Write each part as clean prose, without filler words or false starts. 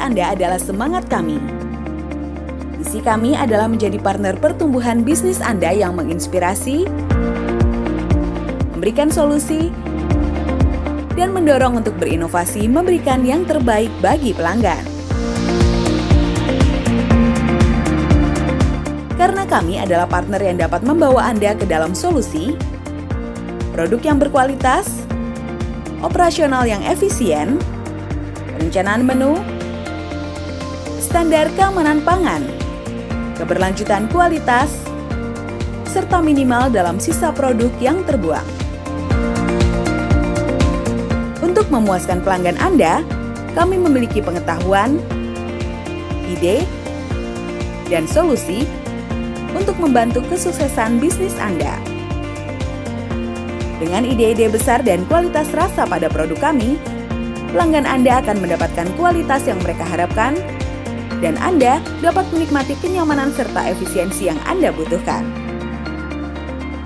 Anda adalah semangat kami. Misi kami adalah menjadi partner pertumbuhan bisnis Anda yang menginspirasi, memberikan solusi, dan mendorong untuk berinovasi memberikan yang terbaik bagi pelanggan. Karena kami adalah partner yang dapat membawa Anda ke dalam solusi, produk yang berkualitas, operasional yang efisien, perencanaan menu, standar keamanan pangan, keberlanjutan kualitas, serta minimal dalam sisa produk yang terbuang. Untuk memuaskan pelanggan Anda, kami memiliki pengetahuan, ide, dan solusi untuk membantu kesuksesan bisnis Anda. Dengan ide-ide besar dan kualitas rasa pada produk kami, pelanggan Anda akan mendapatkan kualitas yang mereka harapkan, dan Anda dapat menikmati kenyamanan serta efisiensi yang Anda butuhkan.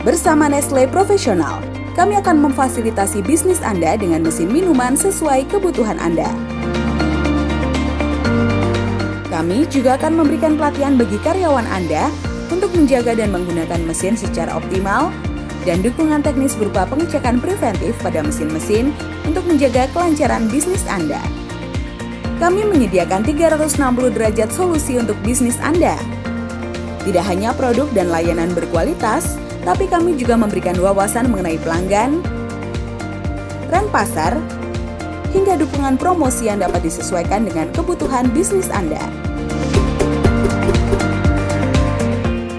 Bersama Nestle Profesional, kami akan memfasilitasi bisnis Anda dengan mesin minuman sesuai kebutuhan Anda. Kami juga akan memberikan pelatihan bagi karyawan Anda untuk menjaga dan menggunakan mesin secara optimal dan dukungan teknis berupa pengecekan preventif pada mesin-mesin untuk menjaga kelancaran bisnis Anda. Kami menyediakan 360 derajat solusi untuk bisnis Anda. Tidak hanya produk dan layanan berkualitas, tapi kami juga memberikan wawasan mengenai pelanggan, tren pasar, hingga dukungan promosi yang dapat disesuaikan dengan kebutuhan bisnis Anda.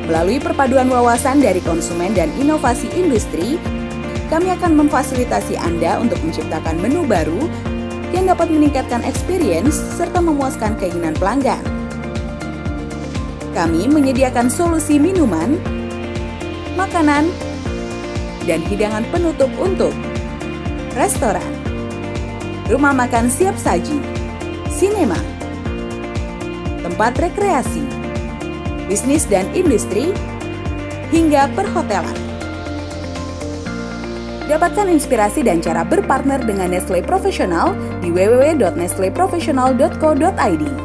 Melalui perpaduan wawasan dari konsumen dan inovasi industri, kami akan memfasilitasi Anda untuk menciptakan menu baru yang dapat meningkatkan experience serta memuaskan keinginan pelanggan. Kami menyediakan solusi minuman, makanan, dan hidangan penutup untuk restoran, rumah makan siap saji, sinema, tempat rekreasi, bisnis dan industri, hingga perhotelan. Dapatkan inspirasi dan cara berpartner dengan Nestle Profesional di www.nestleprofessional.co.id.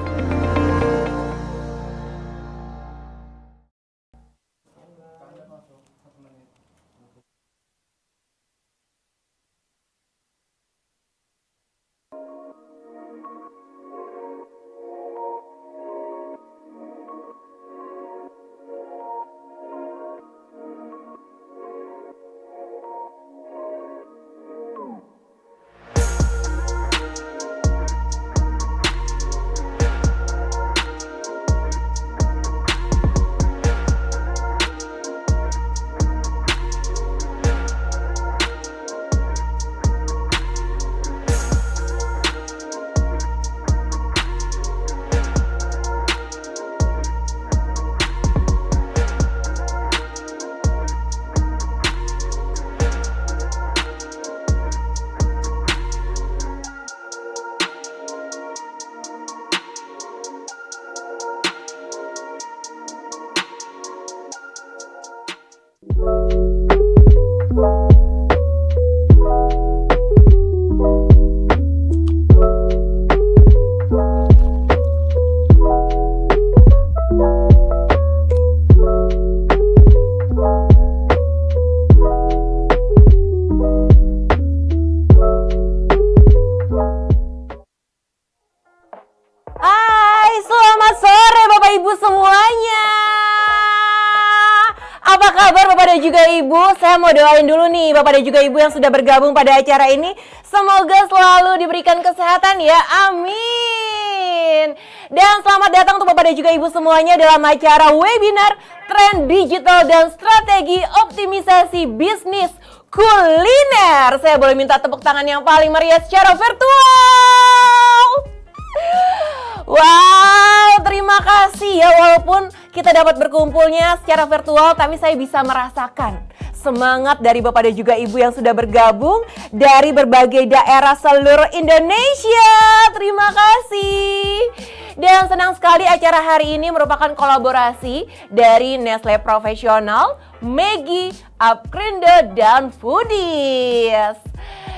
dan juga Ibu, saya mau doain dulu nih Bapak dan juga Ibu yang sudah bergabung pada acara ini. Semoga selalu diberikan kesehatan ya, amin. Dan selamat datang untuk Bapak dan juga Ibu semuanya dalam acara webinar Tren Digital dan Strategi Optimisasi Bisnis Kuliner. Saya boleh minta tepuk tangan yang paling meriah secara virtual. Wow, terima kasih ya, walaupun kita dapat berkumpulnya secara virtual, tapi saya bisa merasakan semangat dari Bapak dan juga Ibu yang sudah bergabung dari berbagai daerah seluruh Indonesia. Terima kasih. Dan senang sekali acara hari ini merupakan kolaborasi dari Nestle Profesional, Maggi, Upgrinder, dan Foodies.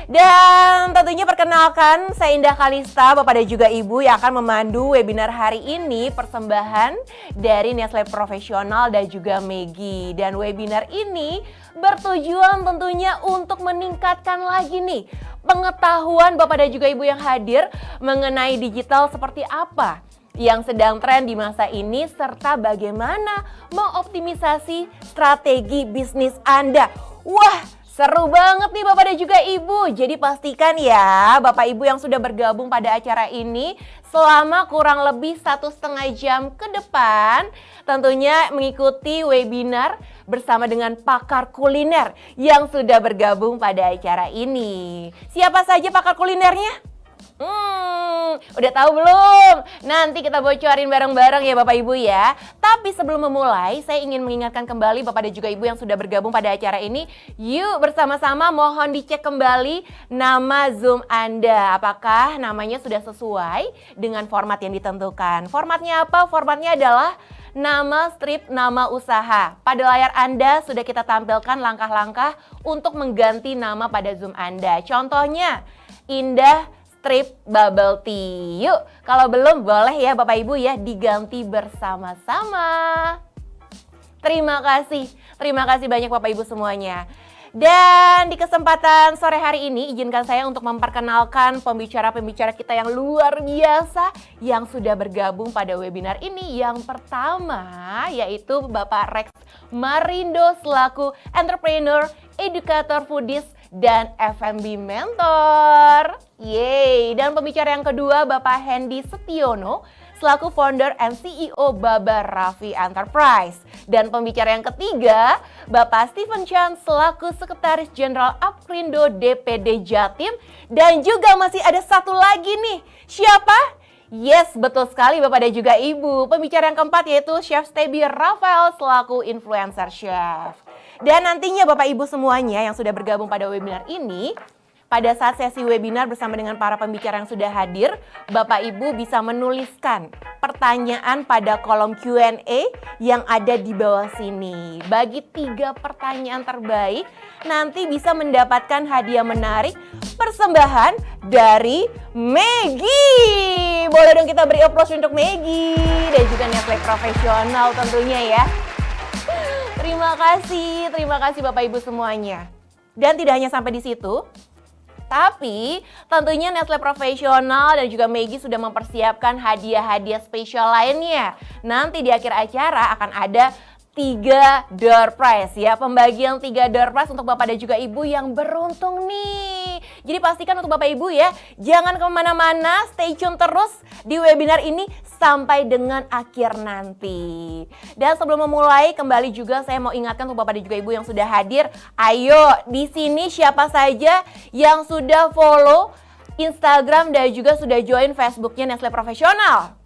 Dan tentunya perkenalkan, saya Indah Kalista, Bapak dan juga Ibu yang akan memandu webinar hari ini persembahan dari Nestle Profesional dan juga Maggi. Dan webinar ini bertujuan tentunya untuk meningkatkan lagi nih pengetahuan Bapak dan juga Ibu yang hadir mengenai digital seperti apa yang sedang tren di masa ini serta bagaimana mengoptimisasi strategi bisnis Anda. Wah, seru banget nih Bapak dan juga Ibu. Jadi pastikan ya Bapak Ibu yang sudah bergabung pada acara ini selama kurang lebih 1,5 jam ke depan tentunya mengikuti webinar bersama dengan pakar kuliner yang sudah bergabung pada acara ini. Siapa saja pakar kulinernya? Udah tahu belum? Nanti kita bocorin bareng-bareng ya Bapak Ibu ya. Tapi sebelum memulai, saya ingin mengingatkan kembali Bapak dan juga Ibu yang sudah bergabung pada acara ini. Yuk bersama-sama mohon dicek kembali nama Zoom Anda. Apakah namanya sudah sesuai dengan format yang ditentukan? Formatnya apa? Formatnya adalah nama strip, nama usaha. Pada layar Anda sudah kita tampilkan langkah-langkah untuk mengganti nama pada Zoom Anda. Contohnya, Indah Strip Bubble Tea. Yuk, kalau belum boleh ya Bapak Ibu ya diganti bersama-sama. Terima kasih banyak Bapak Ibu semuanya. Dan di kesempatan sore hari ini izinkan saya untuk memperkenalkan pembicara-pembicara kita yang luar biasa yang sudah bergabung pada webinar ini. Yang pertama yaitu Bapak Rex Marindo selaku entrepreneur, edukator foodies, dan F&B mentor. Yeay. Dan pembicara yang kedua Bapak Hendy Setiono selaku founder and CEO Baba Raffi Enterprise. Dan pembicara yang ketiga Bapak Steven Chan selaku Sekretaris Jenderal Aprindo DPD Jatim. Dan juga masih ada satu lagi nih. Siapa? Yes, betul sekali Bapak dan juga Ibu. Pembicara yang keempat yaitu Chef Stebi Rafael selaku influencer chef. Dan nantinya Bapak Ibu semuanya yang sudah bergabung pada webinar ini, pada saat sesi webinar bersama dengan para pembicara yang sudah hadir, Bapak Ibu bisa menuliskan pertanyaan pada kolom Q&A yang ada di bawah sini. Bagi 3 pertanyaan terbaik, nanti bisa mendapatkan hadiah menarik persembahan dari Maggi. Boleh dong kita beri aplaus untuk Maggi dan juga Nestle Profesional tentunya ya. Terima kasih Bapak Ibu semuanya. Dan tidak hanya sampai di situ, tapi tentunya Nestle Profesional dan juga Maggi sudah mempersiapkan hadiah-hadiah spesial lainnya. Nanti di akhir acara akan ada 3 door prize ya, pembagian 3 door prize untuk Bapak dan juga Ibu yang beruntung nih. Jadi pastikan untuk Bapak Ibu ya, jangan kemana-mana, stay tune terus di webinar ini sampai dengan akhir nanti. Dan sebelum memulai, kembali juga saya mau ingatkan untuk Bapak dan juga Ibu yang sudah hadir, ayo di sini siapa saja yang sudah follow Instagram dan juga sudah join Facebooknya Nestle Profesional?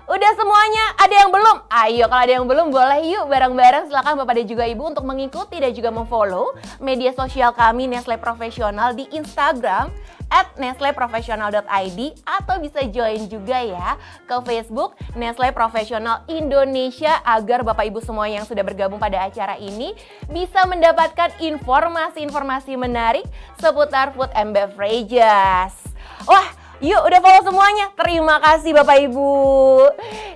Udah semuanya? Ada yang belum? Ayo kalau ada yang belum boleh yuk bareng-bareng silakan Bapak dan juga Ibu untuk mengikuti dan juga memfollow media sosial kami Nestle Profesional di Instagram @nestleprofessional.id atau bisa join juga ya ke Facebook Nestle Profesional Indonesia agar Bapak Ibu semuanya yang sudah bergabung pada acara ini bisa mendapatkan informasi-informasi menarik seputar food and beverages. Wah, yuk udah follow semuanya. Terima kasih Bapak Ibu.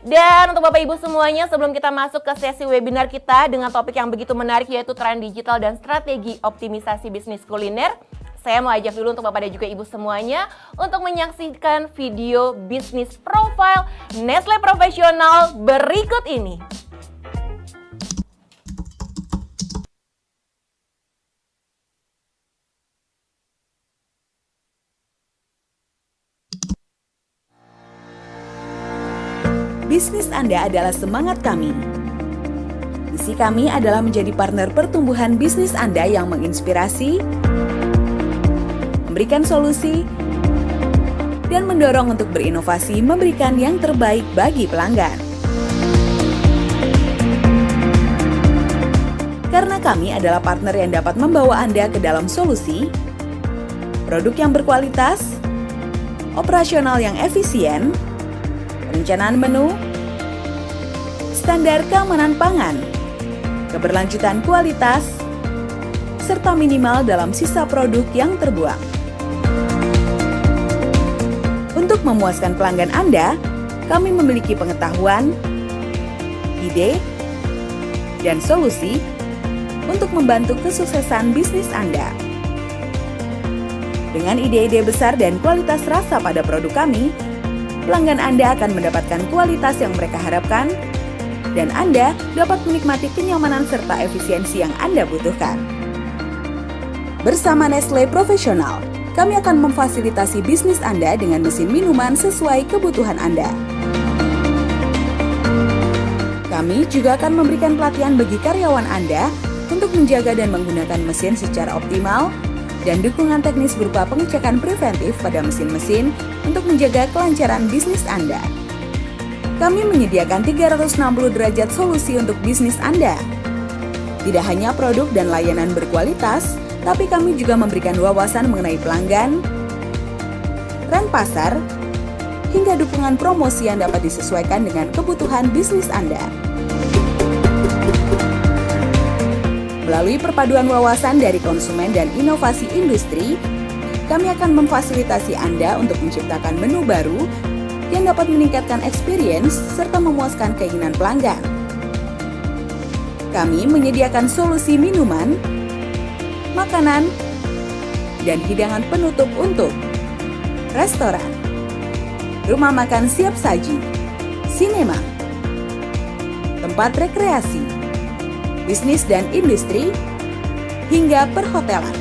Dan untuk Bapak Ibu semuanya sebelum kita masuk ke sesi webinar kita dengan topik yang begitu menarik yaitu tren digital dan strategi optimisasi bisnis kuliner, saya mau ajak dulu untuk Bapak dan juga Ibu semuanya untuk menyaksikan video bisnis profile Nestle Profesional berikut ini. Bisnis Anda adalah semangat kami. Misi kami adalah menjadi partner pertumbuhan bisnis Anda yang menginspirasi, memberikan solusi, dan mendorong untuk berinovasi memberikan yang terbaik bagi pelanggan. Karena kami adalah partner yang dapat membawa Anda ke dalam solusi, produk yang berkualitas, operasional yang efisien, perencanaan menu, standar keamanan pangan, keberlanjutan kualitas, serta minimal dalam sisa produk yang terbuang. Untuk memuaskan pelanggan Anda, kami memiliki pengetahuan, ide, dan solusi untuk membantu kesuksesan bisnis Anda. Dengan ide-ide besar dan kualitas rasa pada produk kami, pelanggan Anda akan mendapatkan kualitas yang mereka harapkan, dan Anda dapat menikmati kenyamanan serta efisiensi yang Anda butuhkan. Bersama Nestle Profesional, kami akan memfasilitasi bisnis Anda dengan mesin minuman sesuai kebutuhan Anda. Kami juga akan memberikan pelatihan bagi karyawan Anda untuk menjaga dan menggunakan mesin secara optimal dan dukungan teknis berupa pengecekan preventif pada mesin-mesin untuk menjaga kelancaran bisnis Anda. Kami menyediakan 360 derajat solusi untuk bisnis Anda. Tidak hanya produk dan layanan berkualitas, tapi kami juga memberikan wawasan mengenai pelanggan, tren pasar, hingga dukungan promosi yang dapat disesuaikan dengan kebutuhan bisnis Anda. Melalui perpaduan wawasan dari konsumen dan inovasi industri, kami akan memfasilitasi Anda untuk menciptakan menu baru yang dapat meningkatkan experience serta memuaskan keinginan pelanggan. Kami menyediakan solusi minuman, makanan, dan hidangan penutup untuk restoran, rumah makan siap saji, sinema, tempat rekreasi, bisnis dan industri, hingga perhotelan.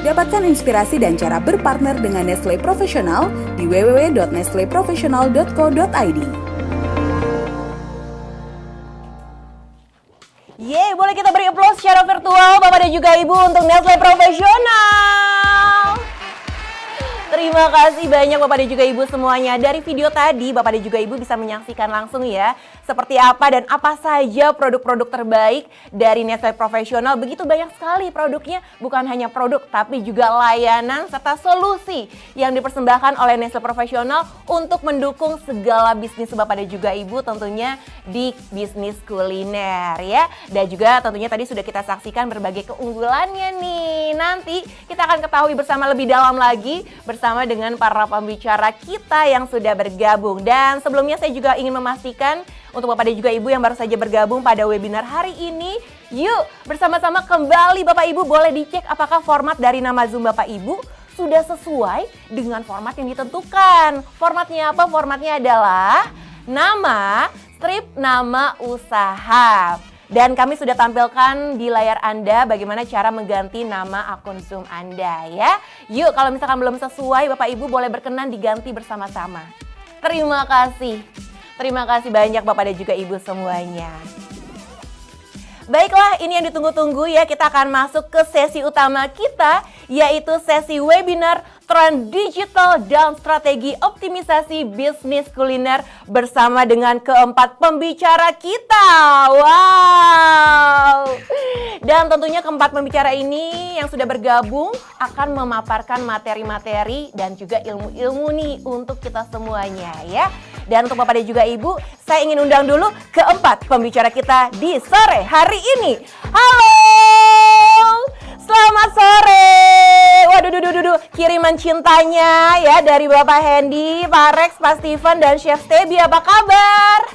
Dapatkan inspirasi dan cara berpartner dengan Nestle Profesional di www.nestleprofessional.co.id. Yeay, boleh kita beri aplaus secara virtual Bapak dan juga Ibu untuk Nestle Profesional. Terima kasih banyak Bapak dan juga Ibu semuanya. Dari video tadi Bapak dan juga Ibu bisa menyaksikan langsung ya seperti apa dan apa saja produk-produk terbaik dari Nestle Profesional. Begitu banyak sekali produknya, bukan hanya produk tapi juga layanan serta solusi yang dipersembahkan oleh Nestle Profesional untuk mendukung segala bisnis Bapak dan juga Ibu tentunya di bisnis kuliner ya. Dan juga tentunya tadi sudah kita saksikan berbagai keunggulannya nih. Nanti kita akan ketahui bersama lebih dalam lagi bersama dengan para pembicara kita yang sudah bergabung. Dan sebelumnya saya juga ingin memastikan untuk Bapak dan juga Ibu yang baru saja bergabung pada webinar hari ini, yuk bersama-sama kembali Bapak Ibu boleh dicek apakah format dari nama Zoom Bapak Ibu sudah sesuai dengan format yang ditentukan. Formatnya apa? Formatnya adalah nama, strip nama usaha. Dan kami sudah tampilkan di layar Anda bagaimana cara mengganti nama akun Zoom Anda ya. Yuk kalau misalkan belum sesuai Bapak Ibu boleh berkenan diganti bersama-sama. Terima kasih. Terima kasih banyak Bapak dan juga Ibu semuanya. Baiklah, ini yang ditunggu-tunggu ya. Kita akan masuk ke sesi utama kita, yaitu sesi webinar Tren Digital dan Strategi Optimisasi Bisnis Kuliner bersama dengan keempat pembicara kita. Wow! Dan tentunya keempat pembicara ini yang sudah bergabung akan memaparkan materi-materi dan juga ilmu-ilmu nih untuk kita semuanya ya. Dan untuk Bapak dan juga Ibu, saya ingin undang dulu keempat pembicara kita di sore hari ini. Halo! Selamat sore! Waduh, kiriman cintanya ya dari Bapak Hendy, Pak Rex, Pak Steven, dan Chef Stebi. Apa kabar?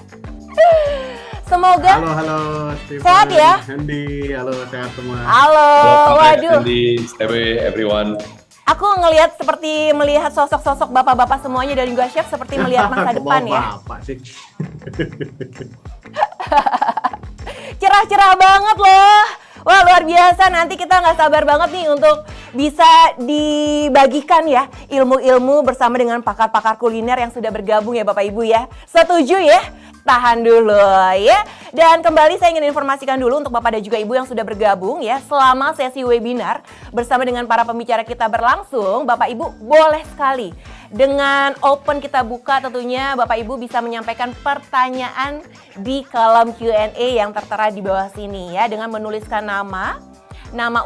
Semoga halo Steven, sehat ya? Hendy, halo sehat semua. Halo, waduh. Hendy, Stebi, everyone. Aku ngelihat seperti melihat sosok-sosok bapak-bapak semuanya dan juga chef seperti melihat masa depan ya. Bapak sih. Cerah-cerah banget loh. Wah luar biasa, nanti kita nggak sabar banget nih untuk bisa dibagikan ya ilmu-ilmu bersama dengan pakar-pakar kuliner yang sudah bergabung ya Bapak Ibu ya. Setuju ya? Tahan dulu ya. Dan kembali saya ingin informasikan dulu untuk Bapak dan juga Ibu yang sudah bergabung ya. Selama sesi webinar bersama dengan para pembicara kita berlangsung, Bapak Ibu boleh sekali dengan open kita buka tentunya Bapak Ibu bisa menyampaikan pertanyaan di kolom Q&A yang tertera di bawah sini ya. Dengan menuliskan nama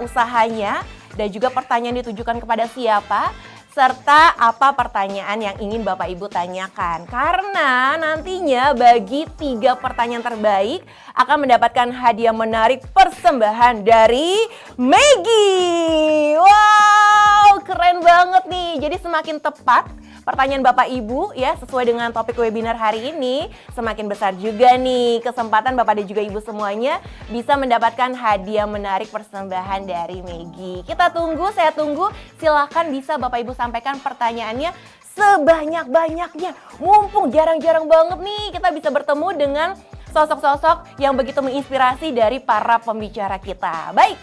usahanya dan juga pertanyaan ditujukan kepada siapa, serta apa pertanyaan yang ingin Bapak Ibu tanyakan. Karena nantinya bagi 3 pertanyaan terbaik akan mendapatkan hadiah menarik persembahan dari Maggie. Wow, keren banget nih. Jadi semakin tepat pertanyaan Bapak Ibu ya sesuai dengan topik webinar hari ini, semakin besar juga nih kesempatan Bapak dan juga Ibu semuanya bisa mendapatkan hadiah menarik persembahan dari Maggie. Kita tunggu, saya tunggu. Silahkan bisa Bapak Ibu sampaikan pertanyaannya sebanyak-banyaknya. Mumpung jarang-jarang banget nih kita bisa bertemu dengan sosok-sosok yang begitu menginspirasi dari para pembicara kita. Baik,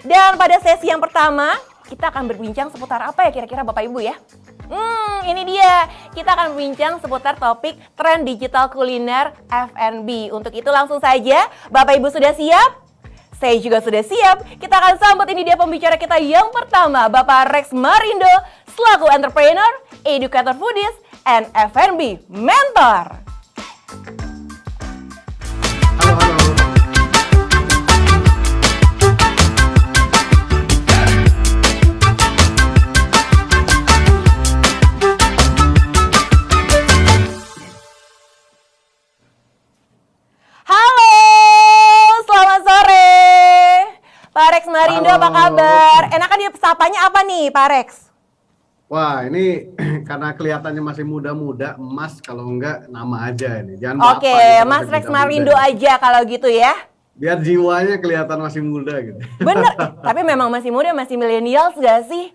dan pada sesi yang pertama kita akan berbincang seputar apa ya kira-kira Bapak Ibu ya? Ini dia. Kita akan berbincang seputar topik tren digital kuliner F&B. Untuk itu langsung saja, Bapak Ibu sudah siap? Saya juga sudah siap. Kita akan sambut ini dia pembicara kita yang pertama, Bapak Rex Marindo, selaku entrepreneur, educator foodies, and F&B mentor. Halo, halo. Halo, selamat sore. Pak Rex Marindo, Halo. apa kabar? Enakan disapanya apa nih, Pak Rex? Wah, ini karena kelihatannya masih muda-muda, emas kalau enggak nama aja ini. Jangan Oke, bapak gitu, Mas masih Rex muda-muda. Marindo aja kalau gitu ya. Biar jiwanya kelihatan masih muda gitu. Bener, tapi memang masih muda, masih millennials gak sih?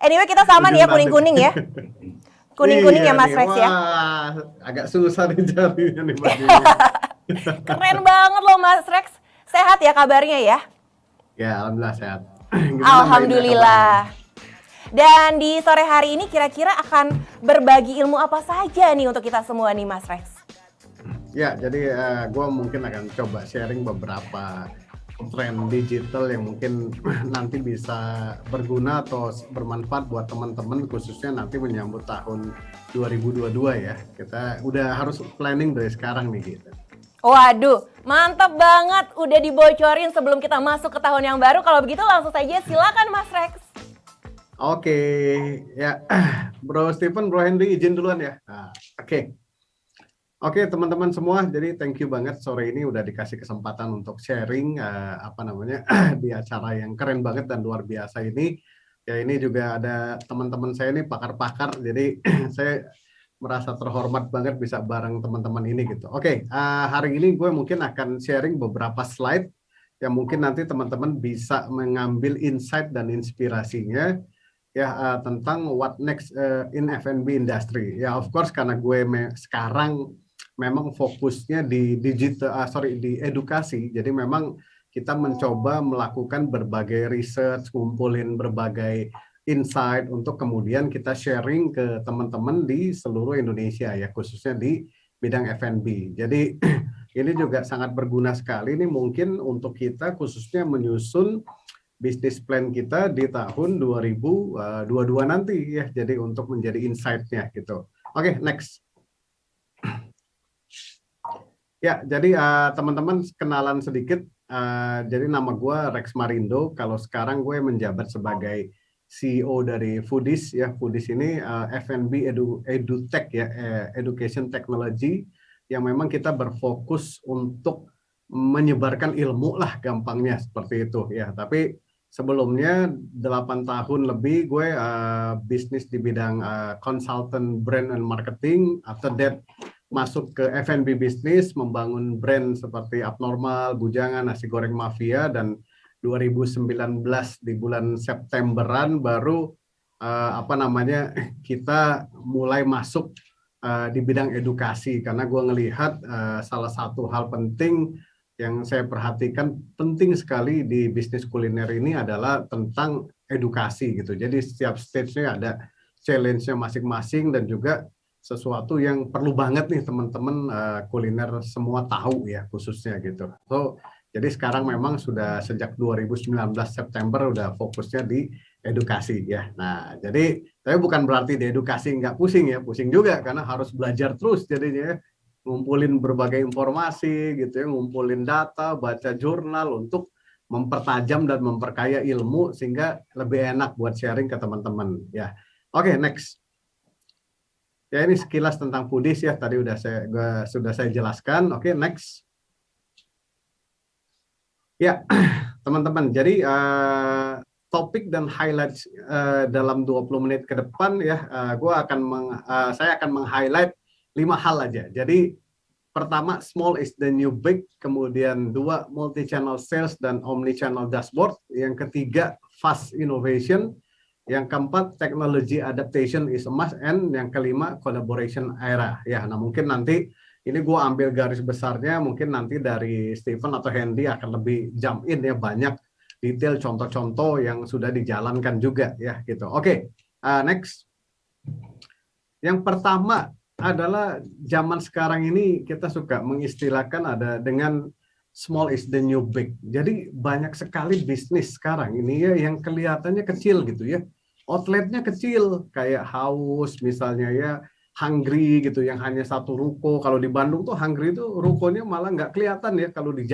Anyway, kita sama nih ya, kuning-kuning ya. Kuning-kuning ya Iya Mas nih, Rex ya. Wah, agak susah nih carinya nih Mas. Keren banget loh Mas Rex. Sehat ya kabarnya ya? Ya, alhamdulillah sehat. Gimana, Mbak Indah, Alhamdulillah. Dan di sore hari ini kira-kira akan berbagi ilmu apa saja nih untuk kita semua nih Mas Rex? Ya, jadi gue mungkin akan coba sharing beberapa tren digital yang mungkin nanti bisa berguna atau bermanfaat buat teman-teman, khususnya nanti menyambut tahun 2022 ya. Kita udah harus planning dari sekarang nih gitu. Waduh, mantap banget. Udah dibocorin sebelum kita masuk ke tahun yang baru. Kalau begitu langsung saja silakan Mas Rex. Oke, ya Bro Steven, Bro Henry izin duluan ya. Nah, Oke teman-teman semua, jadi thank you banget sore ini udah dikasih kesempatan untuk sharing di acara yang keren banget dan luar biasa ini. Ya ini juga ada teman-teman saya nih pakar-pakar, jadi saya merasa terhormat banget bisa bareng teman-teman ini gitu. Oke, hari ini gue mungkin akan sharing beberapa slide yang mungkin nanti teman-teman bisa mengambil insight dan inspirasinya ya tentang what next in F&B industry. Ya of course karena gue sekarang memang fokusnya di di edukasi. Jadi memang kita mencoba melakukan berbagai research, ngumpulin berbagai insight untuk kemudian kita sharing ke teman-teman di seluruh Indonesia ya, khususnya di bidang F&B. Jadi ini juga sangat berguna sekali nih mungkin untuk kita khususnya menyusun bisnis plan kita di tahun 2022 nanti ya. Jadi untuk menjadi insight-nya gitu. Oke, next. Ya, jadi teman-teman kenalan sedikit. Jadi nama gue Rex Marindo. Kalau sekarang gue menjabat sebagai CEO dari Foodies ya. Foodies ini F&B edutech ya, education technology yang memang kita berfokus untuk menyebarkan ilmu lah gampangnya seperti itu ya. Tapi sebelumnya 8 tahun lebih gue bisnis di bidang consultant brand and marketing. After that masuk ke F&B bisnis, membangun brand seperti Abnormal, Bujangan, Nasi Goreng Mafia, dan 2019 di bulan Septemberan baru kita mulai masuk di bidang edukasi, karena gue ngelihat salah satu hal penting yang saya perhatikan penting sekali di bisnis kuliner ini adalah tentang edukasi gitu. Jadi setiap stage-nya ada challenge-nya masing-masing dan juga sesuatu yang perlu banget nih teman-teman kuliner semua tahu ya khususnya gitu. So, jadi sekarang memang sudah sejak 2019 September udah fokusnya di edukasi ya. Nah, jadi tapi bukan berarti di edukasi nggak pusing ya, pusing juga karena harus belajar terus jadinya, ngumpulin berbagai informasi gitu ya, ngumpulin data, baca jurnal untuk mempertajam dan memperkaya ilmu sehingga lebih enak buat sharing ke teman-teman ya. Oke, next. Ya, ini sekilas tentang Foodies ya, tadi sudah saya jelaskan. Oke, next. Ya, teman-teman, jadi topik dan highlights dalam 20 menit ke depan ya, saya akan meng-highlight 5 hal aja. Jadi pertama, small is the new big, kemudian 2, multi-channel sales dan omni-channel dashboard, yang ketiga, fast innovation, yang keempat, technology adaptation is a must, and yang kelima, collaboration era. Ya, nah mungkin nanti ini gue ambil garis besarnya, mungkin nanti dari Stephen atau Hendy akan lebih jump in ya, banyak detail contoh-contoh yang sudah dijalankan juga ya gitu. Oke, next. Yang pertama adalah zaman sekarang ini kita suka mengistilahkan ada dengan small is the new big. Jadi banyak sekali bisnis sekarang ini ya yang kelihatannya kecil gitu ya. Outletnya kecil, kayak Haus misalnya ya, Hungry gitu, yang hanya satu ruko. Kalau di Bandung tuh Hungry itu rukonya malah nggak kelihatan ya kalau di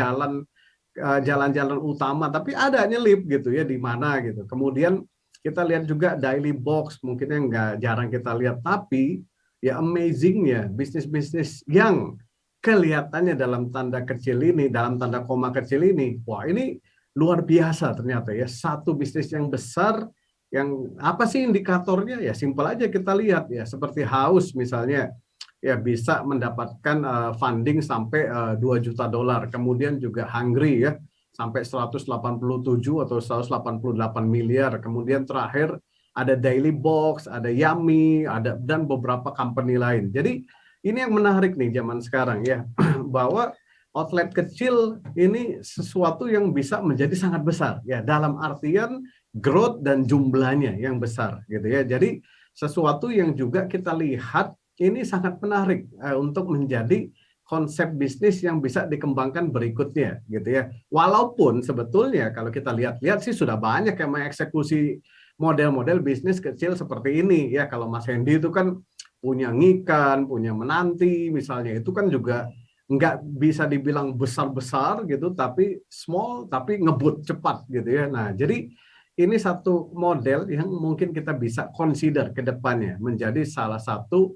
jalan-jalan utama, tapi ada nyelip gitu ya di mana gitu. Kemudian kita lihat juga Daily Box, mungkin yang nggak jarang kita lihat, tapi ya amazingnya bisnis-bisnis yang kelihatannya dalam tanda kecil ini, dalam tanda koma kecil ini, wah ini luar biasa ternyata ya, satu bisnis yang besar. Yang apa sih indikatornya? Ya simpel aja kita lihat ya, seperti Haus misalnya ya bisa mendapatkan funding sampai $2 juta. Kemudian juga Hungry ya sampai 187 atau 188 miliar. Kemudian terakhir ada Daily Box, ada Yummy, ada dan beberapa company lain. Jadi ini yang menarik nih zaman sekarang ya, bahwa outlet kecil ini sesuatu yang bisa menjadi sangat besar ya, dalam artian growth dan jumlahnya yang besar gitu ya. Jadi sesuatu yang juga kita lihat ini sangat menarik untuk menjadi konsep bisnis yang bisa dikembangkan berikutnya gitu ya. Walaupun sebetulnya kalau kita lihat-lihat sih sudah banyak yang mengeksekusi model-model bisnis kecil seperti ini ya. Kalau Mas Hendy itu kan punya Ngikan, punya Menanti misalnya, itu kan juga nggak bisa dibilang besar-besar gitu, tapi small, tapi ngebut cepat gitu ya. Nah, jadi ini satu model yang mungkin kita bisa consider ke depannya menjadi salah satu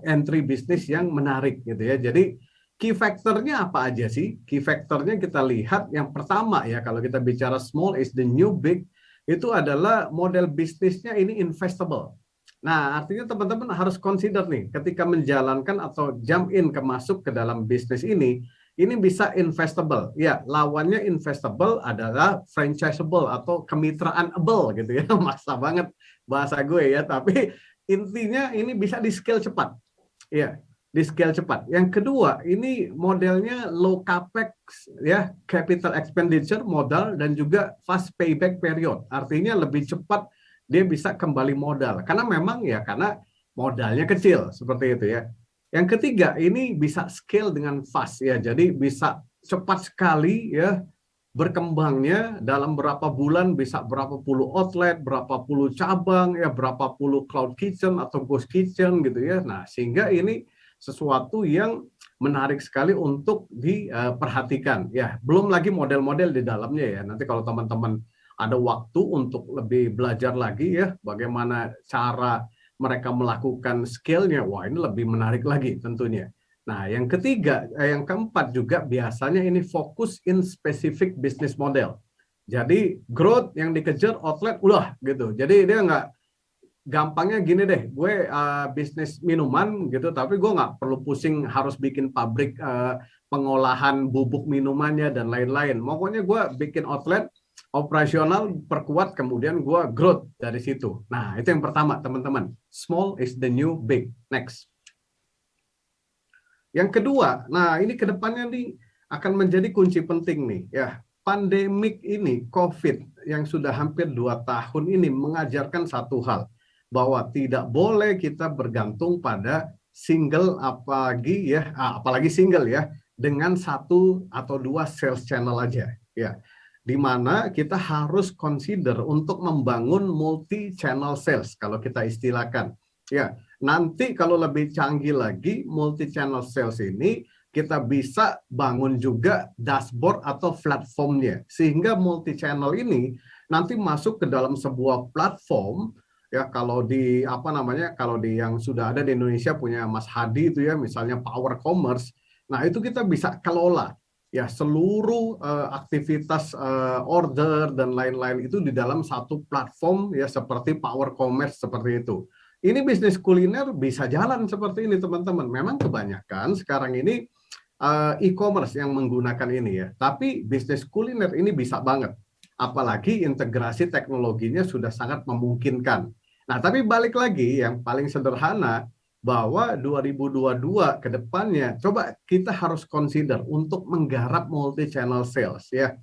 entry bisnis yang menarik gitu ya. Jadi key factornya apa aja sih? Key factornya kita lihat yang pertama ya, kalau kita bicara small is the new big, itu adalah model bisnisnya ini investable. Nah, artinya teman-teman harus consider nih ketika menjalankan atau jump in masuk ke dalam bisnis ini bisa investable. Ya, lawannya investable adalah franchisable atau kemitraanable gitu ya. Maksa banget bahasa gue ya, tapi intinya ini bisa di scale cepat. Ya, di scale cepat. Yang kedua, ini modelnya low capex ya, capital expenditure modal, dan juga fast payback period. Artinya lebih cepat dia bisa kembali modal. Karena memang ya karena modalnya kecil seperti itu ya. Yang ketiga, ini bisa scale dengan fast ya, jadi bisa cepat sekali ya berkembangnya, dalam berapa bulan bisa berapa puluh outlet, berapa puluh cabang ya, berapa puluh cloud kitchen atau ghost kitchen gitu ya. Nah, sehingga ini sesuatu yang menarik sekali untuk diperhatikan ya. Belum lagi model-model di dalamnya ya. Nanti kalau teman-teman ada waktu untuk lebih belajar lagi ya, bagaimana cara mereka melakukan scale-nya, wah ini lebih menarik lagi tentunya. Nah, yang ketiga, yang keempat juga biasanya ini fokus in specific business model. Jadi growth yang dikejar outlet udah gitu. Jadi dia nggak gampangnya gini deh, gue bisnis minuman gitu, tapi gue nggak perlu pusing harus bikin pabrik pengolahan bubuk minumannya dan lain-lain. Pokoknya gue bikin outlet operasional, perkuat, kemudian gue growth dari situ. Nah, itu yang pertama, teman-teman. Small is the new big. Next. Yang kedua, nah ini kedepannya nih akan menjadi kunci penting nih. Ya, pandemik ini, COVID, yang sudah hampir 2 tahun ini mengajarkan satu hal, bahwa tidak boleh kita bergantung pada single, apalagi single ya, dengan 1 atau 2 sales channel aja. Ya, di mana kita harus consider untuk membangun multi channel sales kalau kita istilahkan. Ya, nanti kalau lebih canggih lagi multi channel sales ini kita bisa bangun juga dashboard atau platformnya, sehingga multi channel ini nanti masuk ke dalam sebuah platform. Ya, kalau di kalau di yang sudah ada di Indonesia punya Mas Hadi itu ya, misalnya Power Commerce, nah itu kita bisa kelola ya seluruh aktivitas order dan lain-lain itu di dalam satu platform ya, seperti Power Commerce seperti itu. Ini bisnis kuliner bisa jalan seperti ini teman-teman. Memang kebanyakan sekarang ini e-commerce yang menggunakan ini ya, tapi bisnis kuliner ini bisa banget. Apalagi integrasi teknologinya sudah sangat memungkinkan. Nah, tapi balik lagi yang paling sederhana, bahwa 2022 ke depannya, coba kita harus consider untuk menggarap multi-channel sales ya.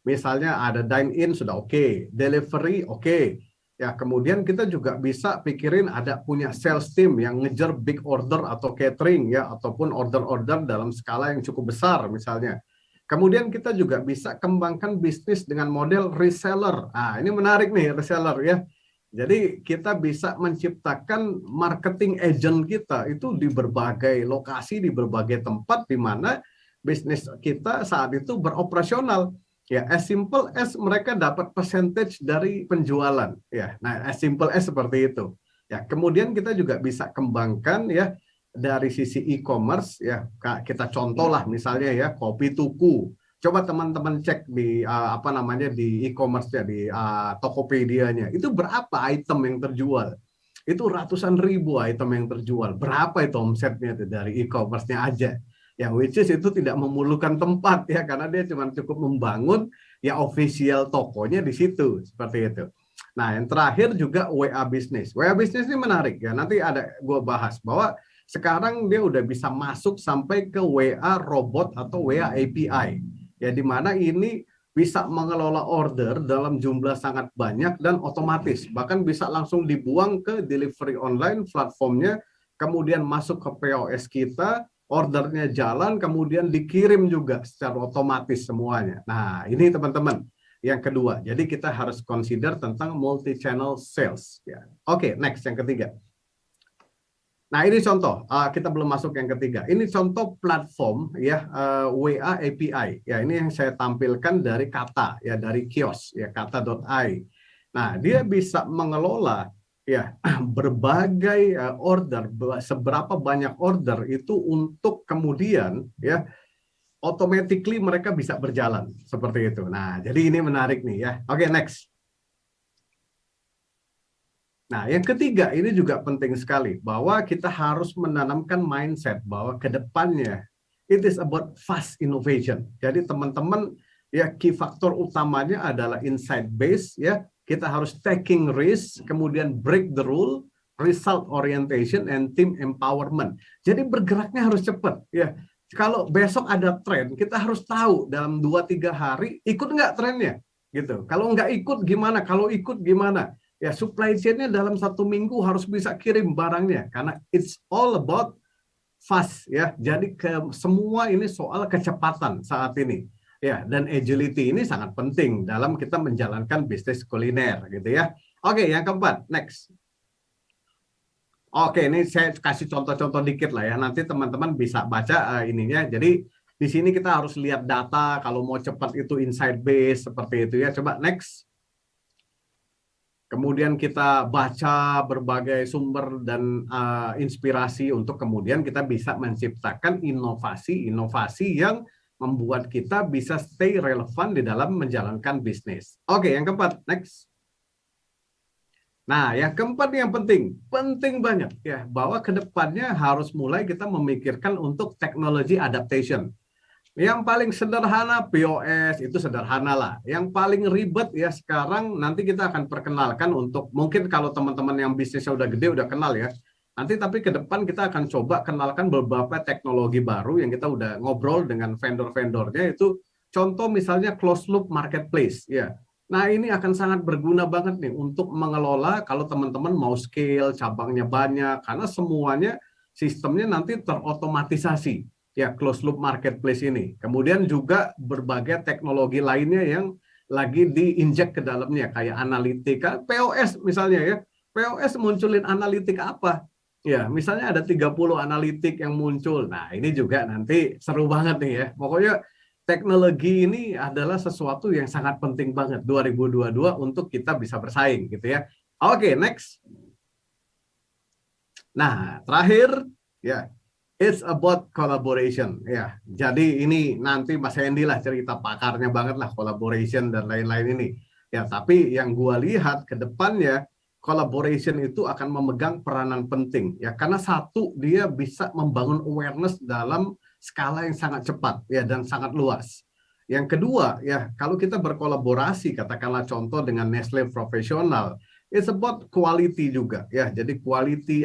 Misalnya ada dine-in sudah oke, delivery oke. Ya, kemudian kita juga bisa pikirin ada punya sales team yang ngejar big order atau catering ya, ataupun order-order dalam skala yang cukup besar misalnya. Kemudian kita juga bisa kembangkan bisnis dengan model reseller. Nah, ini menarik nih reseller ya. Jadi kita bisa menciptakan marketing agent kita itu di berbagai lokasi, di berbagai tempat di mana bisnis kita saat itu beroperasional. Ya, as simple as mereka dapat percentage dari penjualan. Ya, nah as simple as seperti itu. Ya, kemudian kita juga bisa kembangkan ya dari sisi e-commerce ya, kita contoh lah misalnya ya Kopi Tuku. Coba teman-teman cek di di e-commerce ya, di Tokopedia-nya. Itu berapa item yang terjual? Itu ratusan ribu item yang terjual. Berapa itu omsetnya itu dari e-commerce-nya aja? Ya, which is itu tidak memerlukan tempat ya, karena dia cuma cukup membangun ya official tokonya di situ seperti itu. Nah, yang terakhir juga WA Business. WA Business ini menarik ya. Nanti ada gue bahas bahwa sekarang dia udah bisa masuk sampai ke WA robot atau WA API. Ya, di mana ini bisa mengelola order dalam jumlah sangat banyak dan otomatis. Bahkan bisa langsung dibuang ke delivery online platformnya, kemudian masuk ke POS kita, ordernya jalan, kemudian dikirim juga secara otomatis semuanya. Nah, ini teman-teman yang kedua. Jadi kita harus consider tentang multi-channel sales. Ya. Oke, next yang ketiga. Nah, ini contoh, kita belum masuk yang ketiga. Ini contoh platform ya, WA API. Ya, ini yang saya tampilkan dari Kata ya, dari Kios ya, kata.ai. Nah, dia bisa mengelola ya berbagai order, seberapa banyak order itu untuk kemudian ya automatically mereka bisa berjalan seperti itu. Nah, jadi ini menarik nih ya. Oke, next. Nah, yang ketiga ini juga penting sekali, bahwa kita harus menanamkan mindset bahwa ke depannya it is about fast innovation. Jadi teman-teman ya, key faktor utamanya adalah insight base ya. Kita harus taking risk, kemudian break the rule, result orientation, and team empowerment. Jadi bergeraknya harus cepat ya. Kalau besok ada tren, kita harus tahu dalam 2-3 hari ikut nggak trennya gitu. Kalau nggak ikut gimana? Kalau ikut gimana? Ya, supply chain-nya dalam 1 minggu harus bisa kirim barangnya, karena it's all about fast ya. Jadi semua ini soal kecepatan saat ini ya, dan agility ini sangat penting dalam kita menjalankan bisnis kuliner gitu ya. Oke, yang keempat, next. Oke, ini saya kasih contoh-contoh dikit lah ya, nanti teman-teman bisa baca ininya. Jadi di sini kita harus lihat data, kalau mau cepat itu insight base seperti itu ya. Coba next. Kemudian kita baca berbagai sumber dan inspirasi untuk kemudian kita bisa menciptakan inovasi-inovasi yang membuat kita bisa stay relevan di dalam menjalankan bisnis. Oke, yang keempat, next. Nah, yang keempat yang penting banget ya, bahwa kedepannya harus mulai kita memikirkan untuk technology adaptation. Yang paling sederhana POS itu sederhana lah. Yang paling ribet ya sekarang nanti kita akan perkenalkan untuk, mungkin kalau teman-teman yang bisnisnya udah gede udah kenal ya. Nanti tapi ke depan kita akan coba kenalkan beberapa teknologi baru yang kita udah ngobrol dengan vendor-vendornya, itu contoh misalnya closed loop marketplace ya. Nah, ini akan sangat berguna banget nih untuk mengelola kalau teman-teman mau scale, cabangnya banyak, karena semuanya sistemnya nanti terotomatisasi. Ya, closed loop marketplace ini. Kemudian juga berbagai teknologi lainnya yang lagi diinjek ke dalamnya, kayak analitika, POS misalnya ya. POS munculin analitik apa? Ya, misalnya ada 30 analitik yang muncul. Nah, ini juga nanti seru banget nih ya. Pokoknya teknologi ini adalah sesuatu yang sangat penting banget 2022 untuk kita bisa bersaing gitu ya. Oke, next. Nah, terakhir ya, it's about collaboration ya. Jadi ini nanti Mas Hendy lah cerita pakarnya banget lah collaboration dan lain-lain ini. Ya, tapi yang gua lihat ke depannya collaboration itu akan memegang peranan penting ya, karena satu, dia bisa membangun awareness dalam skala yang sangat cepat ya dan sangat luas. Yang kedua ya, kalau kita berkolaborasi katakanlah contoh dengan Nestle Professional, it's about quality juga ya. Jadi quality,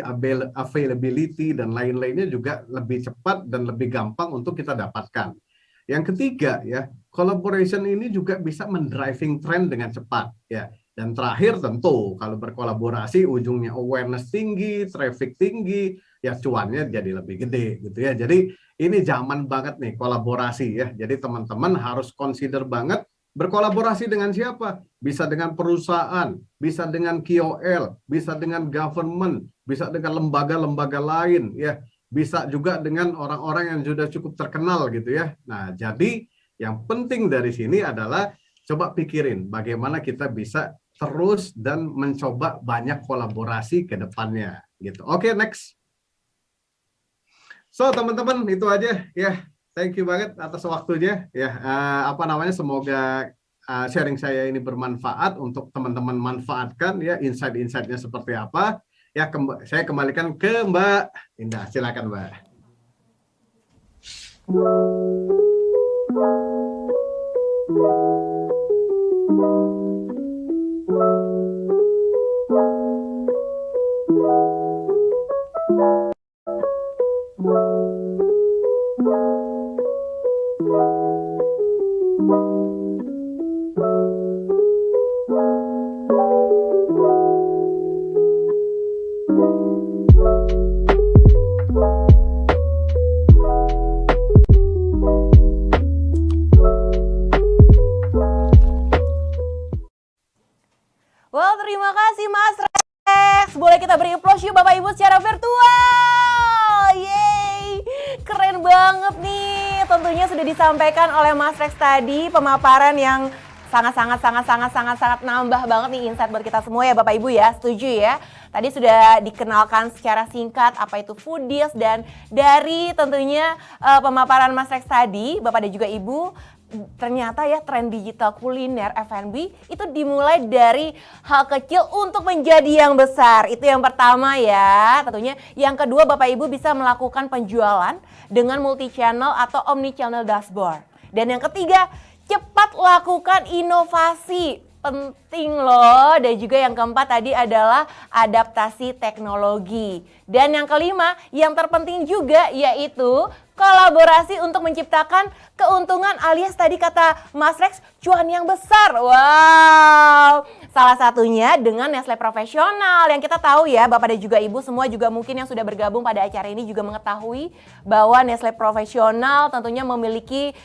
availability dan lain-lainnya juga lebih cepat dan lebih gampang untuk kita dapatkan. Yang ketiga ya, collaboration ini juga bisa mendriving trend dengan cepat ya. Dan terakhir tentu kalau berkolaborasi ujungnya awareness tinggi, traffic tinggi, ya cuannya jadi lebih gede gitu ya. Jadi ini zaman banget nih kolaborasi ya. Jadi teman-teman harus consider banget berkolaborasi dengan siapa? Bisa dengan perusahaan, bisa dengan KOL, bisa dengan government, bisa dengan lembaga-lembaga lain ya. Bisa juga dengan orang-orang yang sudah cukup terkenal gitu ya. Nah, jadi yang penting dari sini adalah coba pikirin bagaimana kita bisa terus dan mencoba banyak kolaborasi ke depannya gitu. Oke, next. So, teman-teman itu aja ya. Thank you banget atas waktunya ya. Semoga sharing saya ini bermanfaat untuk teman-teman, manfaatkan ya insight-insightnya seperti apa. Ya, saya kembalikan ke Mbak Indah. Silakan, Mbak. Well, terima kasih Mas Rex. Boleh kita beri applause yuk Bapak Ibu secara virtual. Yeay, keren banget nih. Tentunya sudah disampaikan oleh Mas Rex tadi pemaparan yang sangat nambah banget nih insight buat kita semua ya Bapak Ibu ya. Setuju ya? Tadi sudah dikenalkan secara singkat apa itu foodies, dan dari tentunya pemaparan Mas Rex tadi, Bapak dan juga Ibu, ternyata ya tren digital kuliner F&B itu dimulai dari hal kecil untuk menjadi yang besar. Itu yang pertama ya tentunya. Yang kedua, Bapak Ibu bisa melakukan penjualan dengan multi channel atau omni channel dashboard. Dan yang ketiga, cepat lakukan inovasi. Penting loh. Dan juga yang keempat tadi adalah adaptasi teknologi. Dan yang kelima, yang terpenting juga yaitu kolaborasi untuk menciptakan keuntungan alias tadi kata Mas Rex, cuan yang besar. Wow, salah satunya dengan Nestle Professional yang kita tahu ya Bapak dan juga Ibu semua juga mungkin yang sudah bergabung pada acara ini juga mengetahui bahwa Nestle Professional tentunya memiliki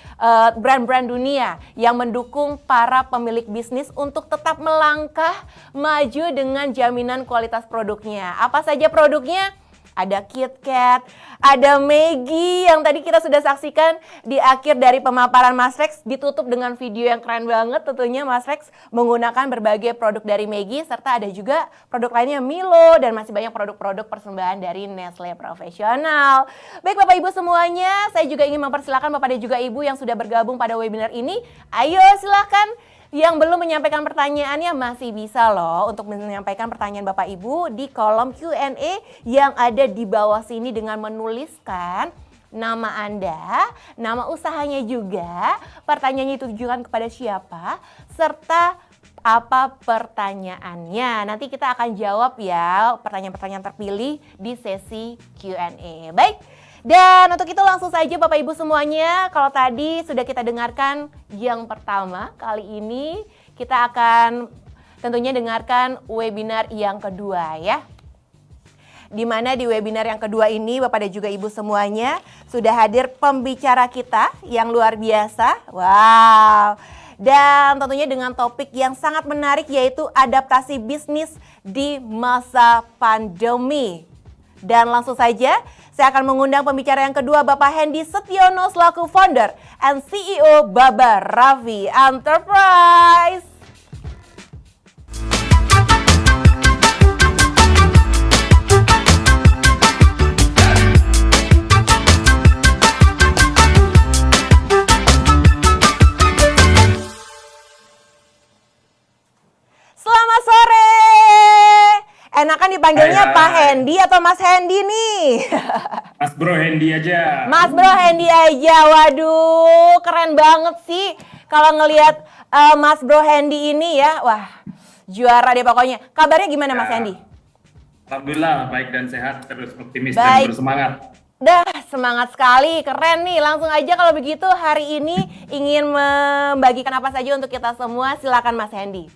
brand-brand dunia yang mendukung para pemilik bisnis untuk tetap melangkah maju dengan jaminan kualitas produknya. Apa saja produknya? Ada KitKat, ada Maggi yang tadi kita sudah saksikan di akhir dari pemaparan Mas Rex, ditutup dengan video yang keren banget tentunya Mas Rex menggunakan berbagai produk dari Maggi, serta ada juga produk lainnya Milo dan masih banyak produk-produk persembahan dari Nestle Professional. Baik Bapak Ibu semuanya, saya juga ingin mempersilahkan Bapak dan juga Ibu yang sudah bergabung pada webinar ini, ayo silahkan. Yang belum menyampaikan pertanyaannya masih bisa loh untuk menyampaikan pertanyaan Bapak Ibu di kolom Q&A yang ada di bawah sini dengan menuliskan nama Anda, nama usahanya juga, pertanyaannya ditujukan kepada siapa, serta apa pertanyaannya. Nanti kita akan jawab ya pertanyaan-pertanyaan terpilih di sesi Q&A. Baik. Dan untuk itu langsung saja Bapak Ibu semuanya, kalau tadi sudah kita dengarkan yang pertama, kali ini kita akan tentunya dengarkan webinar yang kedua ya. Di mana di webinar yang kedua ini Bapak dan juga Ibu semuanya sudah hadir pembicara kita yang luar biasa. Wow. Dan tentunya dengan topik yang sangat menarik yaitu adaptasi bisnis di masa pandemi. Dan langsung saja, saya akan mengundang pembicara yang kedua, Bapak Hendy Setiono selaku founder and CEO Baba Raffi Enterprise. Selamat sore. Enakan dipanggilnya Hai. Pak Hendy atau Mas Hendy nih? Mas Bro Hendy aja. Mas Bro Hendy aja. Waduh, keren banget sih kalau ngelihat Mas Bro Hendy ini ya. Wah, juara deh pokoknya. Kabarnya gimana Mas Ya. Hendy? Alhamdulillah baik dan sehat, terus optimis Baik. dan bersemangat. Dah, semangat sekali, keren nih. Langsung aja kalau begitu hari ini ingin membagikan apa saja untuk kita semua. Silakan Mas Hendy.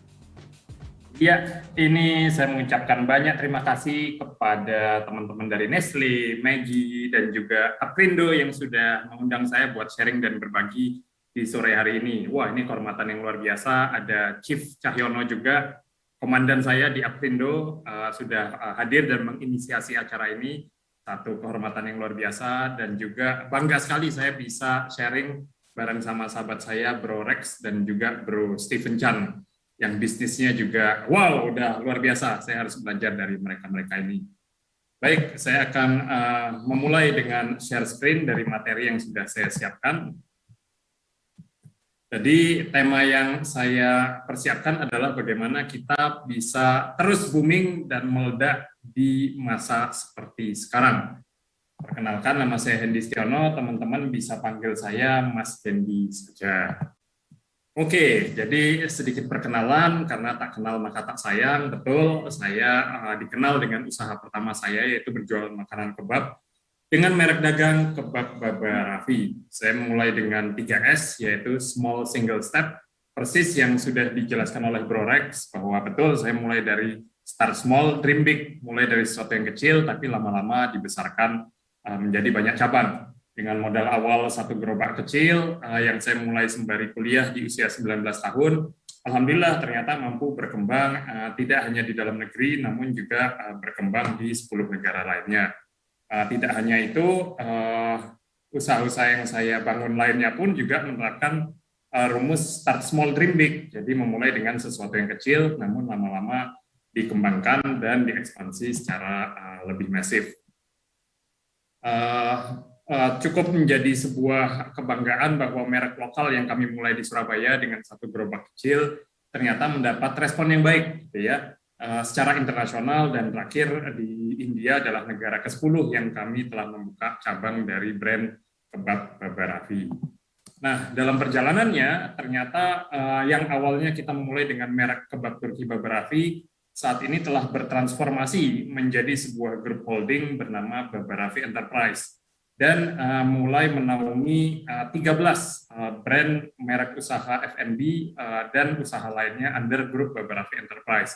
Ya, ini saya mengucapkan banyak terima kasih kepada teman-teman dari Nestle, Maggi, dan juga Aprindo yang sudah mengundang saya buat sharing dan berbagi di sore hari ini. Wah, ini kehormatan yang luar biasa. Ada Chief Cahyono juga, komandan saya di Aprindo, sudah hadir dan menginisiasi acara ini. Satu kehormatan yang luar biasa, dan juga bangga sekali saya bisa sharing bareng sama sahabat saya, Bro Rex, dan juga Bro Stephen Chan, yang bisnisnya juga, wow, udah luar biasa. Saya harus belajar dari mereka-mereka ini. Baik, saya akan memulai dengan share screen dari materi yang sudah saya siapkan. Jadi, tema yang saya persiapkan adalah bagaimana kita bisa terus booming dan meledak di masa seperti sekarang. Perkenalkan, nama saya Hendy Setiono, teman-teman bisa panggil saya Mas Hendy saja. Oke, jadi sedikit perkenalan, karena tak kenal maka tak sayang. Betul, saya dikenal dengan usaha pertama saya, yaitu berjualan makanan kebab dengan merek dagang Kebab Baba Raffi. Saya memulai dengan 3S, yaitu Small Single Step, persis yang sudah dijelaskan oleh Bro Rex, bahwa betul saya mulai dari start small, dream big, mulai dari sesuatu yang kecil, tapi lama-lama dibesarkan menjadi banyak cabang. Dengan modal awal satu gerobak kecil yang saya mulai sembari kuliah di usia 19 tahun, alhamdulillah ternyata mampu berkembang tidak hanya di dalam negeri, namun juga berkembang di 10 negara lainnya. Tidak hanya itu, usaha-usaha yang saya bangun lainnya pun juga menerapkan rumus start small dream big, jadi memulai dengan sesuatu yang kecil, namun lama-lama dikembangkan dan diekspansi secara lebih masif. Cukup menjadi sebuah kebanggaan bahwa merek lokal yang kami mulai di Surabaya dengan satu gerobak kecil ternyata mendapat respon yang baik, gitu ya, secara internasional, dan terakhir di India adalah negara ke-10 yang kami telah membuka cabang dari brand Kebab Baba Raffi. Nah, dalam perjalanannya ternyata yang awalnya kita memulai dengan merek Kebab Turki Baba Raffi saat ini telah bertransformasi menjadi sebuah grup holding bernama Baba Raffi Enterprise, dan mulai menaungi 13 brand merek usaha F&B dan usaha lainnya under grup Baba Raffi Enterprise.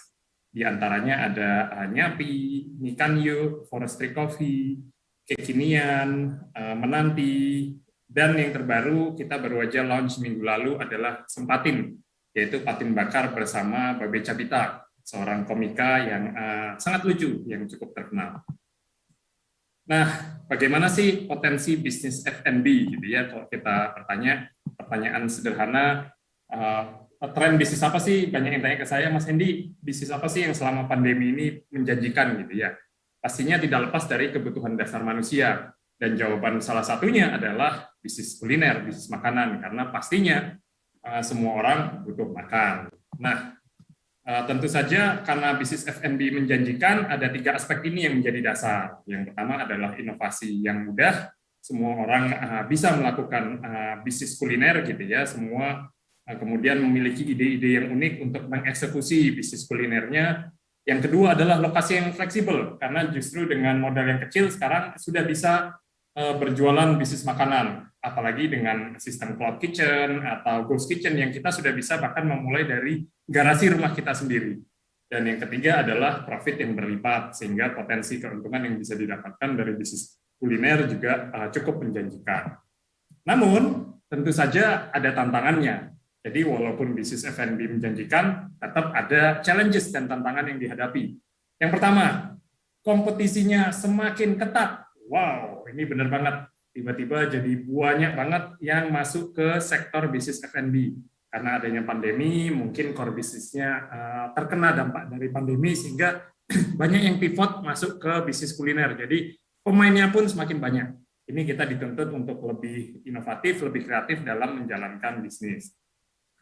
Di antaranya ada Nyapi, Nikanyu, Forestry Coffee, Kekinian, Menanti, dan yang terbaru kita baru aja launch minggu lalu adalah Sempatin, yaitu patin bakar bersama Babe Cabita, seorang komika yang sangat lucu, yang cukup terkenal. Nah, bagaimana sih potensi bisnis F&B gitu ya? Kalau kita pertanyaan sederhana, tren bisnis apa sih? Banyak yang tanya ke saya, Mas Hendy, bisnis apa sih yang selama pandemi ini menjanjikan gitu ya? Pastinya tidak lepas dari kebutuhan dasar manusia, dan jawaban salah satunya adalah bisnis kuliner, bisnis makanan, karena pastinya semua orang butuh makan. Nah, tentu saja karena bisnis F&B menjanjikan, ada 3 aspek ini yang menjadi dasar. Yang pertama adalah inovasi yang mudah, semua orang bisa melakukan bisnis kuliner gitu ya, semua kemudian memiliki ide-ide yang unik untuk mengeksekusi bisnis kulinernya. Yang kedua adalah lokasi yang fleksibel, karena justru dengan modal yang kecil sekarang sudah bisa berjualan bisnis makanan, apalagi dengan sistem cloud kitchen atau ghost kitchen yang kita sudah bisa bahkan memulai dari garasi rumah kita sendiri. Dan yang ketiga adalah profit yang berlipat, sehingga potensi keuntungan yang bisa didapatkan dari bisnis kuliner juga cukup menjanjikan. Namun, tentu saja ada tantangannya. Jadi walaupun bisnis F&B menjanjikan, tetap ada challenges dan tantangan yang dihadapi. Yang pertama, kompetisinya semakin ketat. Wow, ini benar banget. Tiba-tiba jadi banyak banget yang masuk ke sektor bisnis F&B. Karena adanya pandemi, mungkin core bisnisnya terkena dampak dari pandemi, sehingga banyak yang pivot masuk ke bisnis kuliner. Jadi pemainnya pun semakin banyak. Ini kita dituntut untuk lebih inovatif, lebih kreatif dalam menjalankan bisnis.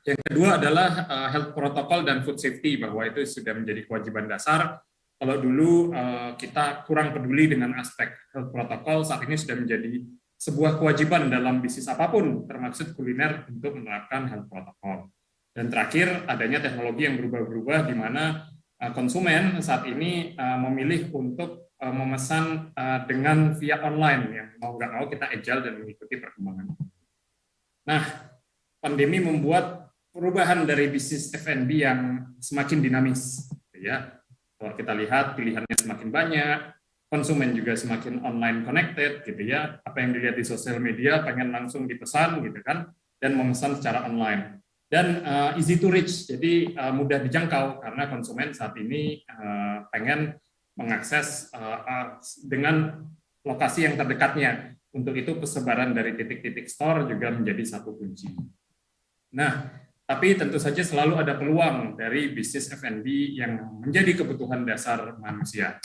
Yang kedua adalah health protocol dan food safety, bahwa itu sudah menjadi kewajiban dasar. Kalau dulu kita kurang peduli dengan aspek health protocol, saat ini sudah menjadi sebuah kewajiban dalam bisnis apapun, termasuk kuliner, untuk menerapkan health protocol. Dan terakhir, adanya teknologi yang berubah-ubah, di mana konsumen saat ini memilih untuk memesan dengan via online, yang mau nggak mau kita agile dan mengikuti perkembangan. Nah, pandemi membuat perubahan dari bisnis F&B yang semakin dinamis, ya. Kalau kita lihat pilihannya semakin banyak, konsumen juga semakin online connected, gitu ya. Apa yang dilihat di sosial media pengen langsung dipesan, gitu kan, dan memesan secara online. Dan easy to reach, jadi mudah dijangkau karena konsumen saat ini pengen mengakses dengan lokasi yang terdekatnya. Untuk itu persebaran dari titik-titik store juga menjadi satu kunci. Nah, tapi tentu saja selalu ada peluang dari bisnis F&B yang menjadi kebutuhan dasar manusia.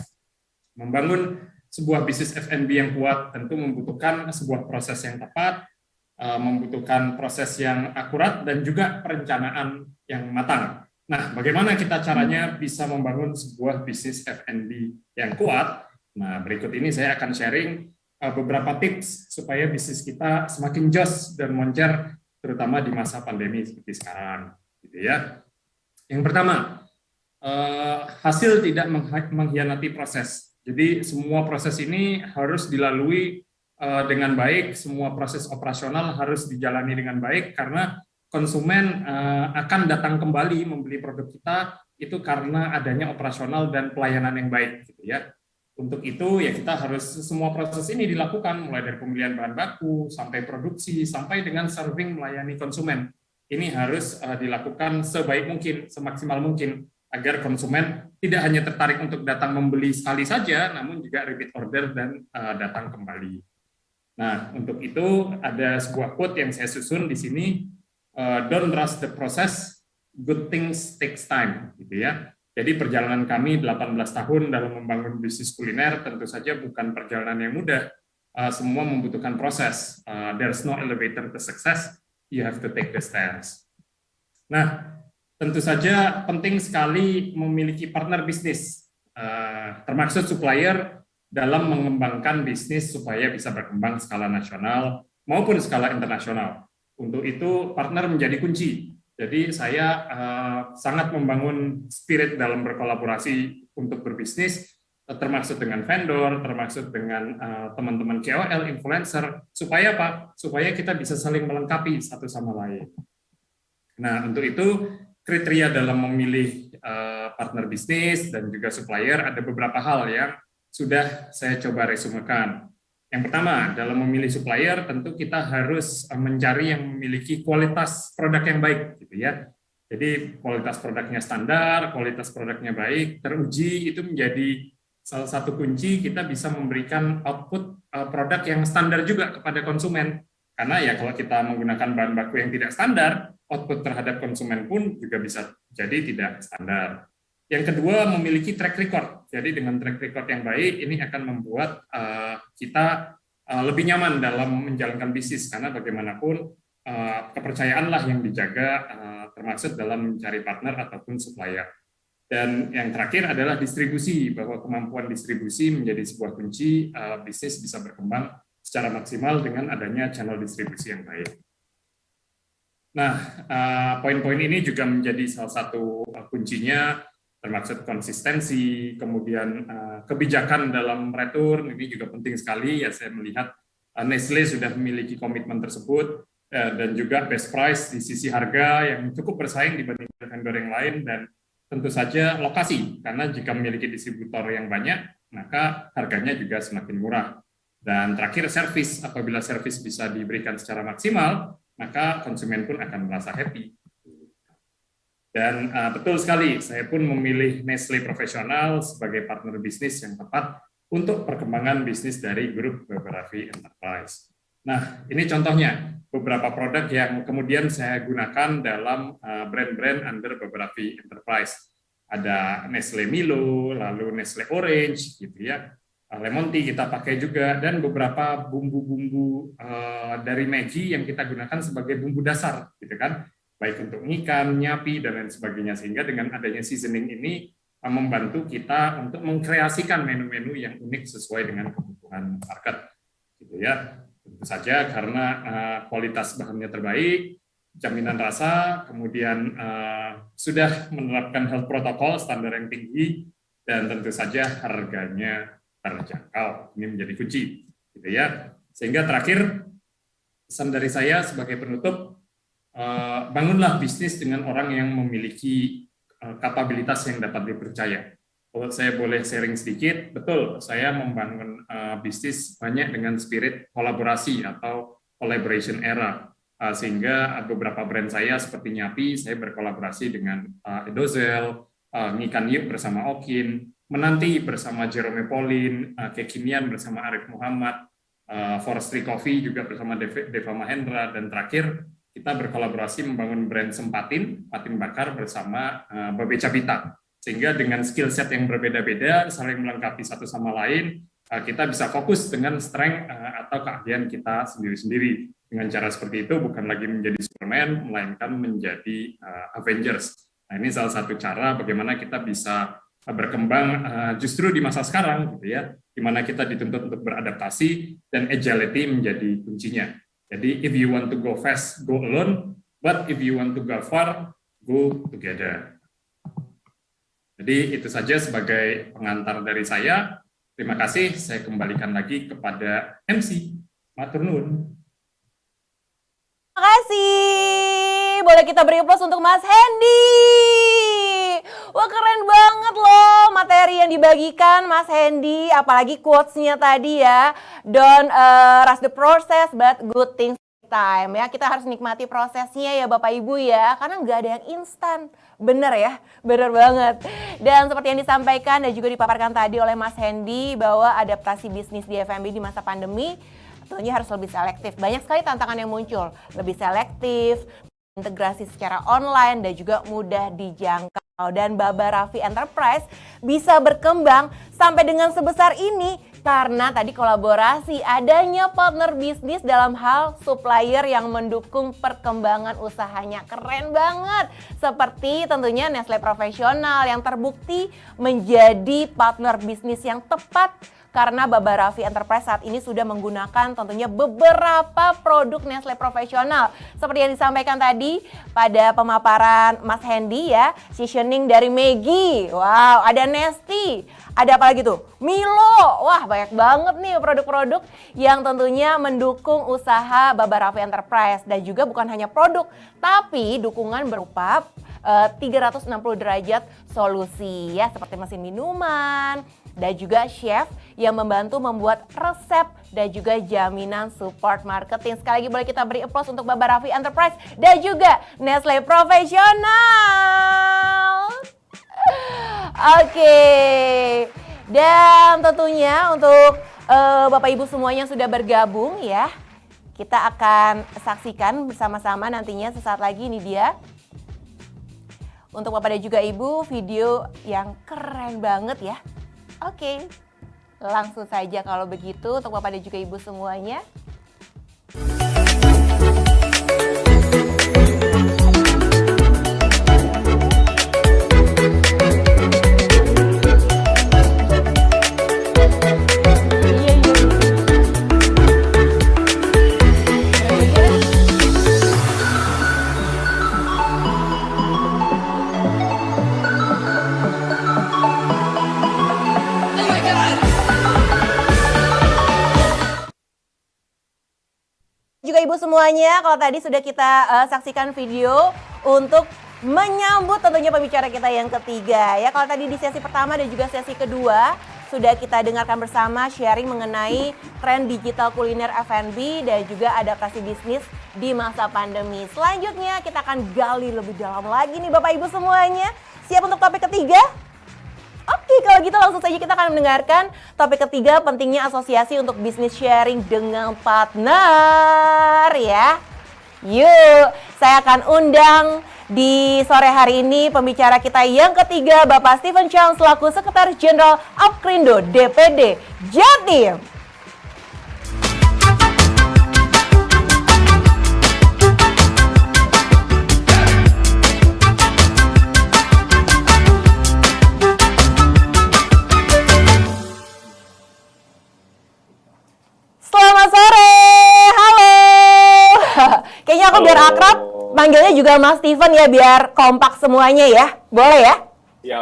Membangun sebuah bisnis F&B yang kuat tentu membutuhkan sebuah proses yang tepat, membutuhkan proses yang akurat, dan juga perencanaan yang matang. Nah, bagaimana kita caranya bisa membangun sebuah bisnis F&B yang kuat? Nah, berikut ini saya akan sharing beberapa tips supaya bisnis kita semakin jos dan moncer, terutama di masa pandemi seperti sekarang, gitu ya. Yang pertama, hasil tidak mengkhianati proses. Jadi semua proses ini harus dilalui dengan baik, semua proses operasional harus dijalani dengan baik, karena konsumen akan datang kembali membeli produk kita itu karena adanya operasional dan pelayanan yang baik, gitu ya. Untuk itu ya kita harus semua proses ini dilakukan, mulai dari pemilihan bahan baku sampai produksi sampai dengan serving melayani konsumen. Ini harus dilakukan sebaik mungkin, semaksimal mungkin, agar konsumen tidak hanya tertarik untuk datang membeli sekali saja, namun juga repeat order dan datang kembali. Nah, untuk itu ada sebuah quote yang saya susun di sini, don't rush the process, good things takes time, gitu ya. Jadi perjalanan kami 18 tahun dalam membangun bisnis kuliner tentu saja bukan perjalanan yang mudah. Semua membutuhkan proses. There's no elevator to success, you have to take the stairs. Nah, tentu saja penting sekali memiliki partner bisnis, termasuk supplier, dalam mengembangkan bisnis supaya bisa berkembang skala nasional maupun skala internasional. Untuk itu partner menjadi kunci. Jadi saya sangat membangun spirit dalam berkolaborasi untuk berbisnis, termasuk dengan vendor, termasuk dengan teman-teman KOL, influencer, supaya apa? Supaya kita bisa saling melengkapi satu sama lain. Nah, untuk itu kriteria dalam memilih partner bisnis dan juga supplier ada beberapa hal yang sudah saya coba resumekan. Yang pertama, dalam memilih supplier tentu kita harus mencari yang memiliki kualitas produk yang baik, gitu ya. Jadi kualitas produknya standar, kualitas produknya baik, teruji, itu menjadi salah satu kunci kita bisa memberikan output produk yang standar juga kepada konsumen. Karena ya kalau kita menggunakan bahan baku yang tidak standar, output terhadap konsumen pun juga bisa jadi tidak standar. Yang kedua, memiliki track record. Jadi dengan track record yang baik, ini akan membuat kita lebih nyaman dalam menjalankan bisnis, karena bagaimanapun kepercayaanlah yang dijaga, termasuk dalam mencari partner ataupun supplier. Dan yang terakhir adalah distribusi, bahwa kemampuan distribusi menjadi sebuah kunci bisnis bisa berkembang secara maksimal dengan adanya channel distribusi yang baik. Nah, poin-poin ini juga menjadi salah satu kuncinya, termasuk konsistensi, kemudian kebijakan dalam return, ini juga penting sekali. Ya, saya melihat Nestle sudah memiliki komitmen tersebut, dan juga best price di sisi harga yang cukup bersaing dibandingkan vendor yang lain, dan tentu saja lokasi, karena jika memiliki distributor yang banyak, maka harganya juga semakin murah. Dan terakhir, service. Apabila service bisa diberikan secara maksimal, maka konsumen pun akan merasa happy. Dan betul sekali, saya pun memilih Nestle Profesional sebagai partner bisnis yang tepat untuk perkembangan bisnis dari grup Baba-Raffi Enterprise. Nah, ini contohnya beberapa produk yang kemudian saya gunakan dalam brand-brand under Baba-Raffi Enterprise. Ada Nestle Milo, lalu Nestle Orange, gitu ya. Lemon tea kita pakai juga, dan beberapa bumbu-bumbu dari Maggi yang kita gunakan sebagai bumbu dasar, gitu kan. Baik untuk ikan, nyapi, dan lain sebagainya. Sehingga dengan adanya seasoning ini membantu kita untuk mengkreasikan menu-menu yang unik sesuai dengan kebutuhan market, gitu ya. Tentu saja karena kualitas bahannya terbaik, jaminan rasa, kemudian sudah menerapkan health protocol standar yang tinggi, dan tentu saja harganya terjangkau. Ini menjadi kunci, gitu ya. Sehingga terakhir, pesan dari saya sebagai penutup, bangunlah bisnis dengan orang yang memiliki kapabilitas yang dapat dipercaya. Kalau saya boleh sharing sedikit, betul, saya membangun bisnis banyak dengan spirit kolaborasi atau collaboration era, sehingga beberapa brand saya seperti Nyapi, saya berkolaborasi dengan Edozel, Ngikan Yuk bersama Okin, Menanti bersama Jerome Pauline, Kekinian bersama Arif Muhammad, Forestry Coffee juga bersama Deva Mahendra, dan terakhir kita berkolaborasi membangun brand Sempatin, Patin Bakar bersama Babe Capita. Sehingga dengan skill set yang berbeda-beda, saling melengkapi satu sama lain, kita bisa fokus dengan strength atau keahlian kita sendiri-sendiri. Dengan cara seperti itu bukan lagi menjadi Superman, melainkan menjadi Avengers. Nah, ini salah satu cara bagaimana kita bisa berkembang justru di masa sekarang, gitu ya, di mana kita dituntut untuk beradaptasi dan agility menjadi kuncinya. Jadi, if you want to go fast, go alone. But if you want to go far, go together. Jadi, itu saja sebagai pengantar dari saya. Terima kasih. Saya kembalikan lagi kepada MC. Matur nuwun. Terima kasih. Boleh kita beri aplaus untuk Mas Hendy. Wah, keren banget loh materi yang dibagikan Mas Hendy, apalagi quotes-nya tadi ya. Don't rush the process, but good things take time ya. Kita harus nikmati prosesnya ya Bapak Ibu ya, karena nggak ada yang instan. Bener ya, bener banget. Dan seperti yang disampaikan dan juga dipaparkan tadi oleh Mas Hendy, bahwa adaptasi bisnis di F&B di masa pandemi tentunya harus lebih selektif. Banyak sekali tantangan yang muncul, lebih selektif, integrasi secara online, dan juga mudah dijangkau. Dan Baba-Raffi Enterprise bisa berkembang sampai dengan sebesar ini karena tadi kolaborasi, adanya partner bisnis dalam hal supplier yang mendukung perkembangan usahanya. Keren banget. Seperti tentunya Nestle Profesional yang terbukti menjadi partner bisnis yang tepat karena Baba-Raffi Enterprise saat ini sudah menggunakan tentunya beberapa produk Nestle Profesional. Seperti yang disampaikan tadi pada pemaparan Mas Hendy ya, seasoning dari Maggi, wow, ada Nesty, ada apa lagi tuh? Milo, wah banyak banget nih produk-produk yang tentunya mendukung usaha Baba-Raffi Enterprise. Dan juga bukan hanya produk, tapi dukungan berupa 360 derajat solusi ya, seperti mesin minuman, dan juga chef yang membantu membuat resep dan juga jaminan support marketing. Sekali lagi boleh kita beri applause untuk Baba-Raffi Enterprise dan juga Nestle Profesional. Oke. Dan tentunya untuk Bapak Ibu semuanya sudah bergabung ya. Kita akan saksikan bersama-sama nantinya sesaat lagi, ini dia. Untuk Bapak dan juga Ibu, video yang keren banget ya. Oke, langsung saja kalau begitu untuk Bapak dan juga Ibu semuanya. Juga Ibu semuanya, kalau tadi sudah kita saksikan video untuk menyambut tentunya pembicara kita yang ketiga ya. Kalau tadi di sesi pertama dan juga sesi kedua sudah kita dengarkan bersama sharing mengenai tren digital kuliner F&B dan juga adaptasi bisnis di masa pandemi. Selanjutnya kita akan gali lebih dalam lagi nih Bapak Ibu semuanya. Siap untuk topik ketiga? Oke, kalau gitu langsung saja kita akan mendengarkan topik ketiga, pentingnya asosiasi untuk bisnis sharing dengan partner ya. Yuk, saya akan undang di sore hari ini pembicara kita yang ketiga, Bapak Stephen Chang selaku Sekretaris Jenderal Apkrindo DPD Jatim. Selamat sore, halo. Kayaknya aku biar akrab, manggilnya juga Mas Stephen ya, biar kompak semuanya ya. Boleh ya?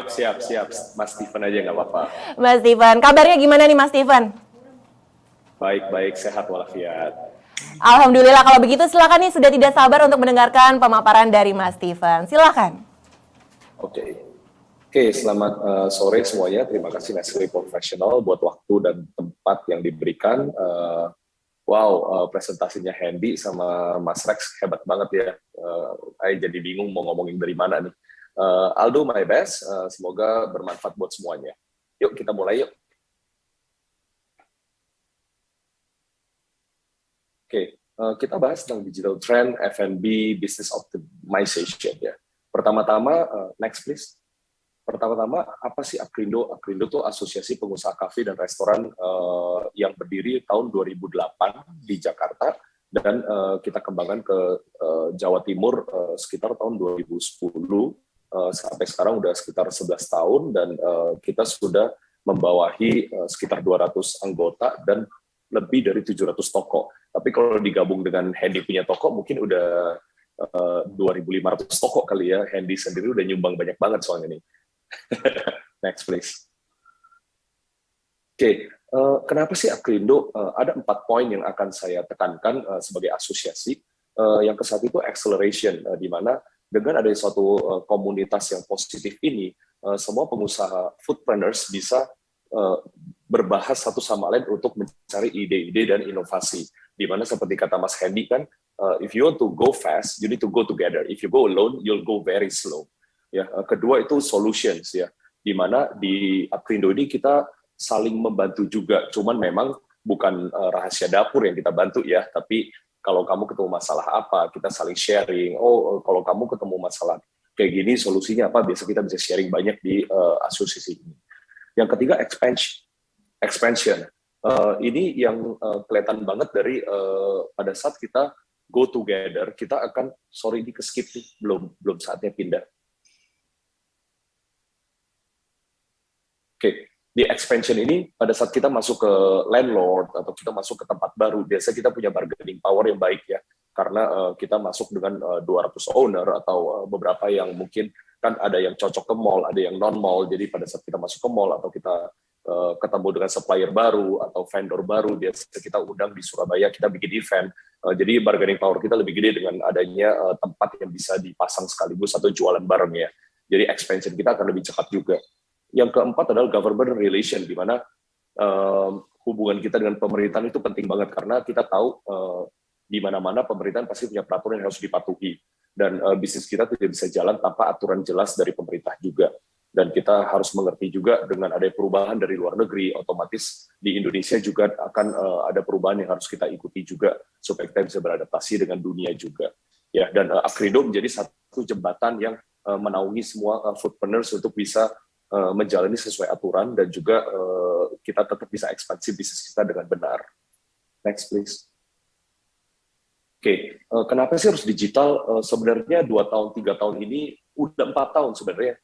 Siap. Mas Stephen aja nggak apa-apa. Mas Stephen, kabarnya gimana nih Mas Stephen? Baik, sehat walafiat. Alhamdulillah, kalau begitu silakan nih, sudah tidak sabar untuk mendengarkan pemaparan dari Mas Stephen. Silakan. Oke, selamat sore semuanya. Terima kasih Nestle Professional buat waktu dan tempat yang diberikan. Presentasinya Hendy sama Mas Rex hebat banget ya. Saya jadi bingung mau ngomongin dari mana nih. I'll do my best. Semoga bermanfaat buat semuanya. Yuk kita mulai yuk. Oke, kita bahas tentang digital trend, F&B, business optimization ya. Pertama-tama, next please. Pertama-tama, apa sih Apkrindo? Apkrindo itu asosiasi pengusaha kafe dan restoran yang berdiri tahun 2008 di Jakarta dan kita kembangkan ke Jawa Timur sekitar tahun 2010 sampai sekarang udah sekitar 11 tahun dan kita sudah membawahi sekitar 200 anggota dan lebih dari 700 toko. Tapi kalau digabung dengan Hendy punya toko mungkin udah 2.500 toko kali ya. Hendy sendiri udah nyumbang banyak banget soalnya nih. Next please. Oke, kenapa sih Apkrindo? Ada 4 poin yang akan saya tekankan sebagai asosiasi. Yang ke satu itu acceleration, di mana dengan ada suatu komunitas yang positif ini, semua pengusaha foodpreneurs bisa berbahas satu sama lain untuk mencari ide-ide dan inovasi. Di mana seperti kata Mas Hendy kan, if you want to go fast, you need to go together. If you go alone, you'll go very slow. Ya, kedua itu solutions ya, di mana di Apkrindo ini kita saling membantu juga, cuman memang bukan rahasia dapur yang kita bantu ya, tapi kalau kamu ketemu masalah apa, kita saling sharing. Kalau kamu ketemu masalah kayak gini, solusinya apa? Biasa kita bisa sharing banyak di asosiasi ini. Yang ketiga expansion. Ini yang kelihatan banget dari pada saat kita go together, kita akan ini ke-skip nih, belum saatnya pindah. Oke, di expansion ini pada saat kita masuk ke landlord atau kita masuk ke tempat baru, biasa kita punya bargaining power yang baik ya, karena kita masuk dengan 200 owner atau beberapa yang mungkin kan ada yang cocok ke mall, ada yang non mall. Jadi pada saat kita masuk ke mall atau kita ketemu dengan supplier baru atau vendor baru, biasa kita undang di Surabaya, kita bikin event. Jadi bargaining power kita lebih gede dengan adanya tempat yang bisa dipasang sekaligus atau jualan bareng ya. Jadi expansion kita akan lebih cepat juga. Yang keempat adalah government relation, di mana hubungan kita dengan pemerintahan itu penting banget karena kita tahu di mana-mana pemerintahan pasti punya peraturan yang harus dipatuhi dan bisnis kita tidak bisa jalan tanpa aturan jelas dari pemerintah juga. Dan kita harus mengerti juga dengan ada perubahan dari luar negeri, otomatis di Indonesia juga akan ada perubahan yang harus kita ikuti juga supaya kita bisa beradaptasi dengan dunia juga. Ya, dan Apkrindo menjadi satu jembatan yang menaungi semua foodpreneurs untuk bisa menjalani sesuai aturan dan juga kita tetap bisa ekspansi bisnis kita dengan benar. Next please. Oke, kenapa sih harus digital? Sebenarnya 2 tahun, 3 tahun ini, udah 4 tahun sebenarnya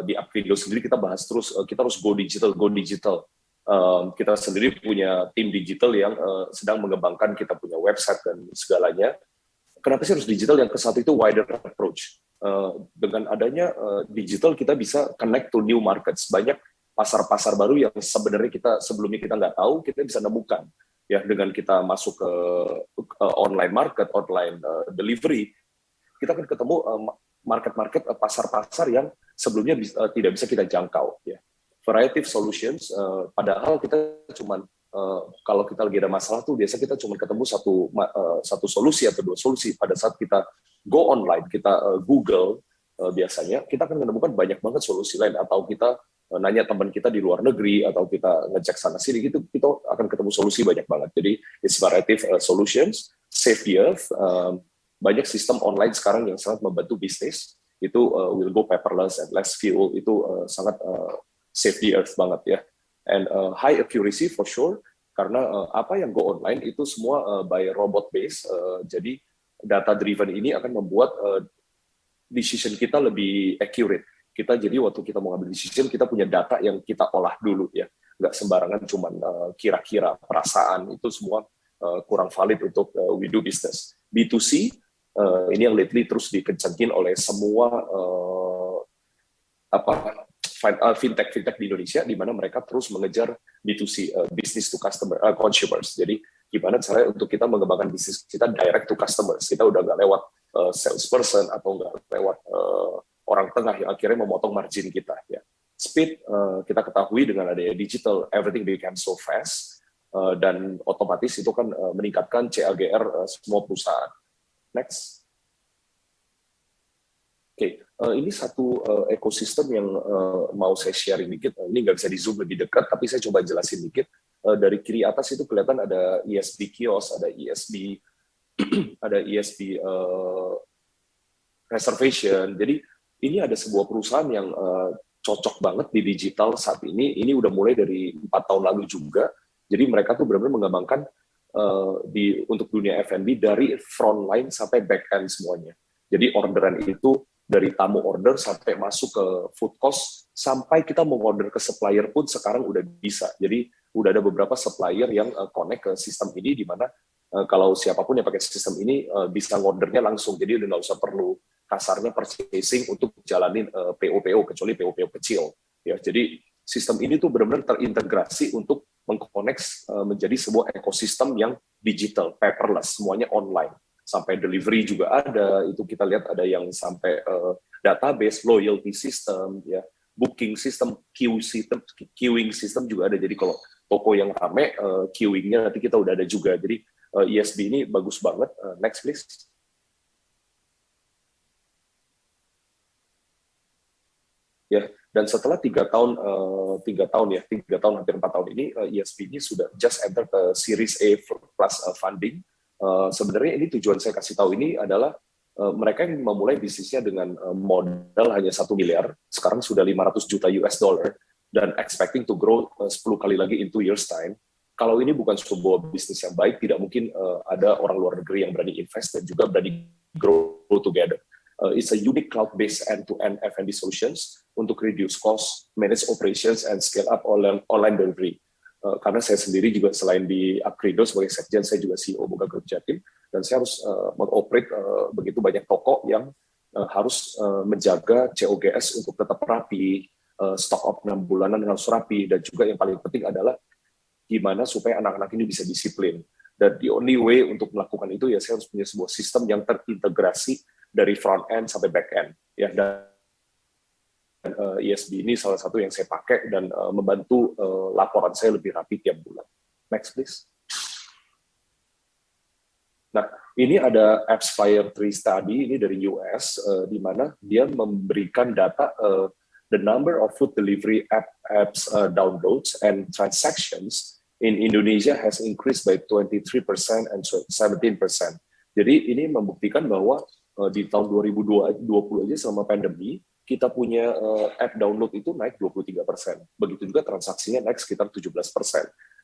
di Apkrindo sendiri kita bahas terus, kita harus go digital. Kita sendiri punya tim digital yang sedang mengembangkan, kita punya website dan segalanya. Kenapa sih harus digital? Yang ke satu itu wider approach. Dengan adanya digital kita bisa connect to new markets, banyak pasar-pasar baru yang sebenarnya sebelumnya kita nggak tahu, kita bisa nemukan ya dengan kita masuk ke online market, online delivery, kita akan ketemu market-market, pasar-pasar yang sebelumnya tidak bisa kita jangkau ya. variety of solutions. Padahal kita cuman kalau kita lagi ada masalah tuh biasa kita cuma ketemu satu solusi atau dua solusi. Pada saat kita go online, kita Google biasanya kita akan menemukan banyak banget solusi lain, atau kita nanya teman kita di luar negeri, atau kita ngecek sana sini gitu, kita akan ketemu solusi banyak banget. Jadi it's variety of solutions, save the earth. Banyak sistem online sekarang yang sangat membantu bisnis. Itu will go paperless and less fuel. Itu sangat save the earth banget ya. And high accuracy for sure, karena apa yang go online itu semua by robot based, jadi data driven ini akan membuat decision kita lebih accurate. Kita jadi waktu kita mau ambil decision, kita punya data yang kita olah dulu ya, nggak sembarangan cuman kira-kira perasaan, itu semua kurang valid untuk we do business. B2C ini yang lately terus dikencangin oleh semua fintech di Indonesia, di mana mereka terus mengejar B2C, business to customer, consumers. Jadi gimana caranya untuk kita mengembangkan bisnis kita direct to customers. Kita udah nggak lewat salesperson atau nggak lewat orang tengah yang akhirnya memotong margin kita. Ya. Speed, kita ketahui dengan adanya digital, everything became so fast, dan otomatis itu kan meningkatkan CAGR semua perusahaan. Next. Oke, ini satu ekosistem yang mau saya sharing dikit. Ini nggak bisa di zoom lebih dekat, tapi saya coba jelasin dikit. Dari kiri atas itu kelihatan ada ESB kios, ada ESB, ada ESB reservation. Jadi ini ada sebuah perusahaan yang cocok banget di digital saat ini. Ini udah mulai dari 4 tahun lalu juga. Jadi mereka tuh benar-benar mengembangkan untuk dunia F&B dari front line sampai back end semuanya. Jadi orderan itu dari tamu order sampai masuk ke food cost, sampai kita mau order ke supplier pun sekarang udah bisa. Jadi udah ada beberapa supplier yang connect ke sistem ini, di mana kalau siapapun yang pakai sistem ini bisa ngordernya langsung. Jadi udah nggak usah perlu kasarnya purchasing untuk jalanin PO-PO, kecuali PO-PO kecil. Ya, jadi sistem ini tuh benar-benar terintegrasi untuk mengconnect menjadi sebuah ekosistem yang digital, paperless, semuanya online. Sampai delivery juga ada, itu kita lihat ada yang sampai database, loyalty system, ya, booking system, queuing system juga ada. Jadi kalau toko yang rame, queuingnya nanti kita udah ada juga. Jadi ESB ini bagus banget. Next please. Ya, dan setelah 3 tahun hampir 4 tahun ini, ESB ini sudah just enter ke Series A plus funding. Sebenarnya ini tujuan saya kasih tahu ini adalah mereka yang memulai bisnisnya dengan modal hanya 1 miliar, sekarang sudah 500 juta US dollar, dan expecting to grow 10 kali lagi in 2 years time. Kalau ini bukan sebuah bisnis yang baik, tidak mungkin ada orang luar negeri yang berani invest dan juga berani grow together. It's a unique cloud-based end-to-end F&B solutions untuk reduce cost, manage operations, and scale up online delivery. Karena saya sendiri juga selain di Akrido sebagai sekjen, saya juga CEO Boga Group Jatim, dan saya harus mengoperate begitu banyak toko yang harus menjaga COGS untuk tetap rapi, stock up 6 bulanan harus rapi, dan juga yang paling penting adalah gimana supaya anak-anak ini bisa disiplin. Dan the only way untuk melakukan itu ya saya harus punya sebuah sistem yang terintegrasi dari front end sampai back end. Ya, dan ESB ini salah satu yang saya pakai dan membantu laporan saya lebih rapi tiap bulan. Next please. Nah, ini ada AppsFire 3 study, ini dari US, di mana dia memberikan data the number of food delivery apps downloads and transactions in Indonesia has increased by 23% and 17%. Jadi ini membuktikan bahwa di tahun 2020 aja selama pandemi, kita punya app download itu naik 23%. Begitu juga transaksinya naik sekitar 17%.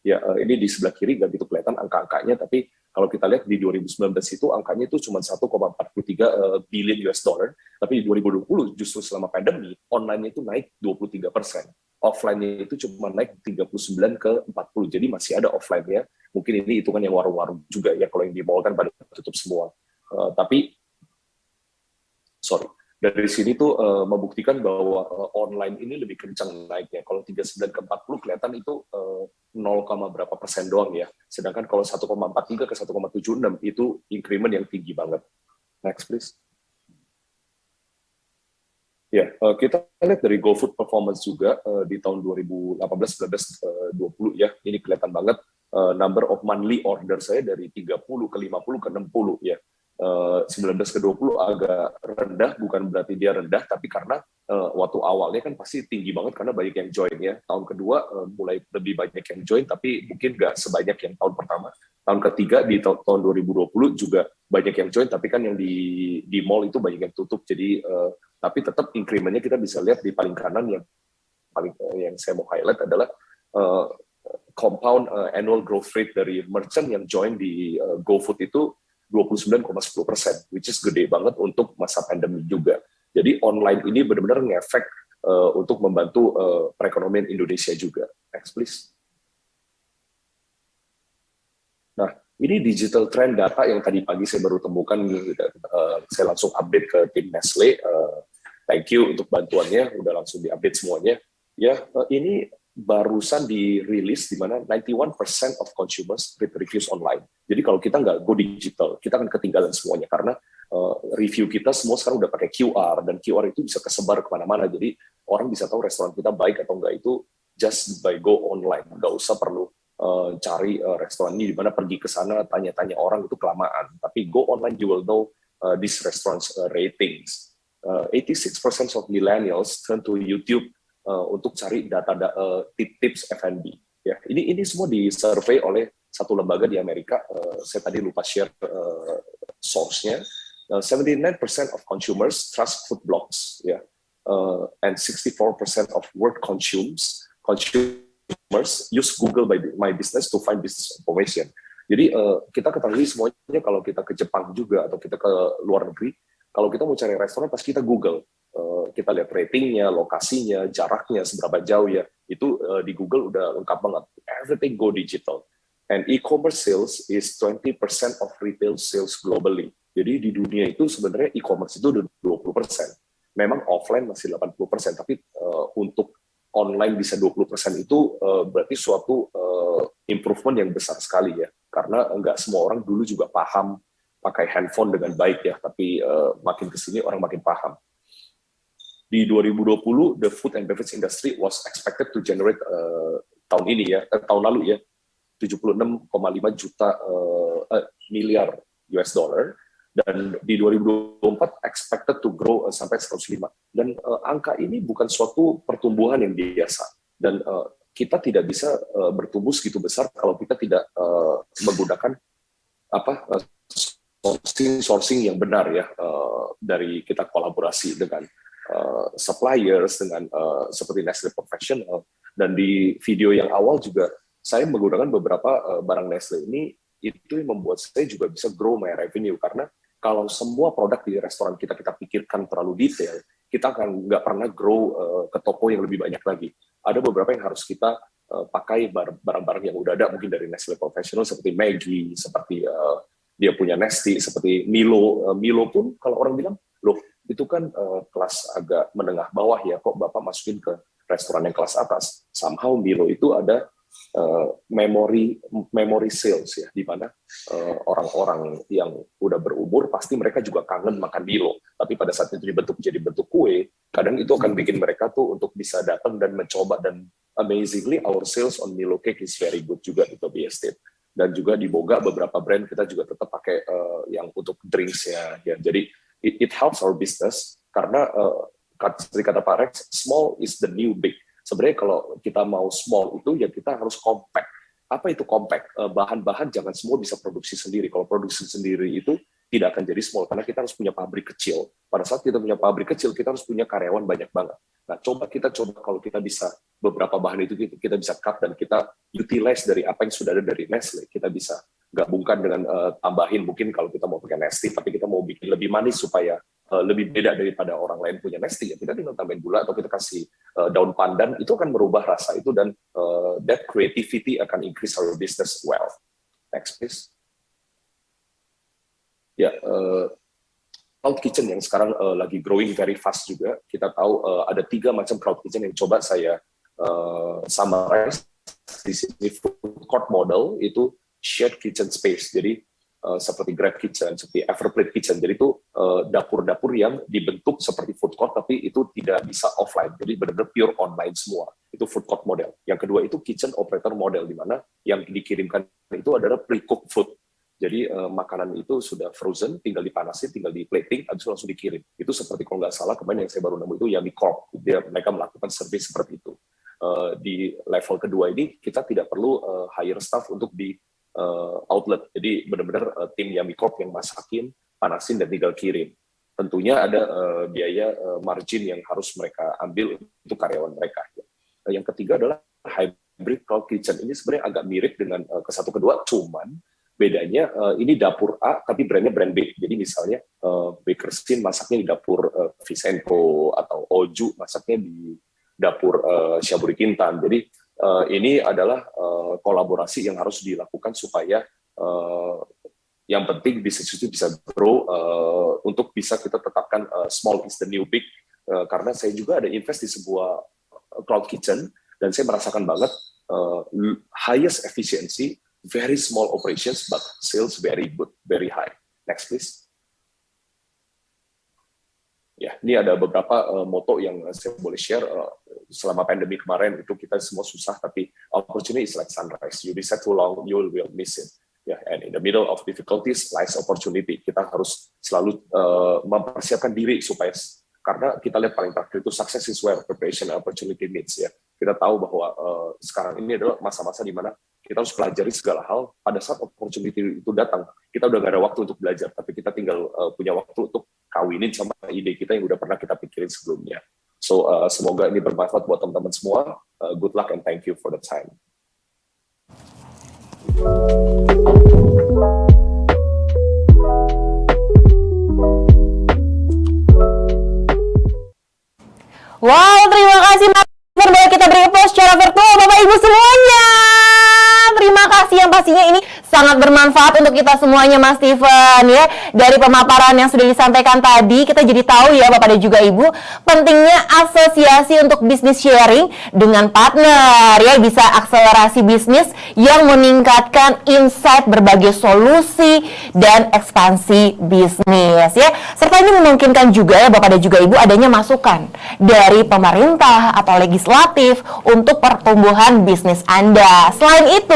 Ya, ini di sebelah kiri nggak gitu kelihatan angka-angkanya, tapi kalau kita lihat di 2019 itu angkanya itu cuma 1,43 billion US dollar, tapi di 2020 justru selama pandemi, online itu naik 23%. Offline-nya itu cuma naik 39 ke 40, jadi masih ada offline-nya. Mungkin ini hitungan yang warung-warung juga ya, kalau yang di mall kan pada tutup semua. Tapi, dari sini tuh membuktikan bahwa online ini lebih kencang naiknya. Kalau 39 ke 40 kelihatan itu 0, berapa persen doang ya. Sedangkan kalau 1,43 ke 1,76 itu increment yang tinggi banget. Next please. Ya, kita lihat dari GoFood performance juga di tahun 2018, 19, 20 ya. Ini kelihatan banget number of monthly order saya dari 30 ke 50 ke 60 ya. 19 ke 20 agak rendah, bukan berarti dia rendah, tapi karena waktu awalnya kan pasti tinggi banget karena banyak yang join ya. Tahun kedua mulai lebih banyak yang join, tapi mungkin nggak sebanyak yang tahun pertama. Tahun ketiga di tahun 2020 juga banyak yang join, tapi kan yang di mall itu banyak yang tutup. Jadi tapi tetap increment-nya kita bisa lihat di paling kanan yang saya mau highlight adalah compound annual growth rate dari merchant yang join di GoFood itu 29,10%, which is gede banget untuk masa pandemi juga. Jadi online ini benar-benar ngefek untuk membantu perekonomian Indonesia juga. Next, please. Nah, ini digital trend data yang tadi pagi saya baru temukan. Saya langsung update ke tim Nestle. Thank you untuk bantuannya, udah langsung diupdate semuanya. Ya, ini barusan dirilis di mana 91% of consumers read reviews online. Jadi kalau kita nggak go digital, kita akan ketinggalan semuanya karena review kita semua sekarang udah pakai QR dan QR itu bisa kesebar kemana-mana. Jadi orang bisa tahu restoran kita baik atau enggak itu just by go online. Nggak usah perlu cari restoran ini di mana pergi ke sana tanya-tanya orang itu kelamaan. Tapi go online you will know these restaurants ratings. 86% of millennials turn to YouTube untuk cari data tips F&B. Ya, ini semua disurvey oleh satu lembaga di Amerika. Saya tadi lupa share source-nya. 79% of consumers trust food blogs, ya, and 64% of work consumers use Google My Business to find business information. Jadi kita ketahui semuanya kalau kita ke Jepang juga atau kita ke luar negeri, kalau kita mau cari restoran pasti kita Google. Kita lihat ratingnya, lokasinya, jaraknya, seberapa jauh ya. Itu di Google udah lengkap banget. Everything go digital. And e-commerce sales is 20% of retail sales globally. Jadi di dunia itu sebenarnya e-commerce itu udah 20%. Memang offline masih 80%, tapi untuk online bisa 20% itu berarti suatu improvement yang besar sekali ya. Karena nggak semua orang dulu juga paham pakai handphone dengan baik ya, tapi makin kesini orang makin paham. Di 2020, the food and beverage industry was expected to generate tahun ini ya, tahun lalu ya, 76,5 juta miliar US dollar, dan di 2024 expected to grow sampai 105. Dan angka ini bukan suatu pertumbuhan yang biasa, dan kita tidak bisa bertumbuh segitu besar kalau kita tidak menggunakan sourcing yang benar ya, dari kita kolaborasi dengan suppliers, dengan seperti Nestle Professional. Dan di video yang awal juga saya menggunakan beberapa barang Nestle ini, itu yang membuat saya juga bisa grow my revenue, karena kalau semua produk di restoran kita pikirkan terlalu detail, kita akan nggak pernah grow ke toko yang lebih banyak lagi. Ada beberapa yang harus kita pakai barang-barang yang udah ada, mungkin dari Nestle Professional seperti Maggi, seperti dia punya Nestle, seperti Milo. Milo pun kalau orang bilang, loh itu kan kelas agak menengah bawah ya, kok Bapak masukin ke restoran yang kelas atas. Somehow Milo itu ada memory sales ya, di mana orang-orang yang udah berumur pasti mereka juga kangen makan Milo. Tapi pada saat itu dibentuk jadi bentuk kue, kadang itu akan bikin mereka tuh untuk bisa datang dan mencoba. Dan amazingly our sales on Milo cake is very good juga di Toby Estate. Dan juga di Boga beberapa brand kita juga tetap pakai yang untuk drinks-nya ya. Jadi it helps our business karena seperti kata Pak Rex, small is the new big. Sebenarnya kalau kita mau small itu ya kita harus compact. Apa itu compact? Bahan-bahan jangan semua bisa produksi sendiri. Kalau produksi sendiri itu tidak akan jadi small karena kita harus punya pabrik kecil. Pada saat kita punya pabrik kecil, kita harus punya karyawan banyak banget. Nah, coba kalau kita bisa beberapa bahan itu kita bisa cut dan kita utilize dari apa yang sudah ada dari Nestle. Kita bisa gabungkan dengan tambahin, mungkin kalau kita mau pakai Nestle tapi kita mau bikin lebih manis supaya lebih beda daripada orang lain punya Nestle, ya kita tinggal tambahin gula atau kita kasih daun pandan, itu akan merubah rasa itu, dan that creativity akan increase our business well. Next please. Ya, cloud kitchen yang sekarang lagi growing very fast juga. Kita tahu ada 3 macam cloud kitchen yang coba saya summarize di sini. Food court model itu shared kitchen space. Jadi seperti Grab Kitchen, seperti Everplate Kitchen. Jadi itu dapur-dapur yang dibentuk seperti food court, tapi itu tidak bisa offline. Jadi benar-benar pure online semua. Itu food court model. Yang kedua itu kitchen operator model, di mana yang dikirimkan itu adalah pre-cooked food. Jadi makanan itu sudah frozen, tinggal dipanasin, tinggal di plating, habis itu langsung dikirim. Itu seperti kalau nggak salah kemarin yang saya baru nemu itu yang di Corp. Mereka melakukan service seperti itu. Di level kedua ini kita tidak perlu hire staff untuk di outlet. Jadi benar-benar tim Yummy Corp yang masakin, panasin, dan tinggal kirim. Tentunya ada biaya margin yang harus mereka ambil untuk karyawan mereka. Yang ketiga adalah hybrid cloud kitchen. Ini sebenarnya agak mirip dengan kesatu kedua, cuman bedanya ini dapur A tapi brandnya brand B. Jadi misalnya Bakersfield masaknya di dapur Vicenco, atau Oju masaknya di dapur Syaburi Kintan. Jadi ini adalah kolaborasi yang harus dilakukan supaya yang penting bisnis itu bisa grow, untuk bisa kita tetapkan small is the new big. Karena saya juga ada invest di sebuah cloud kitchen dan saya merasakan banget highest efficiency, very small operations, but sales very good, very high. Next, please. Ya, ini ada beberapa moto yang saya boleh share. Selama pandemi kemarin itu kita semua susah, tapi opportunity is like sunrise. You be set too long, you will miss it. Yeah, and in the middle of difficulties lies opportunity. Kita harus selalu mempersiapkan diri supaya, karena kita lihat paling terakhir itu success is where preparation and opportunity meets. Ya, kita tahu bahwa sekarang ini adalah masa-masa di mana kita harus pelajari segala hal. Pada saat opportunity itu datang, kita udah gak ada waktu untuk belajar, tapi kita tinggal punya waktu untuk kawinin sama ide kita yang udah pernah kita pikirin sebelumnya. So, semoga ini bermanfaat buat teman-teman semua. Good luck and thank you for the time. Wow, terima kasih Mas Steven. Boleh kita beri applause secara virtual Bapak Ibu semuanya. Terima kasih, yang pastinya ini sangat bermanfaat untuk kita semuanya Mas Steven ya. Dari pemaparan yang sudah disampaikan tadi, kita jadi tahu ya Bapak dan juga Ibu, pentingnya asosiasi untuk bisnis sharing dengan partner ya, bisa akselerasi bisnis yang meningkatkan insight berbagai solusi dan ekspansi bisnis ya. Serta ini memungkinkan juga ya Bapak dan juga Ibu adanya masukan dari pemerintah atau legislatif untuk pertumbuhan bisnis Anda. Selain itu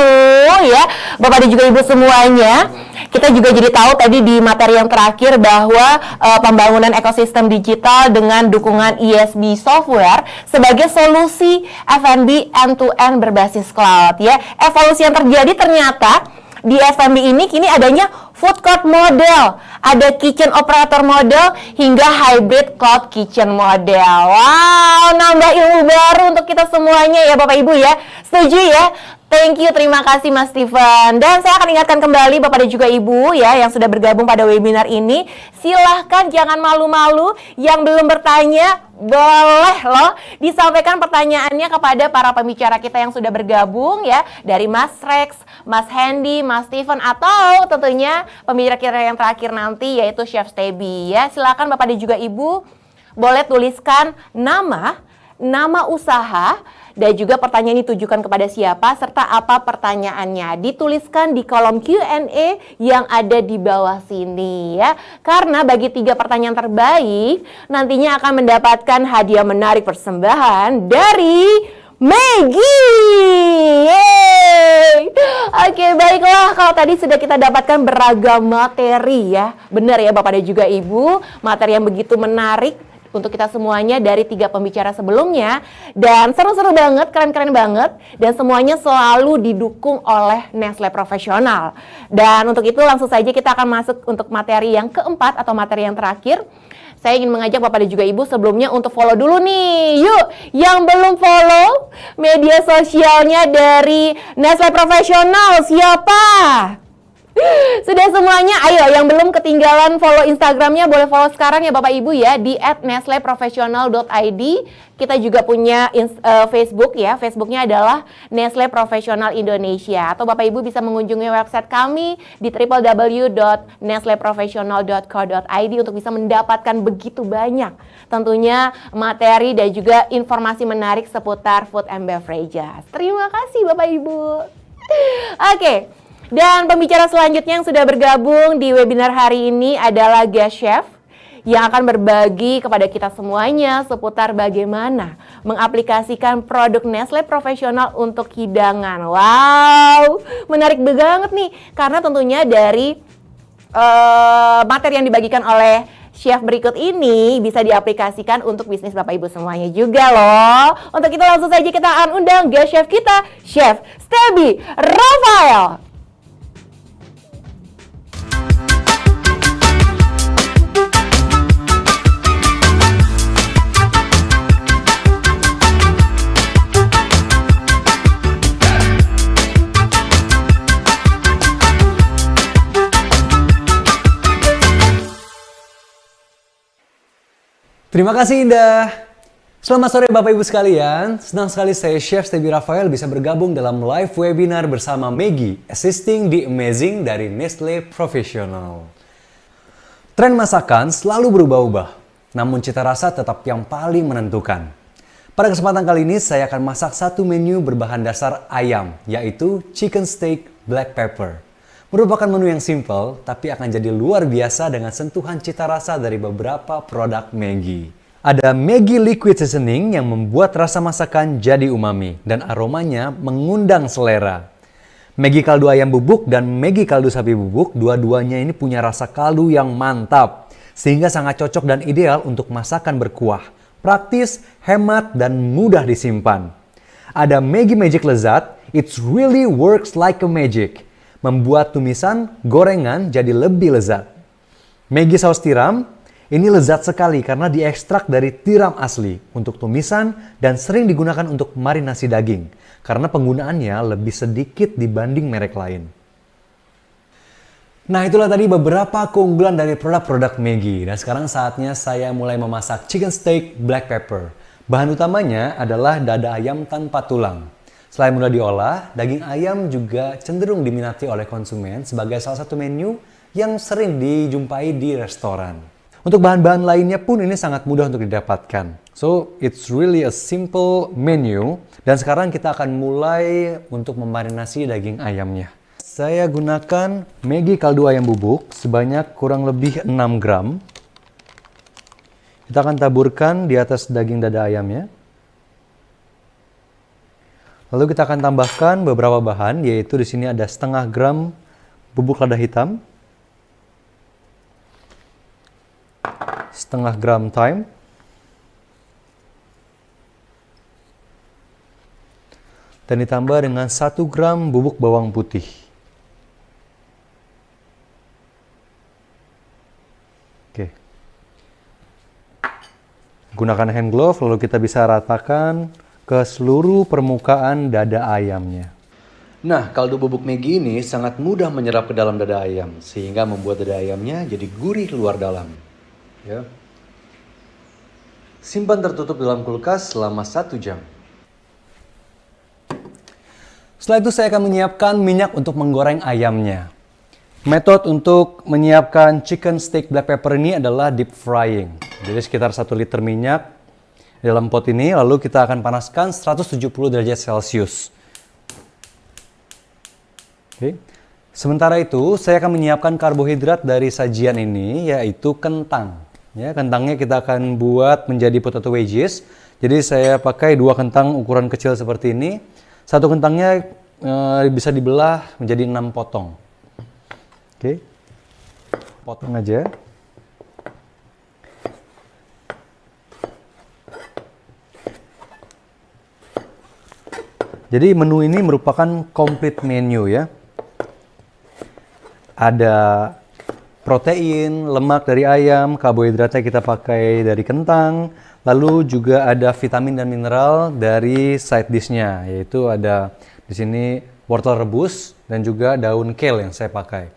ya Bapak dan juga Ibu semuanya, kita juga jadi tahu tadi di materi yang terakhir bahwa pembangunan ekosistem digital dengan dukungan ESB Software sebagai solusi F&B end-to-end berbasis cloud ya. Evolusi yang terjadi ternyata di F&B ini kini adanya food court model, ada kitchen operator model, hingga hybrid cloud kitchen model. Wow, nambah ilmu baru untuk kita semuanya ya Bapak Ibu ya. Setuju ya? Thank you, terima kasih Mas Steven. Dan saya akan ingatkan kembali Bapak dan juga Ibu ya yang sudah bergabung pada webinar ini, silahkan jangan malu-malu, yang belum bertanya boleh loh disampaikan pertanyaannya kepada para pembicara kita yang sudah bergabung ya, dari Mas Rex, Mas Hendy, Mas Steven, atau tentunya pembicara kita yang terakhir nanti yaitu Chef Stebi ya. Silakan Bapak dan juga Ibu boleh tuliskan nama usaha, dan juga pertanyaan ditujukan kepada siapa serta apa pertanyaannya. Dituliskan di kolom Q&A yang ada di bawah sini ya. Karena bagi 3 pertanyaan terbaik nantinya akan mendapatkan hadiah menarik persembahan dari Maggie. Yeay. Oke, baiklah, kalau tadi sudah kita dapatkan beragam materi ya. Benar ya Bapak dan juga Ibu, materi yang begitu menarik untuk kita semuanya dari 3 pembicara sebelumnya, dan seru-seru banget, keren-keren banget, dan semuanya selalu didukung oleh Nestle Profesional. Dan untuk itu langsung saja kita akan masuk untuk materi yang keempat atau materi yang terakhir. Saya ingin mengajak Bapak dan juga Ibu sebelumnya untuk follow dulu nih. Yuk, yang belum follow media sosialnya dari Nestle Profesional siapa? Sudah semuanya, ayo yang belum ketinggalan follow Instagramnya boleh follow sekarang ya Bapak Ibu ya, di @nestleprofessional.id. Kita juga punya Facebook ya, Facebooknya adalah Nestle Professional Indonesia. Atau Bapak Ibu bisa mengunjungi website kami di www.nestleprofessional.co.id untuk bisa mendapatkan begitu banyak tentunya materi dan juga informasi menarik seputar food and beverages. Terima kasih Bapak Ibu. Oke. Dan pembicara selanjutnya yang sudah bergabung di webinar hari ini adalah guest chef yang akan berbagi kepada kita semuanya seputar bagaimana mengaplikasikan produk Nestle profesional untuk hidangan. Wow, menarik banget nih, karena tentunya dari materi yang dibagikan oleh chef berikut ini bisa diaplikasikan untuk bisnis Bapak Ibu semuanya juga loh. Untuk itu langsung saja kita akan undang guest chef kita, Chef Steby Rafael. Terima kasih Indah. Selamat sore Bapak Ibu sekalian. Senang sekali saya Chef Steby Rafael bisa bergabung dalam live webinar bersama Maggie, Assisting the Amazing dari Nestle Professional. Tren masakan selalu berubah-ubah, namun cita rasa tetap yang paling menentukan. Pada kesempatan kali ini saya akan masak satu menu berbahan dasar ayam, yaitu Chicken Steak Black Pepper. Merupakan menu yang simple, tapi akan jadi luar biasa dengan sentuhan cita rasa dari beberapa produk Maggie. Ada Maggie Liquid Seasoning yang membuat rasa masakan jadi umami dan aromanya mengundang selera. Maggie kaldu ayam bubuk dan Maggie kaldu sapi bubuk, dua-duanya ini punya rasa kaldu yang mantap, sehingga sangat cocok dan ideal untuk masakan berkuah. Praktis, hemat, dan mudah disimpan. Ada Maggie Magic Lezat, it really works like a magic. Membuat tumisan, gorengan jadi lebih lezat. Maggie saus tiram, ini lezat sekali karena diekstrak dari tiram asli untuk tumisan dan sering digunakan untuk marinasi daging karena penggunaannya lebih sedikit dibanding merek lain. Nah, itulah tadi beberapa keunggulan dari produk-produk Maggie. Dan sekarang saatnya saya mulai memasak Chicken Steak Black Pepper. Bahan utamanya adalah dada ayam tanpa tulang. Selain mudah diolah, daging ayam juga cenderung diminati oleh konsumen sebagai salah satu menu yang sering dijumpai di restoran. Untuk bahan-bahan lainnya pun ini sangat mudah untuk didapatkan. So, it's really a simple menu. Dan sekarang kita akan mulai untuk memarinasi daging ayamnya. Saya gunakan Maggie kaldu ayam bubuk sebanyak kurang lebih 6 gram. Kita akan taburkan di atas daging dada ayamnya. Lalu kita akan tambahkan beberapa bahan, yaitu di sini ada setengah gram bubuk lada hitam, setengah gram thyme, dan ditambah dengan 1 gram bubuk bawang putih. Oke. Gunakan hand glove, lalu kita bisa ratakan ke seluruh permukaan dada ayamnya. Nah, kaldu bubuk Maggie ini sangat mudah menyerap ke dalam dada ayam, sehingga membuat dada ayamnya jadi gurih luar dalam. Ya. Simpan tertutup dalam kulkas selama 1 jam. Setelah itu saya akan menyiapkan minyak untuk menggoreng ayamnya. Metode untuk menyiapkan Chicken Steak Black Pepper ini adalah deep frying. Jadi sekitar 1 liter minyak dalam pot ini, lalu kita akan panaskan 170 derajat Celcius. Oke. Sementara itu, saya akan menyiapkan karbohidrat dari sajian ini, yaitu kentang. Ya, kentangnya kita akan buat menjadi potato wedges. Jadi saya pakai 2 kentang ukuran kecil seperti ini. Satu kentangnya bisa dibelah menjadi 6 potong. Oke. Potong aja. Jadi menu ini merupakan complete menu ya. Ada protein, lemak dari ayam, karbohidratnya kita pakai dari kentang, lalu juga ada vitamin dan mineral dari side dish-nya, yaitu ada di sini wortel rebus dan juga daun kale yang saya pakai.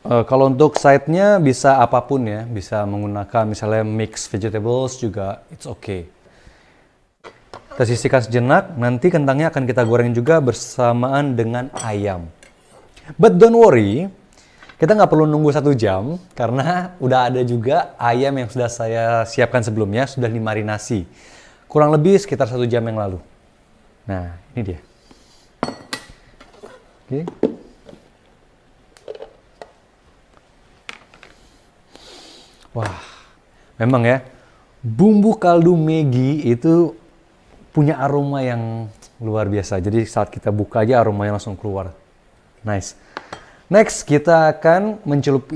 Kalau untuk side-nya bisa apapun ya, bisa menggunakan misalnya mixed vegetables juga, it's okay. Kita sisihkan sejenak, nanti kentangnya akan kita goreng juga bersamaan dengan ayam. But don't worry, kita nggak perlu nunggu 1 jam, karena udah ada juga ayam yang sudah saya siapkan sebelumnya, sudah dimarinasi. Kurang lebih sekitar 1 jam yang lalu. Nah, ini dia. Oke. Wah, memang ya, bumbu kaldu Maggi itu punya aroma yang luar biasa. Jadi saat kita buka aja aromanya langsung keluar. Nice. Next, kita akan mencelup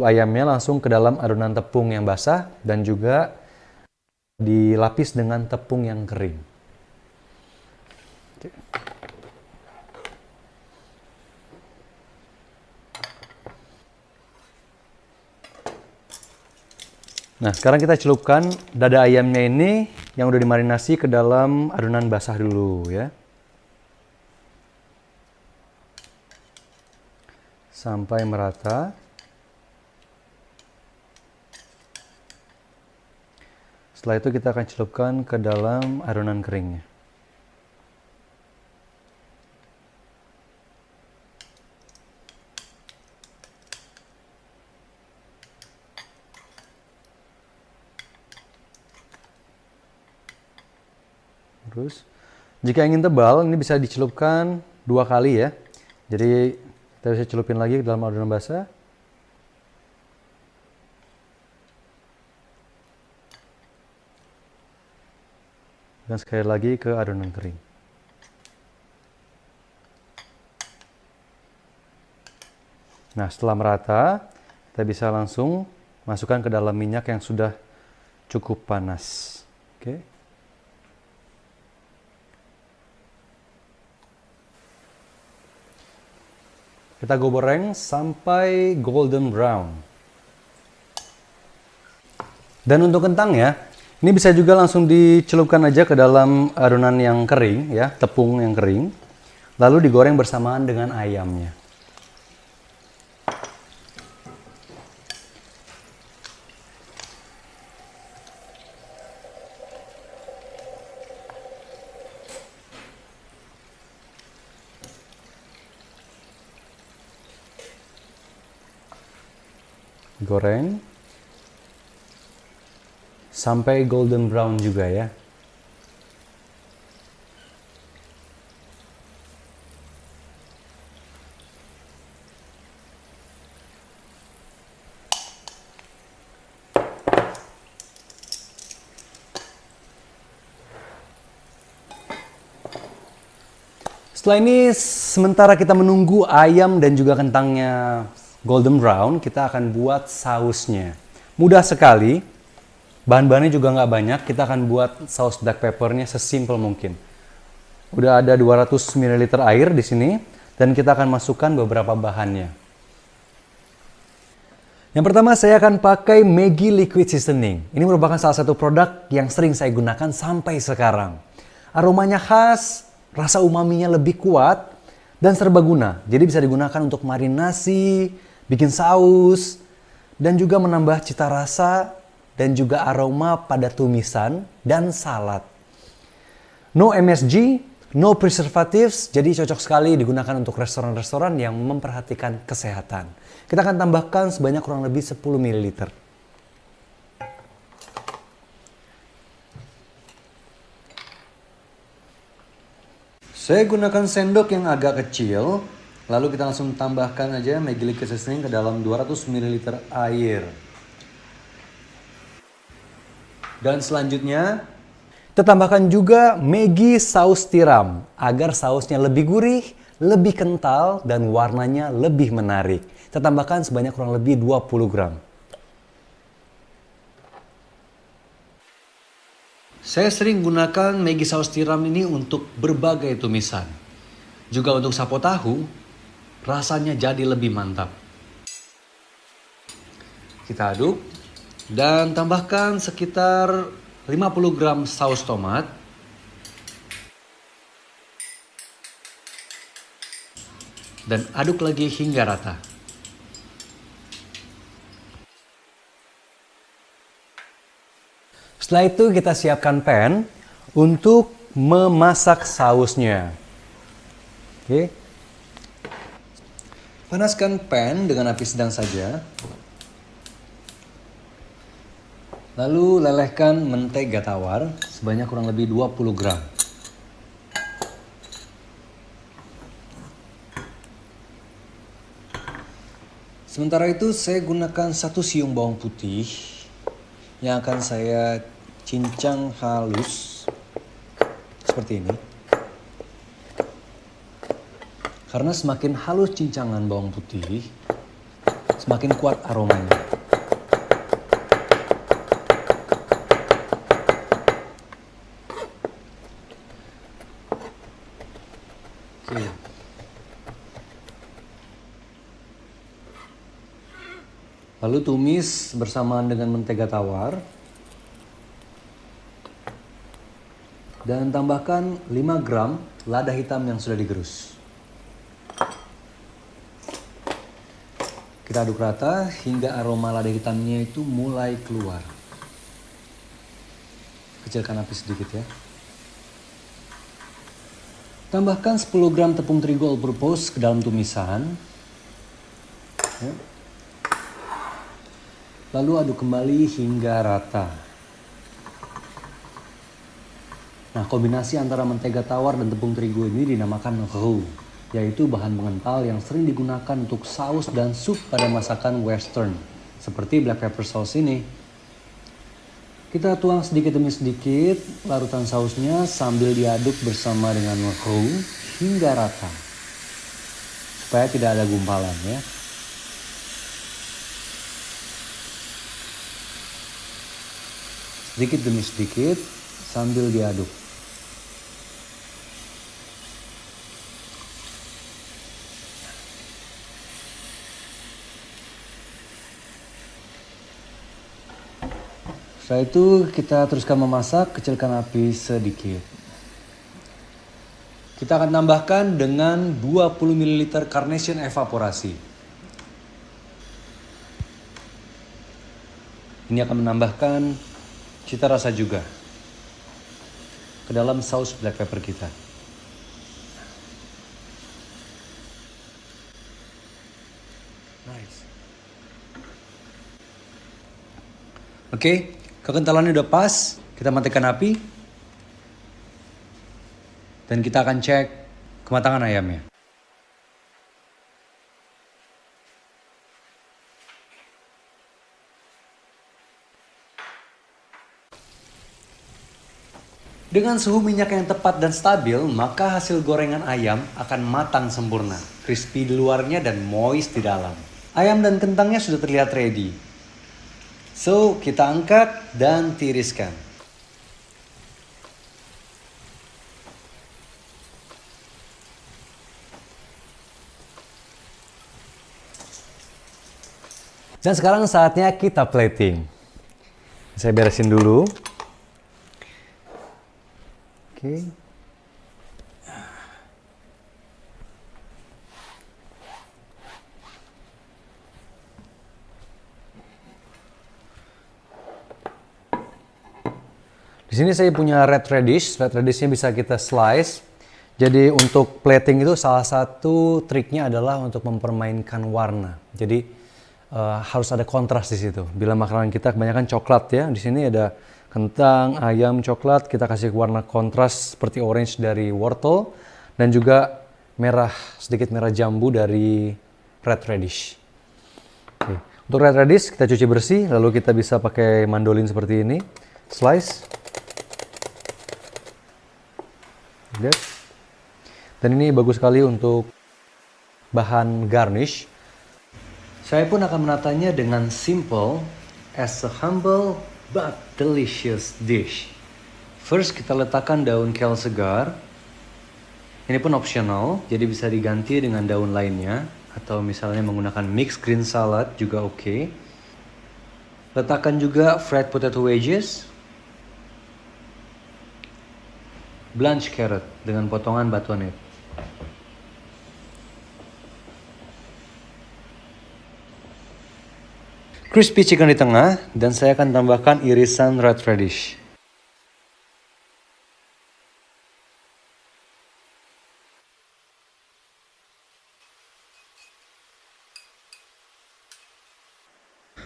ayamnya langsung ke dalam adonan tepung yang basah dan juga dilapis dengan tepung yang kering. Oke. Nah, sekarang kita celupkan dada ayamnya ini yang udah dimarinasi ke dalam adonan basah dulu ya. Sampai merata. Setelah itu kita akan celupkan ke dalam adonan keringnya. Terus, jika ingin tebal, ini bisa dicelupkan 2 kali ya. Jadi, kita bisa celupin lagi ke dalam adonan basah. Dan sekali lagi ke adonan kering. Nah, setelah merata, kita bisa langsung masukkan ke dalam minyak yang sudah cukup panas. Oke. Kita goreng sampai golden brown. Dan untuk kentangnya, ini bisa juga langsung dicelupkan aja ke dalam adonan yang kering, ya, tepung yang kering. Lalu digoreng bersamaan dengan ayamnya. Goreng sampai golden brown juga ya. Setelah ini, sementara kita menunggu ayam dan juga kentangnya golden brown, kita akan buat sausnya. Mudah sekali, bahan-bahannya juga nggak banyak. Kita akan buat saus black peppernya sesimpel mungkin. Udah ada 200 ml air di sini, dan kita akan masukkan beberapa bahannya. Yang pertama, saya akan pakai Maggi Liquid Seasoning. Ini merupakan salah satu produk yang sering saya gunakan sampai sekarang. Aromanya khas, rasa umaminya lebih kuat, dan serbaguna. Jadi bisa digunakan untuk marinasi, bikin saus, dan juga menambah cita rasa dan juga aroma pada tumisan dan salad. No MSG, no preservatives, jadi cocok sekali digunakan untuk restoran-restoran yang memperhatikan kesehatan. Kita akan tambahkan sebanyak kurang lebih 10 ml. Saya gunakan sendok yang agak kecil, lalu kita langsung tambahkan aja Maggi Liquid Seasoning ke dalam 200 ml air. Dan selanjutnya, kita tambahkan juga Maggi saus tiram agar sausnya lebih gurih, lebih kental, dan warnanya lebih menarik. Kita tambahkan sebanyak kurang lebih 20 gram. Saya sering gunakan Maggi saus tiram ini untuk berbagai tumisan. Juga untuk sapo tahu, rasanya jadi lebih mantap. Kita aduk dan tambahkan sekitar 50 gram saus tomat. Dan aduk lagi hingga rata. Setelah itu kita siapkan pan untuk memasak sausnya. Oke. Panaskan pan dengan api sedang saja. Lalu lelehkan mentega tawar sebanyak kurang lebih 20 gram. Sementara itu saya gunakan 1 siung bawang putih yang akan saya cincang halus seperti ini. Karena semakin halus cincangan bawang putih, semakin kuat aromanya. Oke. Lalu tumis bersamaan dengan mentega tawar. Dan tambahkan 5 gram lada hitam yang sudah digerus. Kita aduk rata hingga aroma lada hitamnya itu mulai keluar. Kecilkan api sedikit ya. Tambahkan 10 gram tepung terigu all purpose ke dalam tumisan. Ya. Lalu aduk kembali hingga rata. Nah, kombinasi antara mentega tawar dan tepung terigu ini dinamakan roux, yaitu bahan pengental yang sering digunakan untuk saus dan sup pada masakan western, seperti black pepper sauce ini. Kita tuang sedikit demi sedikit larutan sausnya sambil diaduk bersama dengan roux hingga rata, supaya tidak ada gumpalan ya. Sedikit demi sedikit sambil diaduk. Setelah itu kita teruskan memasak, kecilkan api sedikit. Kita akan tambahkan dengan 20 ml Carnation evaporasi. Ini akan menambahkan cita rasa juga ke dalam saus black pepper kita. Nice. Oke, kekentalannya udah pas. Kita matikan api. Dan kita akan cek kematangan ayamnya. Dengan suhu minyak yang tepat dan stabil, maka hasil gorengan ayam akan matang sempurna, crispy di luarnya dan moist di dalam. Ayam dan kentangnya sudah terlihat ready. So, kita angkat dan tiriskan. Dan sekarang saatnya kita plating. Saya beresin dulu. Oke. Di sini saya punya red radish. Red radishnya bisa kita slice. Jadi untuk plating itu salah satu triknya adalah untuk mempermainkan warna. Jadi harus ada kontras di situ. Bila makanan kita kebanyakan coklat ya, di sini ada kentang, ayam, coklat, kita kasih warna kontras seperti orange dari wortel dan juga merah, sedikit merah jambu dari red radish. Oke. Untuk red radish kita cuci bersih, lalu kita bisa pakai mandolin seperti ini, slice. Lihat. Dan ini bagus sekali untuk bahan garnish. Saya pun akan menatanya dengan simple as a humble but delicious dish. First kita letakkan daun kel segar. Ini pun optional, jadi bisa diganti dengan daun lainnya atau misalnya menggunakan mixed green salad juga oke. Letakkan juga fried potato wedges, blanched carrot dengan potongan batuan it. Crispy chicken di tengah, dan saya akan tambahkan irisan red radish.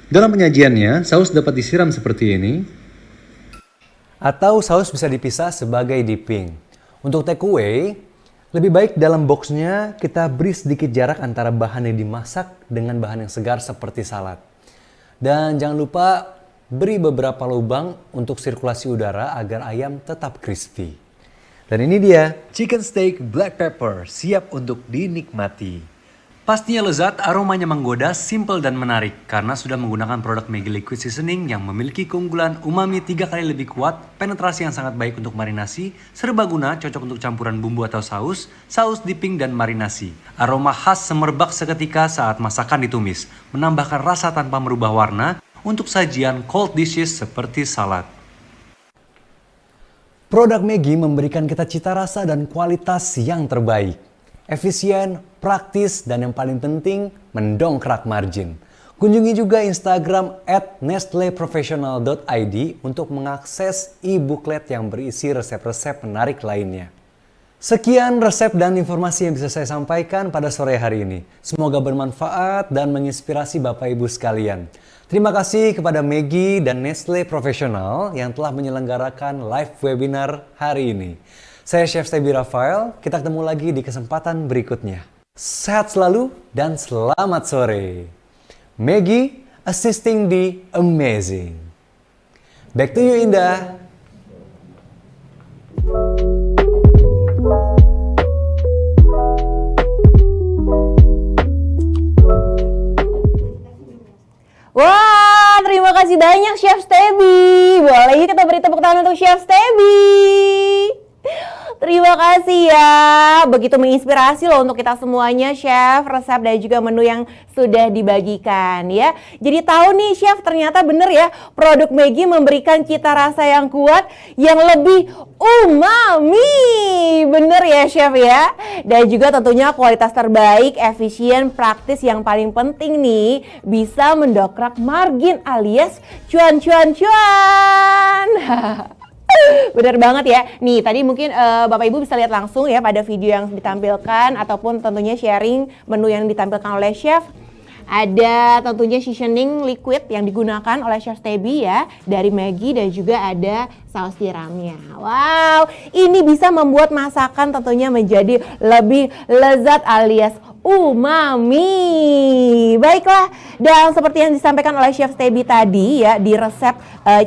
Dalam penyajiannya, saus dapat disiram seperti ini. Atau saus bisa dipisah sebagai dipping. Untuk takeaway, Lebih baik dalam boxnya kita beri sedikit jarak antara bahan yang dimasak dengan bahan yang segar seperti salad. Dan jangan lupa beri beberapa lubang untuk sirkulasi udara agar ayam tetap crispy. Dan ini dia, chicken steak black pepper siap untuk dinikmati. Pastinya lezat, aromanya menggoda, simple dan menarik karena sudah menggunakan produk Maggi Liquid Seasoning yang memiliki keunggulan umami 3 kali lebih kuat, penetrasi yang sangat baik untuk marinasi, serbaguna, cocok untuk campuran bumbu atau saus dipping dan marinasi. Aroma khas semerbak seketika saat masakan ditumis, menambahkan rasa tanpa merubah warna untuk sajian cold dishes seperti salad. Produk Maggi memberikan kita cita rasa dan kualitas yang terbaik. Efisien, praktis, dan yang paling penting, mendongkrak margin. Kunjungi juga Instagram @nestleprofessional.id untuk mengakses e-booklet yang berisi resep-resep menarik lainnya. Sekian resep dan informasi yang bisa saya sampaikan pada sore hari ini. Semoga bermanfaat dan menginspirasi Bapak Ibu sekalian. Terima kasih kepada Maggi dan Nestle Professional yang telah menyelenggarakan live webinar hari ini. Saya Chef Stebi Rafael, kita ketemu lagi di kesempatan berikutnya. Sehat selalu dan selamat sore. Maggi, assisting the amazing. Back to you, Indah. Wah, terima kasih banyak Chef Stebi. Boleh kita beri tepuk tangan untuk Chef Stebi. Terima kasih ya, begitu menginspirasi loh untuk kita semuanya Chef, resep dan juga menu yang sudah dibagikan ya. Jadi tahu nih Chef, ternyata bener ya, produk Maggi memberikan cita rasa yang kuat, yang lebih umami. Bener ya Chef ya. Dan juga tentunya kualitas terbaik, efisien, praktis, yang paling penting nih, bisa mendongkrak margin alias cuan. Bener banget ya. Nih tadi mungkin Bapak Ibu bisa lihat langsung ya pada video yang ditampilkan ataupun tentunya sharing menu yang ditampilkan oleh Chef. Ada tentunya seasoning liquid yang digunakan oleh Chef Stebi ya dari Maggi, dan juga ada saus tiramnya. Wow, ini bisa membuat masakan tentunya menjadi lebih lezat alias umami. Baiklah, dan seperti yang disampaikan oleh Chef Stebi tadi ya di resep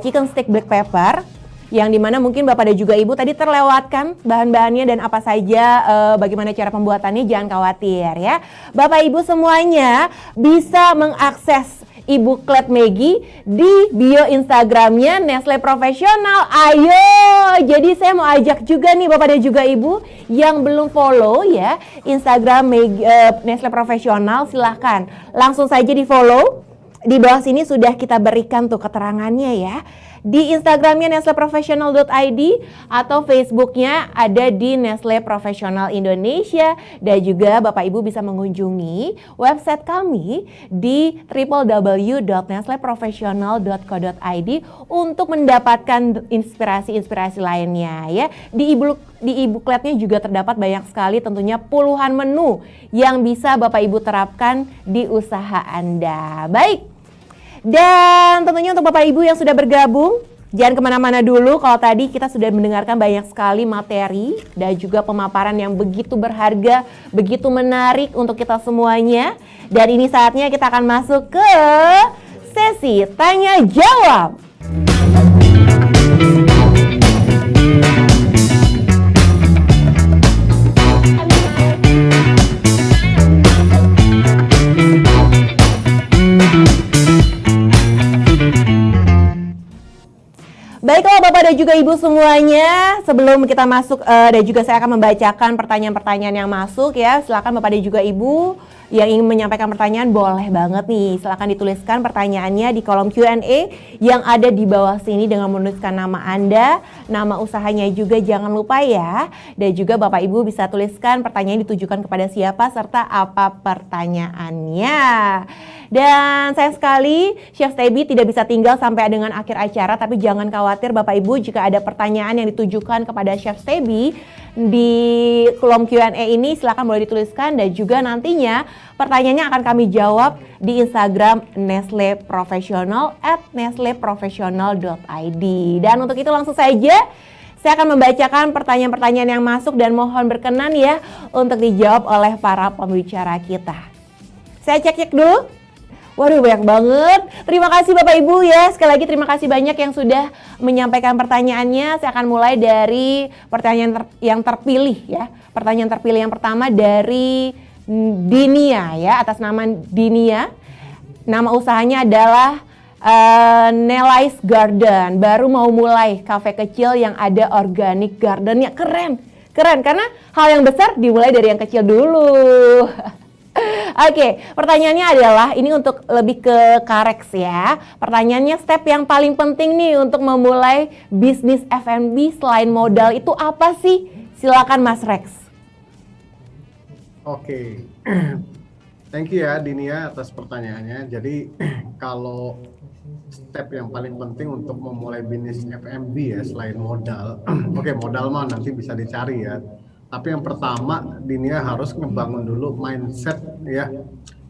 chicken steak black pepper, yang dimana mungkin Bapak dan juga Ibu tadi terlewatkan bahan-bahannya dan apa saja, bagaimana cara pembuatannya, jangan khawatir ya. Bapak Ibu semuanya bisa mengakses e-booklet Maggi di bio Instagramnya Nestle Professional. Ayo, jadi saya mau ajak juga nih Bapak dan juga Ibu yang belum follow ya Instagram Nestle Professional, silahkan langsung saja di follow. Di bawah sini sudah kita berikan tuh keterangannya ya. Di Instagramnya nestleprofessional.id atau Facebooknya ada di Nestle Professional Indonesia, dan juga Bapak Ibu bisa mengunjungi website kami di www.nestleprofessional.co.id untuk mendapatkan inspirasi-inspirasi lainnya ya. Di e-bookletnya juga terdapat banyak sekali tentunya puluhan menu yang bisa Bapak Ibu terapkan di usaha Anda. Baik. Dan tentunya untuk Bapak Ibu yang sudah bergabung, jangan kemana-mana dulu. Kalau tadi kita sudah mendengarkan banyak sekali materi dan juga pemaparan yang begitu berharga, begitu menarik untuk kita semuanya. Dan ini saatnya kita akan masuk ke sesi tanya jawab. Baiklah Bapak dan juga Ibu semuanya, sebelum kita masuk dan juga saya akan membacakan pertanyaan-pertanyaan yang masuk ya. Silakan Bapak dan juga Ibu yang ingin menyampaikan pertanyaan boleh banget nih. Silakan dituliskan pertanyaannya di kolom Q&A yang ada di bawah sini dengan menuliskan nama Anda, nama usahanya juga jangan lupa ya. Dan juga Bapak Ibu bisa tuliskan pertanyaan ditujukan kepada siapa serta apa pertanyaannya. Dan sayang sekali Chef Stebi tidak bisa tinggal sampai dengan akhir acara, tapi jangan khawatir Bapak Ibu jika ada pertanyaan yang ditujukan kepada Chef Stebi di kolom Q&A ini, silakan boleh dituliskan, dan juga nantinya pertanyaannya akan kami jawab di Instagram Nestle Professional @nestleprofessional.id. Dan untuk itu langsung saja Saya akan membacakan pertanyaan-pertanyaan yang masuk dan mohon berkenan ya untuk dijawab oleh para pembicara kita. Saya cek-cek dulu. Waduh, banyak banget. Terima kasih Bapak Ibu ya. Sekali lagi terima kasih banyak yang sudah menyampaikan pertanyaannya. Saya akan mulai dari pertanyaan yang terpilih ya. Pertanyaan terpilih yang pertama dari Dinia ya, atas nama Dinia. Nama usahanya adalah Nelais Garden. Baru mau mulai kafe kecil yang ada organic gardennya. Keren karena hal yang besar dimulai dari yang kecil dulu. Oke, pertanyaannya adalah ini untuk lebih ke Karex ya. Pertanyaannya, step yang paling penting nih untuk memulai bisnis F&B selain modal itu apa sih? Silakan Mas Rex. Oke, thank you ya Dinia atas pertanyaannya. Jadi kalau step yang paling penting untuk memulai bisnis F&B ya selain modal, oke, modal mah nanti bisa dicari ya. Tapi yang pertama, Dinia harus ngebangun dulu mindset ya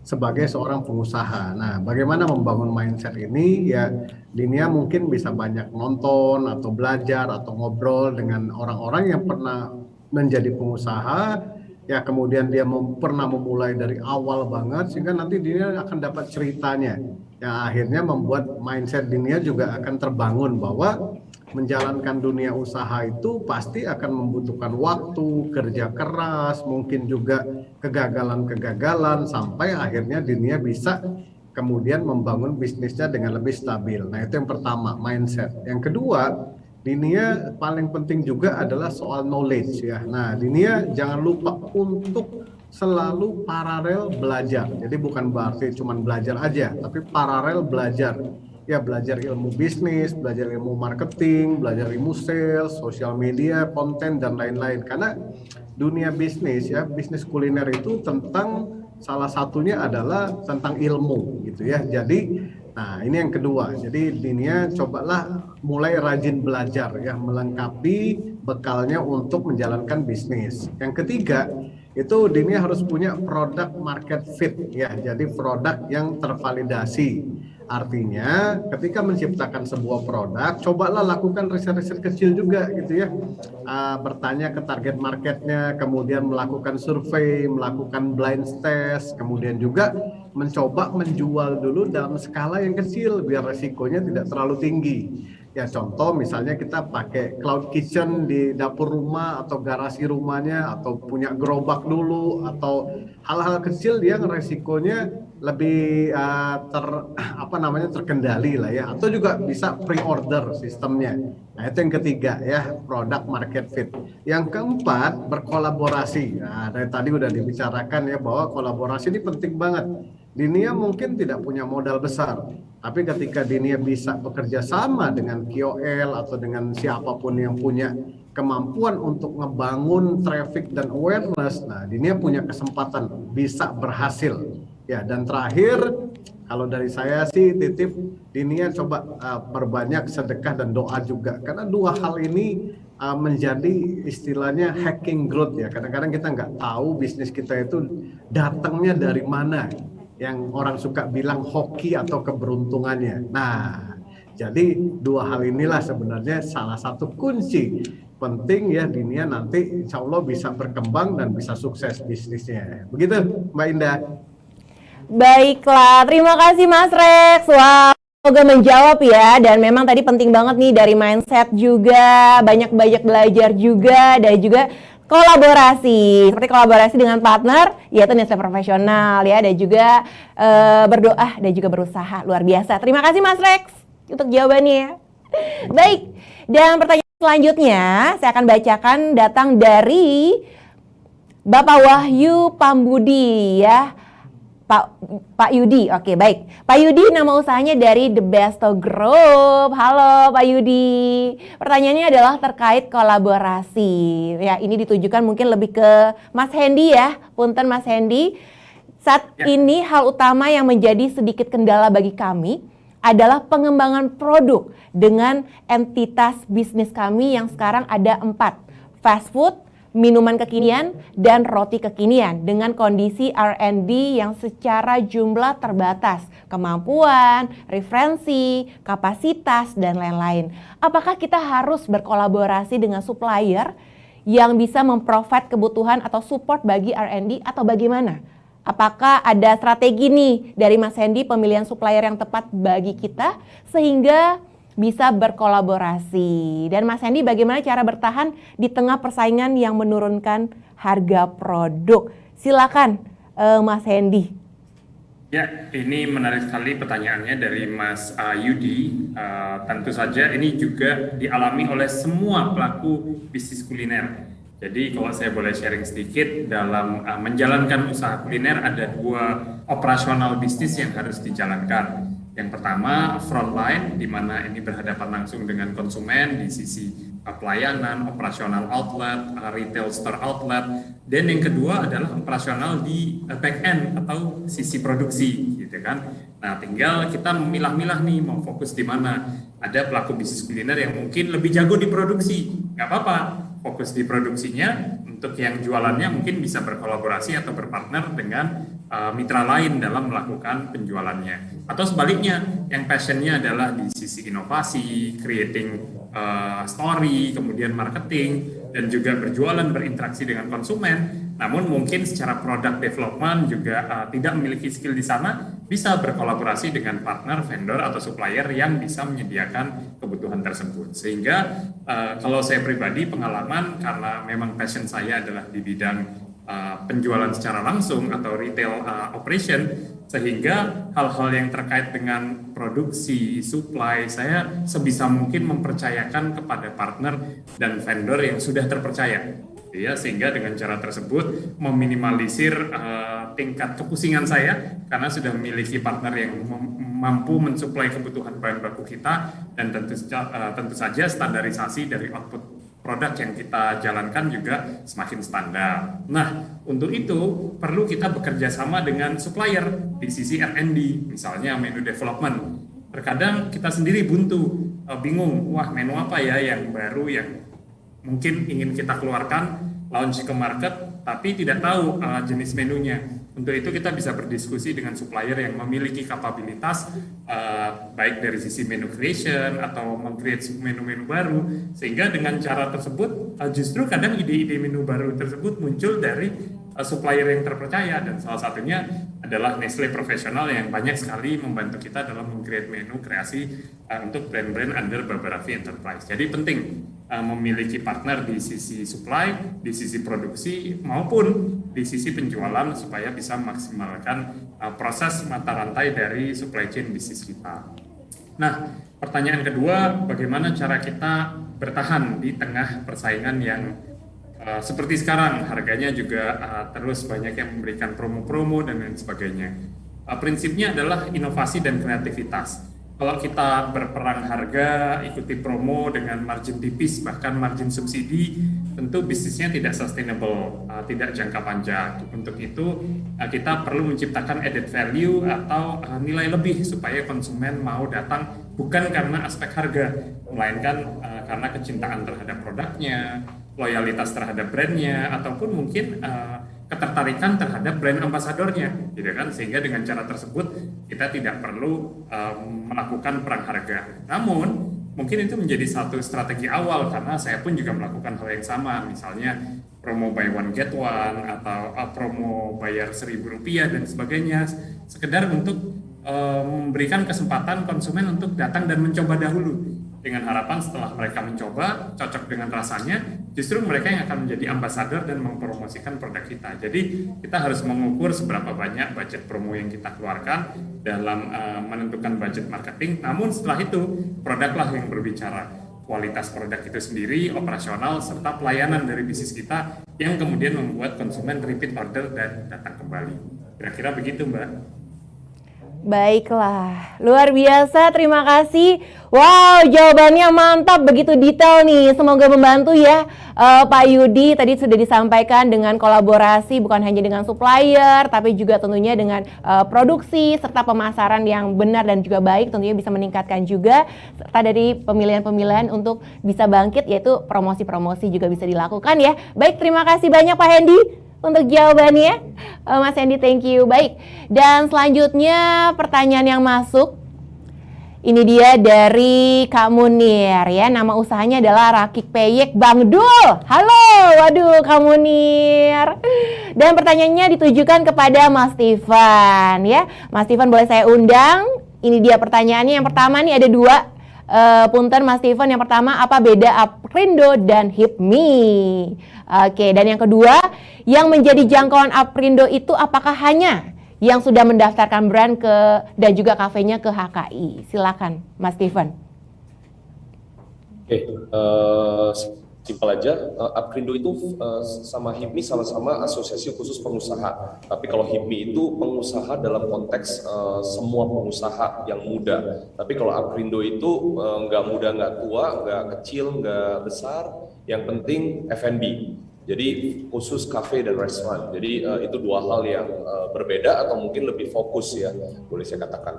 sebagai seorang pengusaha. Nah, bagaimana membangun mindset ini? Ya, Dinia mungkin bisa banyak nonton atau belajar atau ngobrol dengan orang-orang yang pernah menjadi pengusaha. Ya, kemudian dia pernah memulai dari awal banget sehingga nanti Dinia akan dapat ceritanya. Yang akhirnya membuat mindset Dinia juga akan terbangun bahwa menjalankan dunia usaha itu pasti akan membutuhkan waktu, kerja keras, mungkin juga kegagalan-kegagalan sampai akhirnya Dinia bisa kemudian membangun bisnisnya dengan lebih stabil. Nah, itu yang pertama, mindset. Yang kedua, Dinia paling penting juga adalah soal knowledge ya. Nah, Dinia jangan lupa untuk selalu paralel belajar. Jadi bukan berarti cuma belajar aja, tapi paralel belajar. Ya, belajar ilmu bisnis, belajar ilmu marketing, belajar ilmu sales, sosial media, konten, dan lain-lain. Karena dunia bisnis ya, bisnis kuliner itu tentang salah satunya adalah tentang ilmu gitu ya. Jadi, nah ini yang kedua. Jadi Dinia cobalah mulai rajin belajar ya, melengkapi bekalnya untuk menjalankan bisnis. Yang ketiga, itu Dinia harus punya product market fit ya. Jadi produk yang tervalidasi. Artinya ketika menciptakan sebuah produk, cobalah lakukan riset-riset kecil juga gitu ya. Bertanya ke target marketnya, kemudian melakukan survei, melakukan blind test, kemudian juga mencoba menjual dulu dalam skala yang kecil biar resikonya tidak terlalu tinggi. Ya, contoh misalnya kita pakai cloud kitchen di dapur rumah atau garasi rumahnya, atau punya gerobak dulu, atau hal-hal kecil yang resikonya lebih terkendali lah ya, atau juga bisa pre-order sistemnya. Nah, itu yang ketiga ya, product market fit. Yang keempat, berkolaborasi. Nah, dari tadi udah dibicarakan ya bahwa kolaborasi ini penting banget. Dinia mungkin tidak punya modal besar, tapi ketika Dinia bisa bekerja sama dengan KOL atau dengan siapapun yang punya kemampuan untuk ngebangun traffic dan awareness, nah Dinia punya kesempatan bisa berhasil. Ya, dan terakhir, kalau dari saya sih titip Dinia coba perbanyak sedekah dan doa juga, karena dua hal ini menjadi istilahnya hacking growth ya. Kadang-kadang kita nggak tahu bisnis kita itu datangnya dari mana. Yang orang suka bilang hoki atau keberuntungannya. Nah, jadi dua hal inilah sebenarnya salah satu kunci penting ya Dinia nanti insya Allah bisa berkembang dan bisa sukses bisnisnya. Begitu Mbak Indah. Baiklah, terima kasih Mas Rex. Wah, semoga menjawab ya. Dan memang tadi penting banget nih dari mindset juga, banyak-banyak belajar juga, dan juga kolaborasi, seperti kolaborasi dengan partner, yaitu Nestle Profesional ya, dan juga berdoa dan juga berusaha, luar biasa. Terima kasih Mas Rex untuk jawabannya. Baik, dan pertanyaan selanjutnya saya akan bacakan datang dari Bapak Wahyu Pambudi ya. Pak Yudi, oke baik. Pak Yudi, nama usahanya dari The Besto Group. Halo Pak Yudi. Pertanyaannya adalah terkait kolaborasi. Ya, ini ditujukan mungkin lebih ke Mas Hendy ya. Punten Mas Hendy. Saat ini hal utama yang menjadi sedikit kendala bagi kami adalah pengembangan produk dengan entitas bisnis kami yang sekarang ada 4. Fast food, minuman kekinian, dan roti kekinian dengan kondisi R&D yang secara jumlah terbatas, kemampuan, referensi, kapasitas, dan lain-lain. Apakah kita harus berkolaborasi dengan supplier yang bisa memprovide kebutuhan atau support bagi R&D atau bagaimana? Apakah ada strategi nih dari Mas Hendy pemilihan supplier yang tepat bagi kita sehingga bisa berkolaborasi? Dan Mas Hendy, bagaimana cara bertahan di tengah persaingan yang menurunkan harga produk? Silakan Mas Hendy. Ya, ini menarik sekali pertanyaannya dari Mas Yudi. Tentu saja ini juga dialami oleh semua pelaku bisnis kuliner. Jadi kalau saya boleh sharing sedikit, dalam menjalankan usaha kuliner ada 2 operasional bisnis yang harus dijalankan. Yang pertama frontline, di mana ini berhadapan langsung dengan konsumen di sisi pelayanan, operasional outlet, retail store outlet, dan yang kedua adalah operasional di back end atau sisi produksi, gitu kan. Nah, tinggal kita memilah-milah nih mau fokus di mana. Ada pelaku bisnis kuliner yang mungkin lebih jago di produksi, nggak apa-apa, fokus di produksinya. Untuk yang jualannya mungkin bisa berkolaborasi atau berpartner dengan mitra lain dalam melakukan penjualannya. Atau sebaliknya, yang passionnya adalah di sisi inovasi, creating story, kemudian marketing, dan juga berjualan, berinteraksi dengan konsumen. Namun mungkin secara product development juga tidak memiliki skill di sana, bisa berkolaborasi dengan partner, vendor, atau supplier yang bisa menyediakan kebutuhan tersebut. Sehingga kalau saya pribadi pengalaman, karena memang passion saya adalah di bidang penjualan secara langsung atau retail operation, sehingga hal-hal yang terkait dengan produksi, supply, saya sebisa mungkin mempercayakan kepada partner dan vendor yang sudah terpercaya. Ya, sehingga dengan cara tersebut meminimalisir tingkat kepusingan saya karena sudah memiliki partner yang mampu mensuplai kebutuhan bahan baku kita, dan tentu saja standarisasi dari output produk yang kita jalankan juga semakin standar. Nah, untuk itu perlu kita bekerja sama dengan supplier di sisi R&D, misalnya menu development. Terkadang kita sendiri buntu, bingung, wah menu apa ya yang baru yang mungkin ingin kita keluarkan, launch ke market, tapi tidak tahu jenis menunya. Untuk itu kita bisa berdiskusi dengan supplier yang memiliki kapabilitas baik dari sisi menu creation atau meng-create menu-menu baru, sehingga dengan cara tersebut justru kadang ide-ide menu baru tersebut muncul dari supplier yang terpercaya, dan salah satunya adalah Nestle Professional yang banyak sekali membantu kita dalam meng-create menu kreasi untuk brand-brand under Barbaravi Enterprise. Jadi penting memiliki partner di sisi supply, di sisi produksi, maupun di sisi penjualan supaya bisa memaksimalkan proses mata rantai dari supply chain bisnis kita. Nah, pertanyaan kedua, bagaimana cara kita bertahan di tengah persaingan yang seperti sekarang, harganya juga terus banyak yang memberikan promo-promo dan lain sebagainya. Prinsipnya adalah inovasi dan kreativitas. Kalau kita berperang harga, ikuti promo dengan margin tipis, bahkan margin subsidi, tentu bisnisnya tidak sustainable, tidak jangka panjang. Untuk itu, kita perlu menciptakan added value atau nilai lebih supaya konsumen mau datang bukan karena aspek harga, melainkan karena kecintaan terhadap produknya, loyalitas terhadap brandnya, ataupun mungkin ketertarikan terhadap brand ambasadornya, gitu kan? Sehingga dengan cara tersebut kita tidak perlu melakukan perang harga. Namun mungkin itu menjadi satu strategi awal, karena saya pun juga melakukan hal yang sama, misalnya promo buy one get one atau promo bayar Rp1.000 dan sebagainya, sekedar untuk memberikan kesempatan konsumen untuk datang dan mencoba dahulu, dengan harapan setelah mereka mencoba, cocok dengan rasanya, justru mereka yang akan menjadi ambasador dan mempromosikan produk kita. Jadi kita harus mengukur seberapa banyak budget promo yang kita keluarkan dalam menentukan budget marketing. Namun setelah itu, produklah yang berbicara. Kualitas produk itu sendiri, operasional, serta pelayanan dari bisnis kita yang kemudian membuat konsumen repeat order dan datang kembali. Kira-kira begitu, Mbak. Baiklah, luar biasa, terima kasih. Wow, jawabannya mantap, begitu detail nih. Semoga membantu ya, Pak Yudi. Tadi sudah disampaikan dengan kolaborasi bukan hanya dengan supplier, tapi juga tentunya dengan produksi serta pemasaran yang benar dan juga baik. Tentunya bisa meningkatkan juga serta dari pemilihan-pemilihan untuk bisa bangkit, yaitu promosi-promosi juga bisa dilakukan ya. Baik, terima kasih banyak Pak Hendy untuk jawabannya. Mas Hendy, thank you. Baik, dan selanjutnya pertanyaan yang masuk. Ini dia dari Kak Munir ya, nama usahanya adalah Rakik Peyek Bang Dul. Halo, waduh Kak Munir. Dan pertanyaannya ditujukan kepada Mas Steven ya. Mas Steven boleh saya undang. Ini dia pertanyaannya. Yang pertama nih ada dua. Punten Mas Steven, yang pertama apa beda Aprindo dan HIPMI? Oke, dan yang kedua, yang menjadi jangkauan Aprindo itu apakah hanya yang sudah mendaftarkan brand ke dan juga kafenya ke HKI? Silakan Mas Steven. Oke, simpel aja. Aprindo itu sama HIPMI sama-sama asosiasi khusus pengusaha. Tapi kalau HIPMI itu pengusaha dalam konteks semua pengusaha yang muda. Tapi kalau Aprindo itu nggak muda, nggak tua, nggak kecil, nggak besar. Yang penting F&B. Jadi khusus kafe dan restoran. Jadi itu dua hal yang berbeda atau mungkin lebih fokus ya, boleh saya katakan.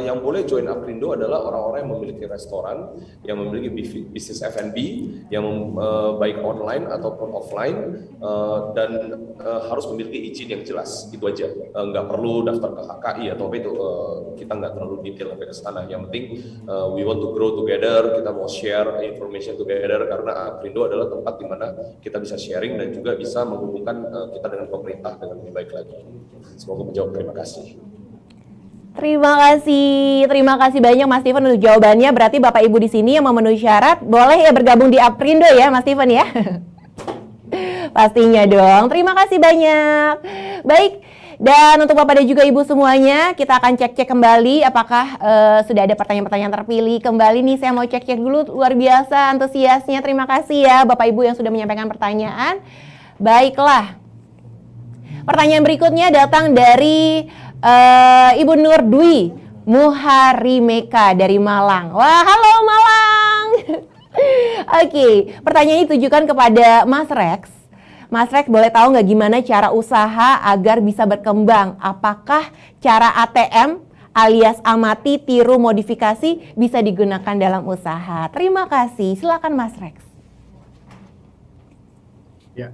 Yang boleh join Aprindo adalah orang-orang yang memiliki restoran, yang memiliki bisnis F&B, yang baik online ataupun offline, dan harus memiliki izin yang jelas. Itu aja. Nggak perlu daftar ke HKI atau apa itu. Kita nggak terlalu detail sampai ke sana. Yang penting we want to grow together. Kita mau share information together karena Aprindo adalah tempat di mana kita bisa sharing dan juga bisa menghubungkan kita dengan pemerintah dengan lebih baik lagi. Semoga menjawab. Terima kasih. Terima kasih banyak Mas Steven untuk jawabannya. Berarti Bapak Ibu di sini yang memenuhi syarat boleh ya bergabung di Aprindo ya Mas Steven ya. Pastinya dong. Terima kasih banyak. Baik. Dan untuk Bapak dan juga Ibu semuanya, kita akan cek-cek kembali apakah sudah ada pertanyaan-pertanyaan terpilih. Kembali nih saya mau cek-cek dulu, luar biasa antusiasnya. Terima kasih ya Bapak Ibu yang sudah menyampaikan pertanyaan. Baiklah. Pertanyaan berikutnya datang dari Ibu Nur Dwi Muharimeka dari Malang. Wah, halo Malang. Oke, pertanyaan ini ditujukan kepada Mas Rex. Mas Rex, boleh tahu nggak gimana cara usaha agar bisa berkembang? Apakah cara ATM alias amati, tiru, modifikasi bisa digunakan dalam usaha? Terima kasih. Silakan Mas Rex. Ya,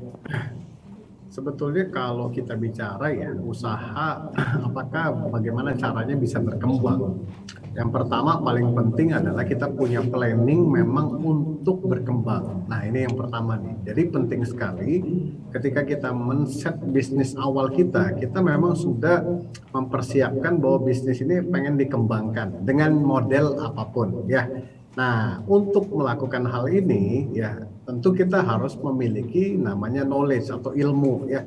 sebetulnya kalau kita bicara ya usaha, apakah bagaimana caranya bisa berkembang? Yang pertama paling penting adalah kita punya planning memang untuk berkembang. Nah ini yang pertama nih. Jadi penting sekali ketika kita men-set bisnis awal kita memang sudah mempersiapkan bahwa bisnis ini pengen dikembangkan dengan model apapun ya. Nah untuk melakukan hal ini ya tentu kita harus memiliki namanya knowledge atau ilmu ya.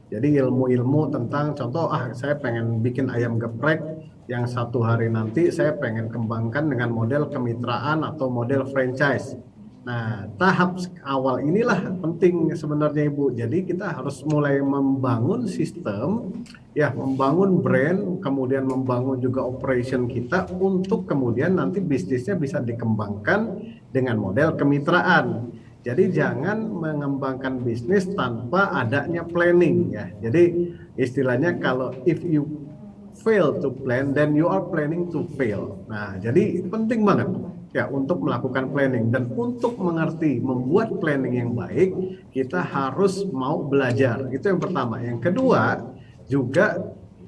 Jadi ilmu-ilmu tentang contoh saya pengen bikin ayam geprek yang satu hari nanti saya pengen kembangkan dengan model kemitraan atau model franchise. Nah, tahap awal inilah penting sebenarnya Ibu. Jadi kita harus mulai membangun sistem, ya membangun brand, kemudian membangun juga operation kita untuk kemudian nanti bisnisnya bisa dikembangkan dengan model kemitraan. Jadi jangan mengembangkan bisnis tanpa adanya planning ya. Jadi istilahnya kalau if you fail to plan, then you are planning to fail. Nah, jadi penting banget ya untuk melakukan planning dan untuk mengerti membuat planning yang baik, kita harus mau belajar. Itu yang pertama. Yang kedua, juga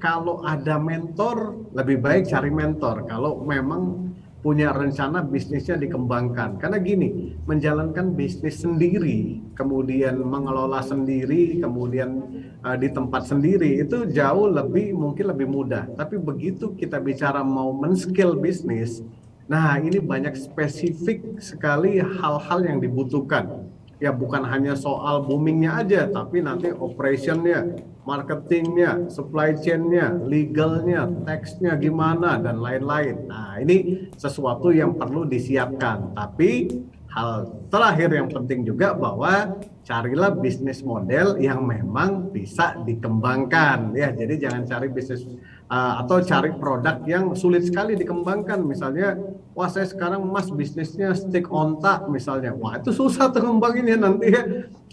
kalau ada mentor, lebih baik cari mentor. Kalau memang punya rencana bisnisnya dikembangkan. Karena gini, menjalankan bisnis sendiri, kemudian mengelola sendiri, kemudian di tempat sendiri itu jauh mungkin lebih mudah. Tapi begitu kita bicara mau men-scale bisnis, nah ini banyak spesifik sekali hal-hal yang dibutuhkan. Ya bukan hanya soal boomingnya aja, tapi nanti operationnya, marketingnya, supply chain-nya, legalnya, tax-nya gimana, dan lain-lain. Nah ini sesuatu yang perlu disiapkan. Tapi hal terakhir yang penting juga bahwa carilah bisnis model yang memang bisa dikembangkan. Ya, jadi jangan cari bisnis atau cari produk yang sulit sekali dikembangkan. Misalnya, wah saya sekarang Mas bisnisnya steak onta misalnya, wah itu susah tuh ngembanginnya, nanti ya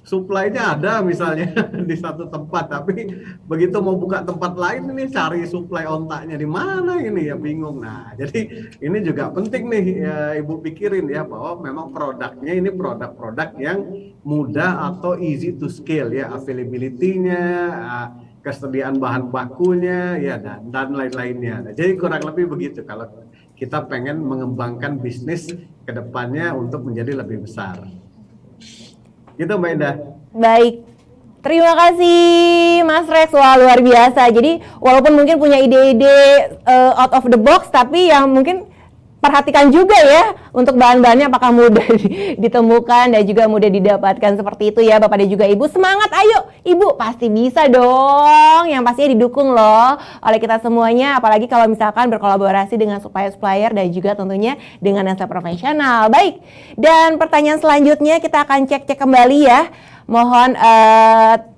supply-nya ada misalnya di satu tempat, tapi begitu mau buka tempat lain ini cari supply ontaknya di mana ini ya bingung. Nah, jadi ini juga penting nih ya, Ibu pikirin ya bahwa memang produknya ini produk-produk yang mudah atau easy to scale ya, availability-nya, kesediaan bahan bakunya ya dan lain-lainnya. Nah, jadi kurang lebih begitu kalau kita pengen mengembangkan bisnis ke depannya untuk menjadi lebih besar. Gitu Mbak Indah. Baik, terima kasih Mas Rex, wah luar biasa. Jadi walaupun mungkin punya ide-ide out of the box, tapi yang mungkin perhatikan juga ya untuk bahan-bahannya apakah mudah ditemukan dan juga mudah didapatkan seperti itu ya Bapak dan juga Ibu. Semangat, ayo Ibu, pasti bisa dong. Yang pastinya didukung loh oleh kita semuanya, apalagi kalau misalkan berkolaborasi dengan supplier-supplier dan juga tentunya dengan Nestle Professional. Baik, dan pertanyaan selanjutnya kita akan cek-cek kembali ya. Mohon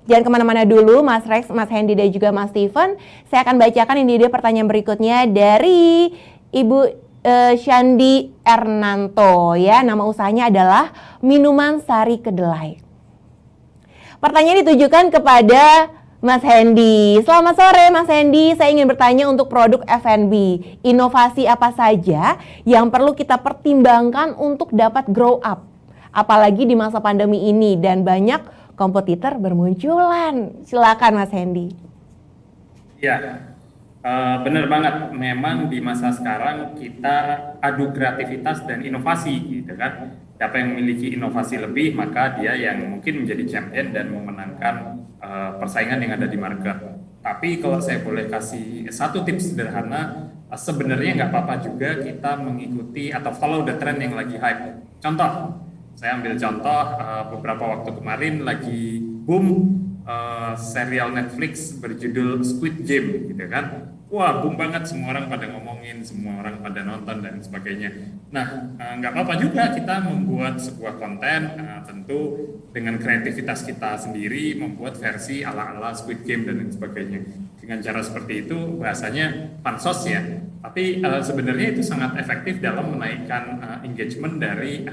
jangan kemana-mana dulu Mas Rex, Mas Hendy dan juga Mas Steven. Saya akan bacakan ini dia pertanyaan berikutnya dari Ibu Shandi Ernanto ya, nama usahanya adalah Minuman Sari Kedelai. Pertanyaan ditujukan kepada Mas Hendy. Selamat sore Mas Hendy, saya ingin bertanya untuk produk F&B. Inovasi apa saja yang perlu kita pertimbangkan untuk dapat grow up? Apalagi di masa pandemi ini dan banyak kompetitor bermunculan. Silakan Mas Hendy. Ya. Benar banget, memang di masa sekarang kita adu kreativitas dan inovasi gitu kan. Siapa yang memiliki inovasi lebih maka dia yang mungkin menjadi champion dan memenangkan persaingan yang ada di market. Tapi kalau saya boleh kasih satu tips sederhana, sebenarnya nggak apa-apa juga kita mengikuti atau follow the trend yang lagi hype. Contoh, saya ambil contoh beberapa waktu kemarin lagi boom serial Netflix berjudul Squid Game gitu kan. Wah, boom banget, semua orang pada ngomongin, semua orang pada nonton dan sebagainya. Nah, nggak apa-apa juga kita membuat sebuah konten, tentu dengan kreativitas kita sendiri, membuat versi ala-ala Squid Game dan lain sebagainya. Dengan cara seperti itu, bahasanya pansos ya. Tapi sebenarnya itu sangat efektif dalam menaikkan engagement dari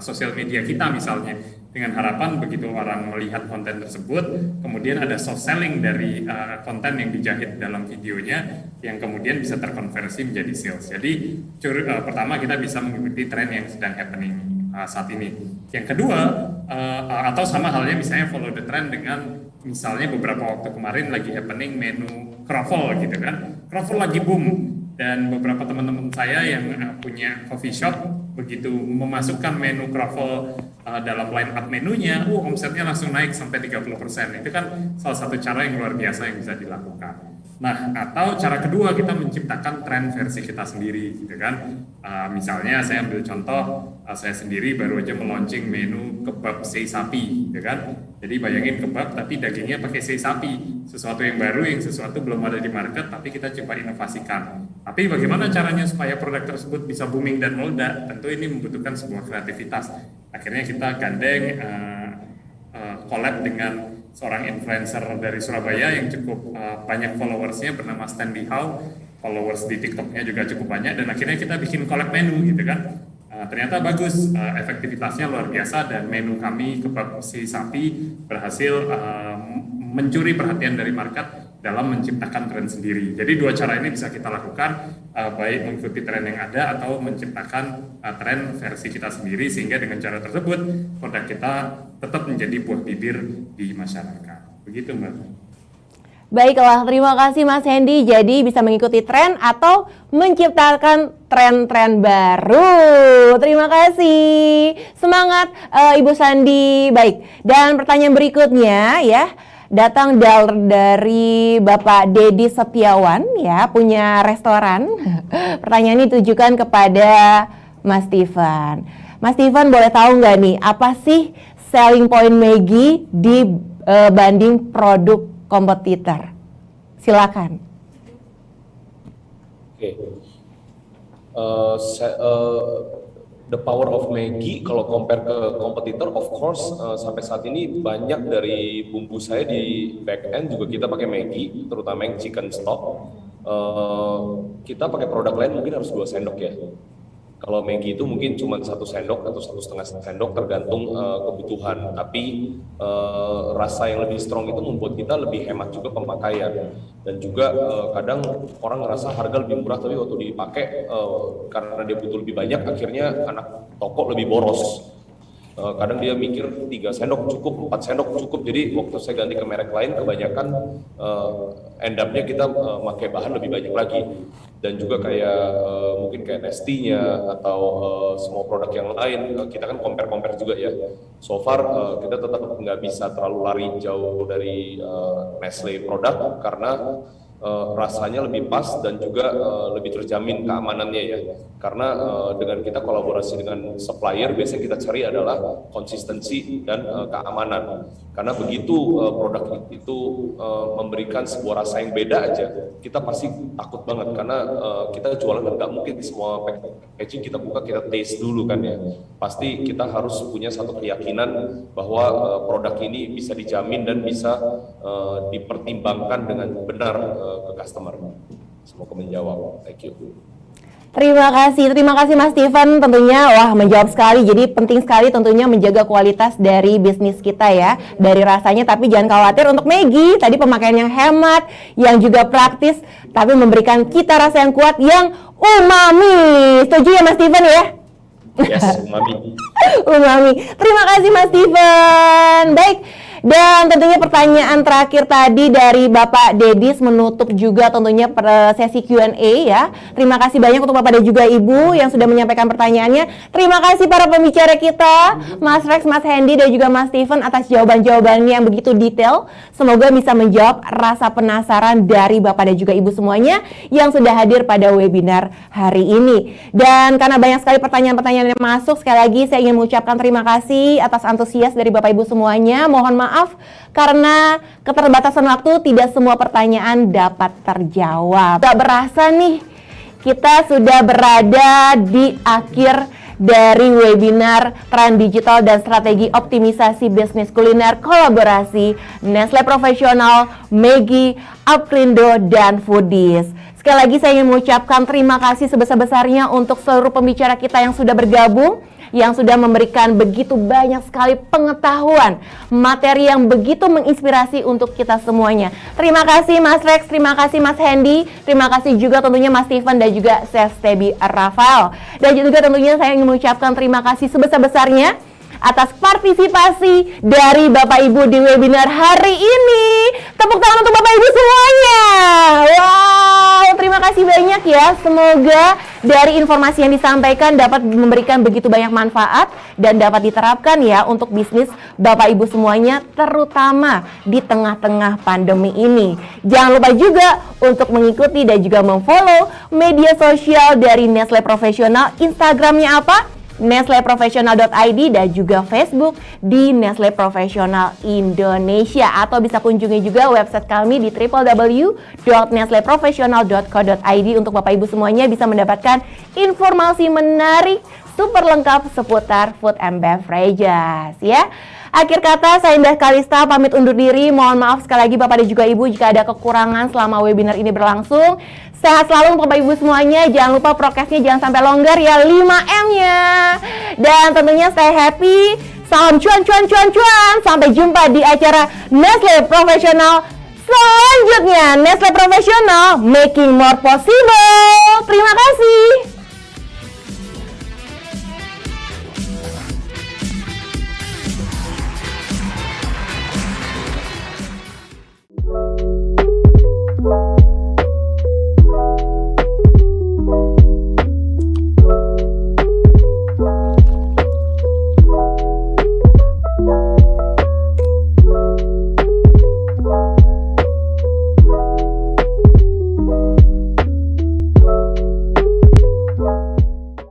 sosial media kita misalnya, dengan harapan begitu orang melihat konten tersebut kemudian ada soft selling dari konten yang dijahit dalam videonya yang kemudian bisa terkonversi menjadi sales. Jadi pertama kita bisa mengikuti tren yang sedang happening saat ini. Yang kedua atau sama halnya misalnya follow the trend dengan misalnya beberapa waktu kemarin lagi happening menu kroffel gitu kan. Kroffel lagi boom dan beberapa teman-teman saya yang punya coffee shop begitu memasukkan menu kroffel dalam line up menunya, omsetnya langsung naik sampai 30%. Itu kan salah satu cara yang luar biasa yang bisa dilakukan. Nah, atau cara kedua kita menciptakan tren versi kita sendiri, gitu kan? Misalnya saya ambil contoh, saya sendiri baru aja meluncing menu kebab sei sapi, gitu kan? Jadi bayangin kebab tapi dagingnya pakai sei sapi, sesuatu yang baru, yang sesuatu belum ada di market, tapi kita coba inovasikan. Tapi bagaimana caranya supaya produk tersebut bisa booming dan meledak? Tentu ini membutuhkan sebuah kreativitas. Akhirnya kita gandeng collab dengan seorang influencer dari Surabaya yang cukup banyak followersnya bernama Stanley Howe. Followers di TikToknya juga cukup banyak dan akhirnya kita bikin collab menu gitu kan. Ternyata bagus, efektivitasnya luar biasa dan menu kami kebab si sapi berhasil mencuri perhatian dari market dalam menciptakan tren sendiri. Jadi dua cara ini bisa kita lakukan, baik mengikuti tren yang ada atau menciptakan tren versi kita sendiri sehingga dengan cara tersebut produk kita tetap menjadi buah bibir di masyarakat. Begitu Mbak. Baiklah, terima kasih Mas Hendy. Jadi bisa mengikuti tren atau menciptakan tren-tren baru. Terima kasih. Semangat Ibu Sandi. Baik, dan pertanyaan berikutnya ya datang dari Bapak Dedi Setiawan ya, punya restoran. Pertanyaan ini ditujukan kepada Mas Steven. Mas Steven boleh tahu nggak nih apa sih selling point Maggi dibanding produk kompetitor? Silakan. Oke. The power of Maggi kalau compare ke kompetitor, of course sampai saat ini banyak dari bumbu saya di back end juga kita pakai Maggi, terutama yang chicken stock. kita pakai produk lain mungkin harus 2 sendok ya. Kalau Maggi itu mungkin cuma 1 sendok atau 1,5 sendok tergantung kebutuhan. Tapi rasa yang lebih strong itu membuat kita lebih hemat juga pemakaian. Dan juga kadang orang ngerasa harga lebih murah tapi waktu dipakai karena dia butuh lebih banyak akhirnya anak toko lebih boros. Kadang dia mikir 3 sendok cukup, 4 sendok cukup. Jadi waktu saya ganti ke merek lain kebanyakan end up-nya kita pakai bahan lebih banyak lagi. Dan juga kayak mungkin kayak Nestea atau semua produk yang lain kita kan compare juga ya. So far kita tetap nggak bisa terlalu lari jauh dari Nestle produk karena rasanya lebih pas dan juga lebih terjamin keamanannya ya. Karena dengan kita kolaborasi dengan supplier biasanya kita cari adalah konsistensi dan keamanan. Karena begitu produk itu memberikan sebuah rasa yang beda aja, kita pasti takut banget karena kita jualan dan nggak mungkin semua packaging kita buka kita taste dulu kan ya. Pasti kita harus punya satu keyakinan bahwa produk ini bisa dijamin dan bisa dipertimbangkan dengan benar ke customer. Semoga menjawab. Thank you. Terima kasih Mas Steven, tentunya wah menjawab sekali. Jadi penting sekali tentunya menjaga kualitas dari bisnis kita ya, dari rasanya. Tapi jangan khawatir untuk Maggi, tadi pemakaian yang hemat, yang juga praktis, tapi memberikan kita rasa yang kuat, yang umami. Setuju ya Mas Steven ya? Yes, umami. Umami. Terima kasih Mas Steven. Baik. Dan tentunya pertanyaan terakhir tadi dari Bapak Dedis menutup juga tentunya sesi Q&A ya. Terima kasih banyak untuk Bapak dan juga Ibu yang sudah menyampaikan pertanyaannya. Terima kasih para pembicara kita, Mas Rex, Mas Hendy dan juga Mas Steven atas jawaban-jawabannya yang begitu detail. Semoga bisa menjawab rasa penasaran dari Bapak dan juga Ibu semuanya yang sudah hadir pada webinar hari ini. Dan karena banyak sekali pertanyaan-pertanyaan yang masuk, sekali lagi saya ingin mengucapkan terima kasih atas antusias dari Bapak Ibu semuanya. Mohon maaf karena keterbatasan waktu tidak semua pertanyaan dapat terjawab. Gak berasa nih kita sudah berada di akhir dari webinar Tren Digital dan Strategi Optimisasi Bisnis Kuliner kolaborasi Nestle Professional, Maggi, Aprindo, dan Foodies. Sekali lagi saya ingin mengucapkan terima kasih sebesar-besarnya untuk seluruh pembicara kita yang sudah bergabung, yang sudah memberikan begitu banyak sekali pengetahuan, materi yang begitu menginspirasi untuk kita semuanya. Terima kasih Mas Rex, terima kasih Mas Hendy, terima kasih juga tentunya Mas Steven dan juga Chef Stebi Rafael. Dan juga tentunya saya ingin mengucapkan terima kasih sebesar-besarnya atas partisipasi dari Bapak Ibu di webinar hari ini. Tepuk tangan untuk Bapak Ibu semuanya. Wow, terima kasih banyak ya. Semoga dari informasi yang disampaikan dapat memberikan begitu banyak manfaat dan dapat diterapkan ya untuk bisnis Bapak Ibu semuanya, terutama di tengah-tengah pandemi ini. Jangan lupa juga untuk mengikuti dan juga memfollow media sosial dari Nestle Professional. Instagramnya apa? nestleprofessional.id dan juga Facebook di Nestle Professional Indonesia, atau bisa kunjungi juga website kami di www.nestleprofessional.co.id untuk Bapak Ibu semuanya bisa mendapatkan informasi menarik super lengkap seputar food and beverages ya. Akhir kata, saya Indah Kalista pamit undur diri. Mohon maaf sekali lagi Bapak dan juga Ibu jika ada kekurangan selama webinar ini berlangsung. Sehat selalu untuk Bapak Ibu semuanya. Jangan lupa prokesnya jangan sampai longgar ya, 5M-nya. Dan tentunya stay happy. Salam cuan. Sampai jumpa di acara Nestle Professional selanjutnya. Nestle Professional, making more possible. Terima kasih.